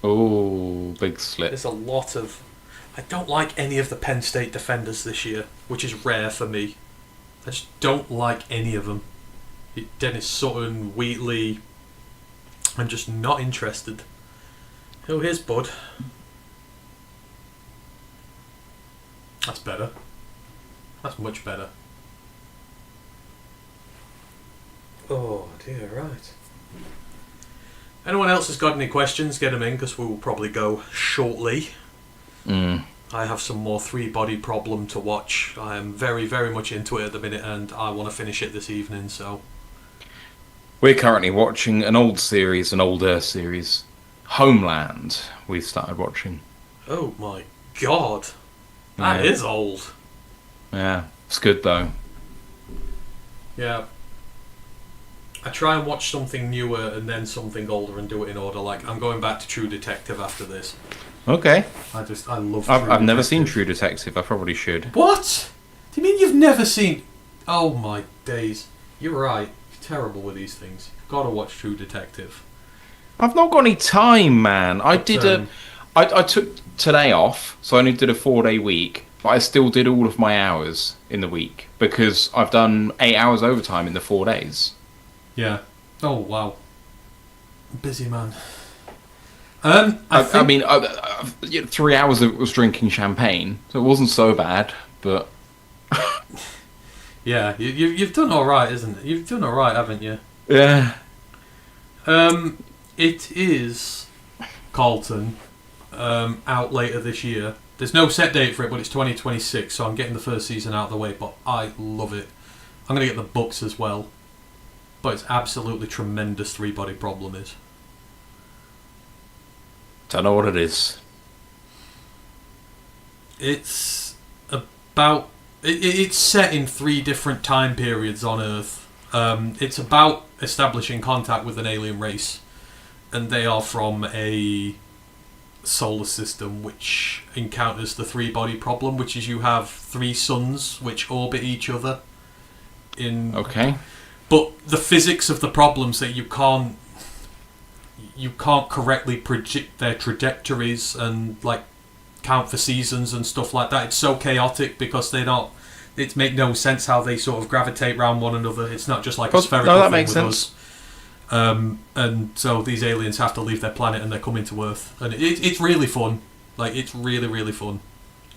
Oh, big slip. There's a lot of... I don't like any of the Penn State defenders this year, which is rare for me. I just don't like any of them. Dennis Sutton, Wheatley... I'm just not interested. Oh, here's Bud. That's better. That's much better. Oh dear, right. Anyone else has got any questions, get them in, because we will probably go shortly. I have some more three-body problem to watch. I am very, very much into it at the minute, and I want to finish it this evening, so... We're currently watching an older series. Homeland, we've started watching. Oh my god. That is old. Yeah, it's good though. Yeah. I try and watch something newer and then something older and do it in order. Like, I'm going back to True Detective after this. Okay. I love I've never seen True Detective. I probably should. What? Do you mean you've never seen... Oh my days. You're right. You're terrible with these things. You've got to watch True Detective. I've not got any time, man. I took today off, so I only did a 4-day week, but I still did all of my hours in the week because I've done 8 hours overtime in the 4 days. Yeah. Oh, wow. Busy man. I mean, 3 hours of it was drinking champagne, so it wasn't so bad, but... Yeah, you've done alright, isn't it? You've done alright, haven't you? Yeah. It is Carlton, out later this year. There's no set date for it, but it's 2026, so I'm getting the first season out of the way, but I love it. I'm going to get the books as well. But it's absolutely tremendous three-body problem is. Don't know what it is. It's about... It's set in 3 different time periods on Earth. It's about establishing contact with an alien race. And they are from a solar system which encounters the three-body problem, which is you have 3 suns which orbit each other. Okay. But the physics of the problems that you can't correctly predict their trajectories and like count for seasons and stuff like that. It's so chaotic because it make no sense how they sort of gravitate around one another. It's not just like a spherical thing makes with sense. us. And so these aliens have to leave their planet and they're coming to Earth, and it's really fun. Like, it's really, really fun,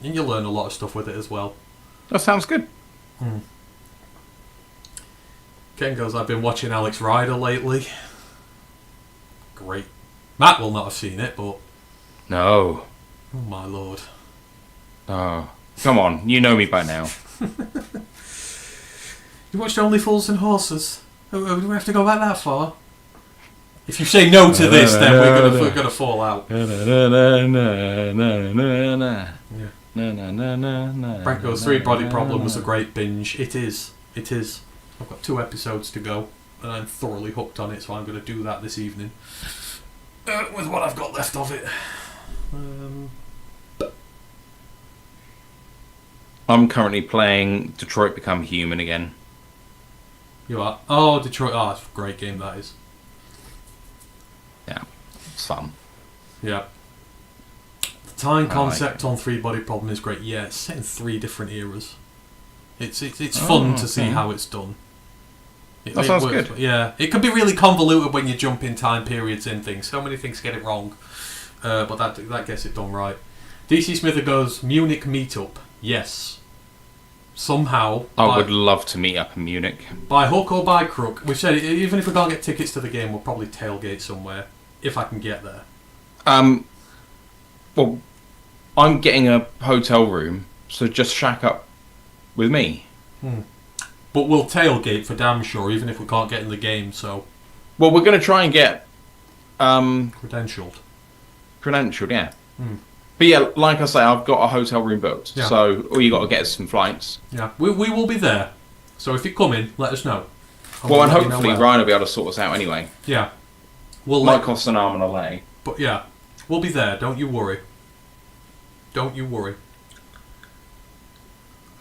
and you learn a lot of stuff with it as well. That sounds good. Ken goes, I've been watching Alex Rider lately. Great. Matt will not have seen it, but... No. Oh my lord. Oh. Come on, you know me by now. You watched Only Fools and Horses? Do we have to go back that far? If you say no to this, then we're gonna fall out. Frank goes, three-body problem was a great binge. It is. It is. I've got 2 episodes to go, and I'm thoroughly hooked on it, so I'm going to do that this evening. With what I've got left of it. I'm currently playing Detroit Become Human again. You are? Oh, Detroit. Oh, it's a great game, that is. Yeah, it's fun. Yeah. The time concept on three-body problem is great. Yeah, it's set in 3 different eras. It's fun to see how it's done. That sounds good. Yeah, it can be really convoluted when you jump in time periods in things. So many things get it wrong, but that gets it done right. DC Smither goes, Munich meetup. Yes. Somehow. I would love to meet up in Munich. By hook or by crook. We've said, even if we can't get tickets to the game, we'll probably tailgate somewhere, if I can get there. Well, I'm getting a hotel room, so just shack up with me. But we'll tailgate for damn sure, even if we can't get in the game, so... Well, we're going to try and get... Credentialed, yeah. But yeah, like I say, I've got a hotel room booked, so all you got to get is some flights. Yeah, we will be there. So if you come in, let us know. Well, and hopefully Ryan will be able to sort us out anyway. Yeah. Might cost an arm and a leg. But yeah, we'll be there, don't you worry. Don't you worry.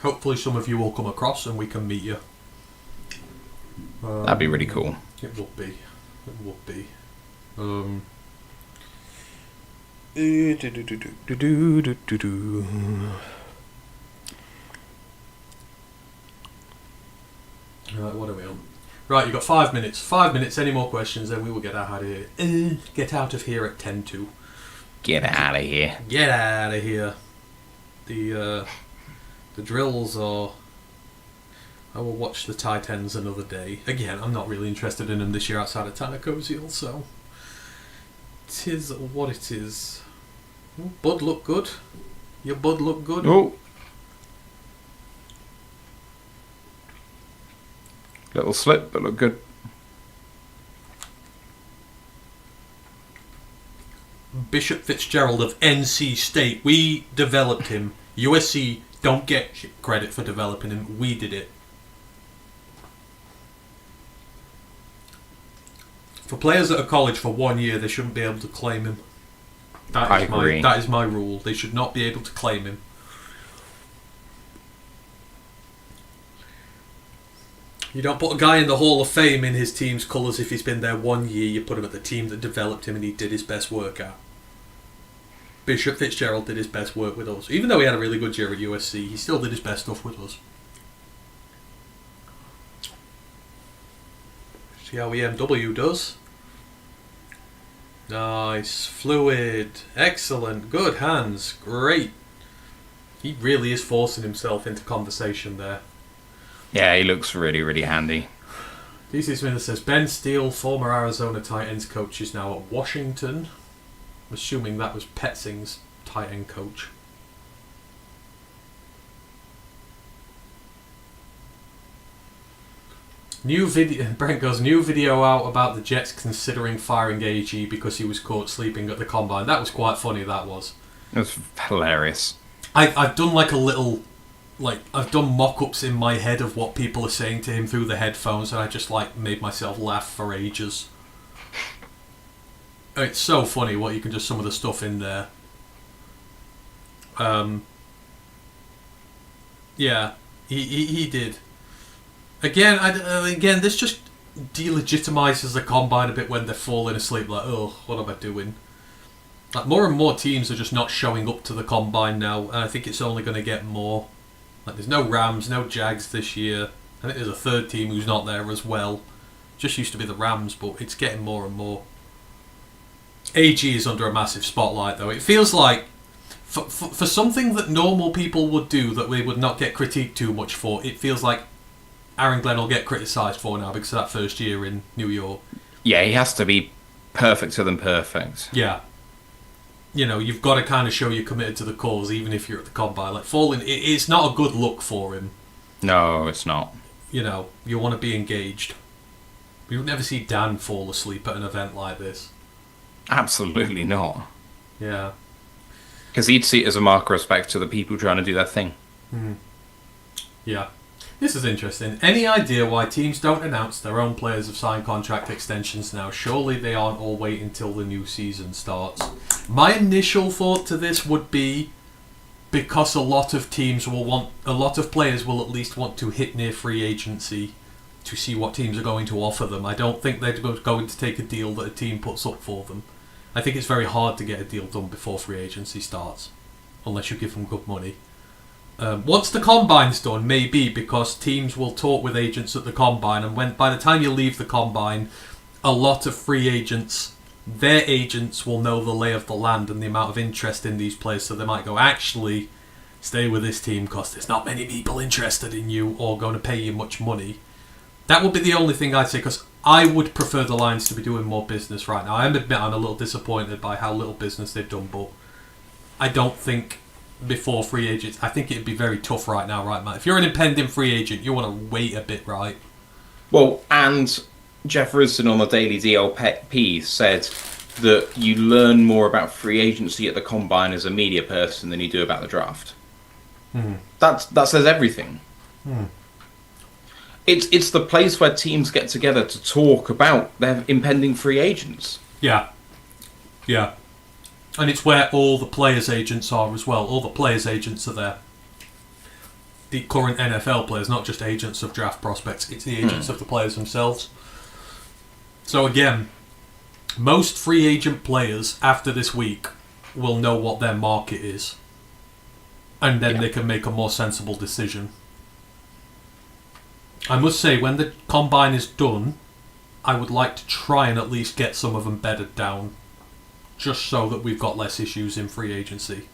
Hopefully some of you will come across and we can meet you. That'd be really cool. It would be. It would be. Right, what are we on? Right, you've got 5 minutes. 5 minutes, any more questions, then we will get out of here. Get out of here at 10 to. Get out of here. Get out of here. The drills are I will watch the tight ends another day. Again, I'm not really interested in them this year outside of Tanakoziel, so it is what it is. Ooh, Bud look good. Your Bud look good. Oh. Little slip, but look good. Bishop Fitzgerald of NC State. We developed him. USC don't get credit for developing him. We did it. For players at a college for 1 year, they shouldn't be able to claim him. I agree. That is my rule. They should not be able to claim him. You don't put a guy in the Hall of Fame in his team's colours if he's been there 1 year. You put him at the team that developed him and he did his best work at. Bishop Fitzgerald did his best work with us. Even though he had a really good year at USC, he still did his best stuff with us. See how EMW does. Nice. Fluid. Excellent. Good hands. Great. He really is forcing himself into conversation there. Yeah, he looks really, really handy. DC Smith says, Ben Steele, former Arizona tight ends coach, is now at Washington. I'm assuming that was Petzing's tight end coach. Brent goes, new video out about the Jets considering firing AG because he was caught sleeping at the combine. That was quite funny, that was. It was hilarious. I've done like a little, I've done mock-ups in my head of what people are saying to him through the headphones, and I just made myself laugh for ages. It's so funny what you can just, some of the stuff in there. Yeah, he did. Again, this just delegitimizes the combine a bit when they're falling asleep. Like, oh, what am I doing? Like, more and more teams are just not showing up to the combine now, and I think it's only going to get more. Like, there's no Rams, no Jags this year. I think there's a third team who's not there as well. Just used to be the Rams, but it's getting more and more. AG is under a massive spotlight, though. It feels like, for something that normal people would do that we would not get critiqued too much for, it feels like Aaron Glenn will get criticised for now because of that first year in New York. Yeah, he has to be perfecter than perfect. Yeah. You know, you've got to kind of show you're committed to the cause, even if you're at the combine. Like, falling, it's not a good look for him. No, it's not. You know, you want to be engaged. You would never see Dan fall asleep at an event like this. Absolutely not. Yeah. Because he'd see it as a mark of respect to the people trying to do their thing. Yeah. This is interesting. Any idea why teams don't announce their own players have signed contract extensions now? Surely they aren't all waiting until the new season starts. My initial thought to this would be because a lot of players will at least want to hit near free agency to see what teams are going to offer them. I don't think they're going to take a deal that a team puts up for them. I think it's very hard to get a deal done before free agency starts, unless you give them good money. Once the combine's done, maybe, because teams will talk with agents at the combine, and by the time you leave the combine, a lot of free agents, their agents will know the lay of the land and the amount of interest in these players, so they might go, actually, stay with this team because there's not many people interested in you or going to pay you much money. That would be the only thing I'd say, because I would prefer the Lions to be doing more business right now. I admit I'm a little disappointed by how little business they've done, but I don't think before free agents, I think it'd be very tough right now, right, Matt? If you're an impending free agent, you want to wait a bit, right? Well, and Jeff Risden on the Daily DLP said that you learn more about free agency at the combine as a media person than you do about the draft. That says everything. It's the place where teams get together to talk about their impending free agents. Yeah. Yeah. And it's where all the players' agents are as well. All the players' agents are there. The current NFL players, not just agents of draft prospects. It's the agents of the players themselves. So again, most free agent players after this week will know what their market is. And then they can make a more sensible decision. I must say, when the combine is done, I would like to try and at least get some of them bedded down. Just so that we've got less issues in free agency.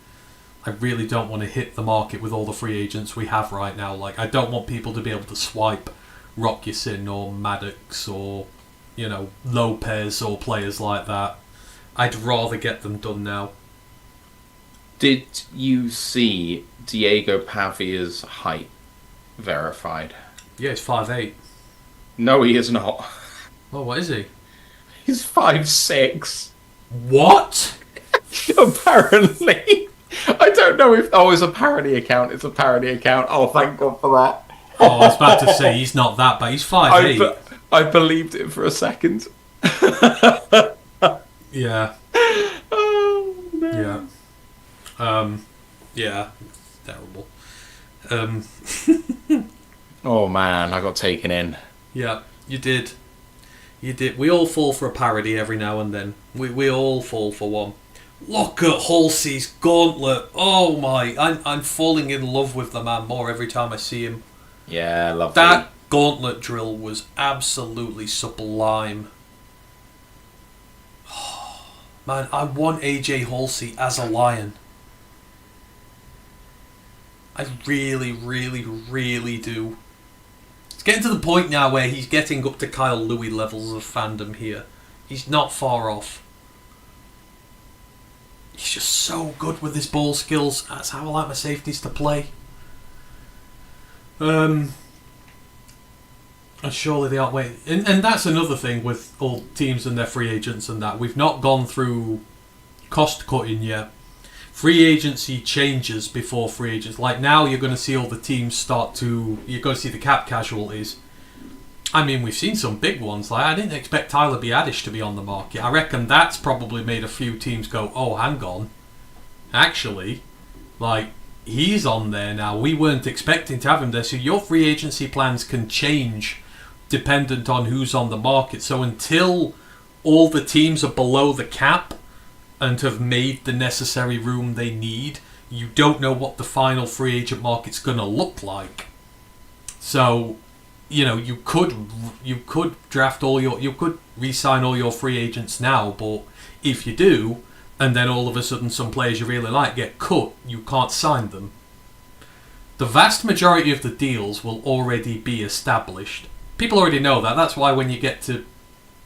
I really don't want to hit the market with all the free agents we have right now. Like, I don't want people to be able to swipe Rock Sin or Maddox or, Lopez or players like that. I'd rather get them done now. Did you see Diego Pavia's height verified? Yeah, he's 5'8". No, he is not. Oh, what is he? He's 5'6". What? Apparently. I don't know if... Oh, it's a parody account. It's a parody account. Oh, thank God for that. Oh, I was about to say, he's not that bad. He's 5'8". I believed it for a second. Yeah. Oh, no. Yeah. Yeah. Terrible. Oh, man, I got taken in. Yeah, you did. You did. We all fall for a parody every now and then. We all fall for one. Look at Halsey's gauntlet. Oh my! I'm falling in love with the man more every time I see him. Yeah, lovely. That gauntlet drill was absolutely sublime. Man, I want AJ Halsey as a lion. I really, really, really do. It's getting to the point now where he's getting up to Kyle Louis levels of fandom here. He's not far off. He's just so good with his ball skills. That's how I like my safeties to play. And surely they aren't waiting. And that's another thing with all teams and their free agents and that. We've not gone through cost cutting yet. Free agency changes before free agents. Like now you're going to see all the teams start to... You're going to see the cap casualties. I mean, we've seen some big ones. Like I didn't expect Tyler Biadasz to be on the market. I reckon that's probably made a few teams go, oh, hang on. Actually, like, he's on there now. We weren't expecting to have him there. So your free agency plans can change dependent on who's on the market. So until all the teams are below the cap and have made the necessary room they need, you don't know what the final free agent market's going to look like. So... you could draft you could re-sign all your free agents now, but if you do, and then all of a sudden some players you really like get cut, you can't sign them. The vast majority of the deals will already be established. People already know that. That's why when you get to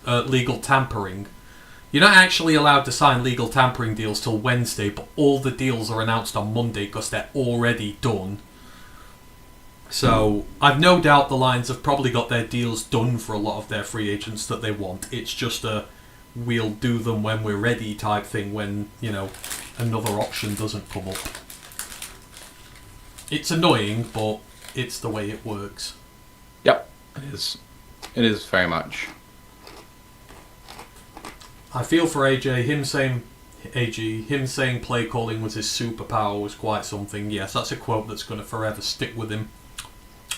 legal tampering, you're not actually allowed to sign legal tampering deals till Wednesday, but all the deals are announced on Monday because they're already done. So, I've no doubt the Lions have probably got their deals done for a lot of their free agents that they want. It's just a we'll do them when we're ready type thing when, another option doesn't come up. It's annoying, but it's the way it works. Yep, it is. It is very much. I feel for AJ, him saying play calling was his superpower was quite something. Yes, that's a quote that's going to forever stick with him.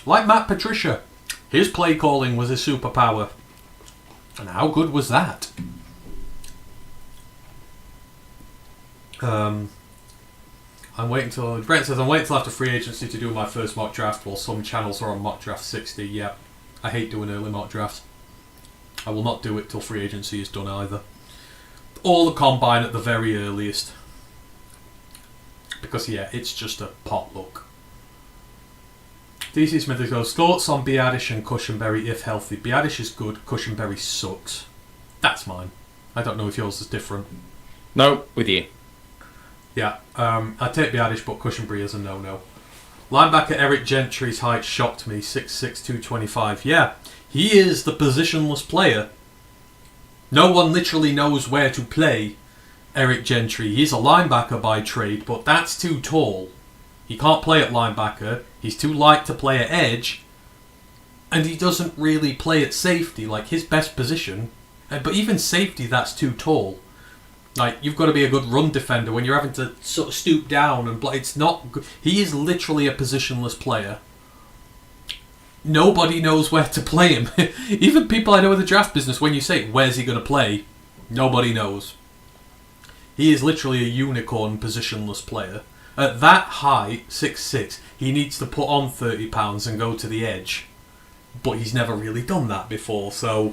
Like Matt Patricia, his play calling was his superpower. And how good was that? I'm waiting till... Brent says, I'm waiting till after free agency to do my first mock draft while some channels are on mock draft 60. Yeah, I hate doing early mock drafts. I will not do it till free agency is done either. Or the combine at the very earliest. Because, yeah, it's just a potluck. DC Smith goes, thoughts on Biadasz and Cushenberry if healthy. Biadasz is good, Cushenberry sucks. That's mine. I don't know if yours is different. No, with you. Yeah, I take Biadasz, but Cushenberry is a no-no. Linebacker Eric Gentry's height shocked me, 6'6", 225. Yeah, he is the positionless player. No one literally knows where to play Eric Gentry. He's a linebacker by trade, but that's too tall. He can't play at linebacker. He's too light to play at edge. And he doesn't really play at safety, like his best position. But even safety, that's too tall. Like, you've got to be a good run defender when you're having to sort of stoop down and it's not good. He is literally a positionless player. Nobody knows where to play him. Even people I know in the draft business, when you say, where's he going to play? Nobody knows. He is literally a unicorn positionless player. At that height, 6'6", he needs to put on 30 pounds and go to the edge. But he's never really done that before, so...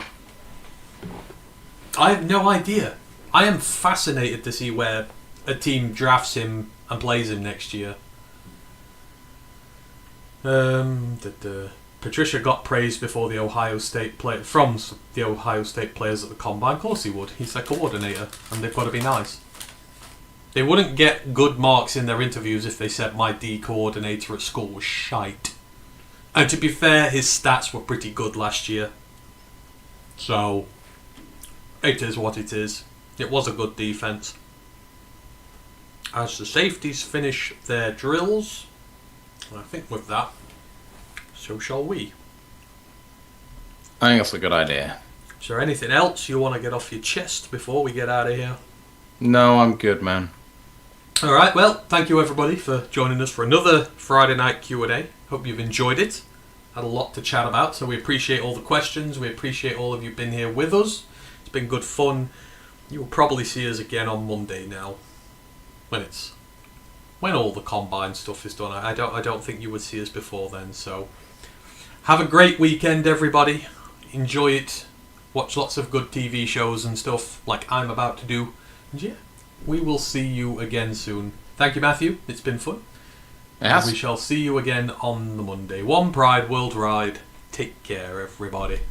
I have no idea. I am fascinated to see where a team drafts him and plays him next year. Patricia got praise before the Ohio State play from the Ohio State players at the combine. Of course he would. He's their coordinator, and they've got to be nice. They wouldn't get good marks in their interviews if they said my D coordinator at school was shite. And to be fair, his stats were pretty good last year. So, it is what it is. It was a good defence. As the safeties finish their drills, I think with that, so shall we. I think that's a good idea. Is there anything else you want to get off your chest before we get out of here? No, I'm good, man. Alright, well, thank you everybody for joining us for another Friday night Q&A. Hope you've enjoyed it. Had a lot to chat about, so we appreciate all the questions. We appreciate all of you being here with us. It's been good fun. You will probably see us again on Monday now. When all the combine stuff is done. I don't think you would see us before then, so have a great weekend, everybody. Enjoy it. Watch lots of good TV shows and stuff like I'm about to do. And yeah, we will see you again soon. Thank you, Matthew. It's been fun. Yes. And we shall see you again on the Monday. One Pride, World Ride. Take care, everybody.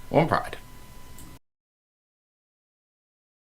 One Pride.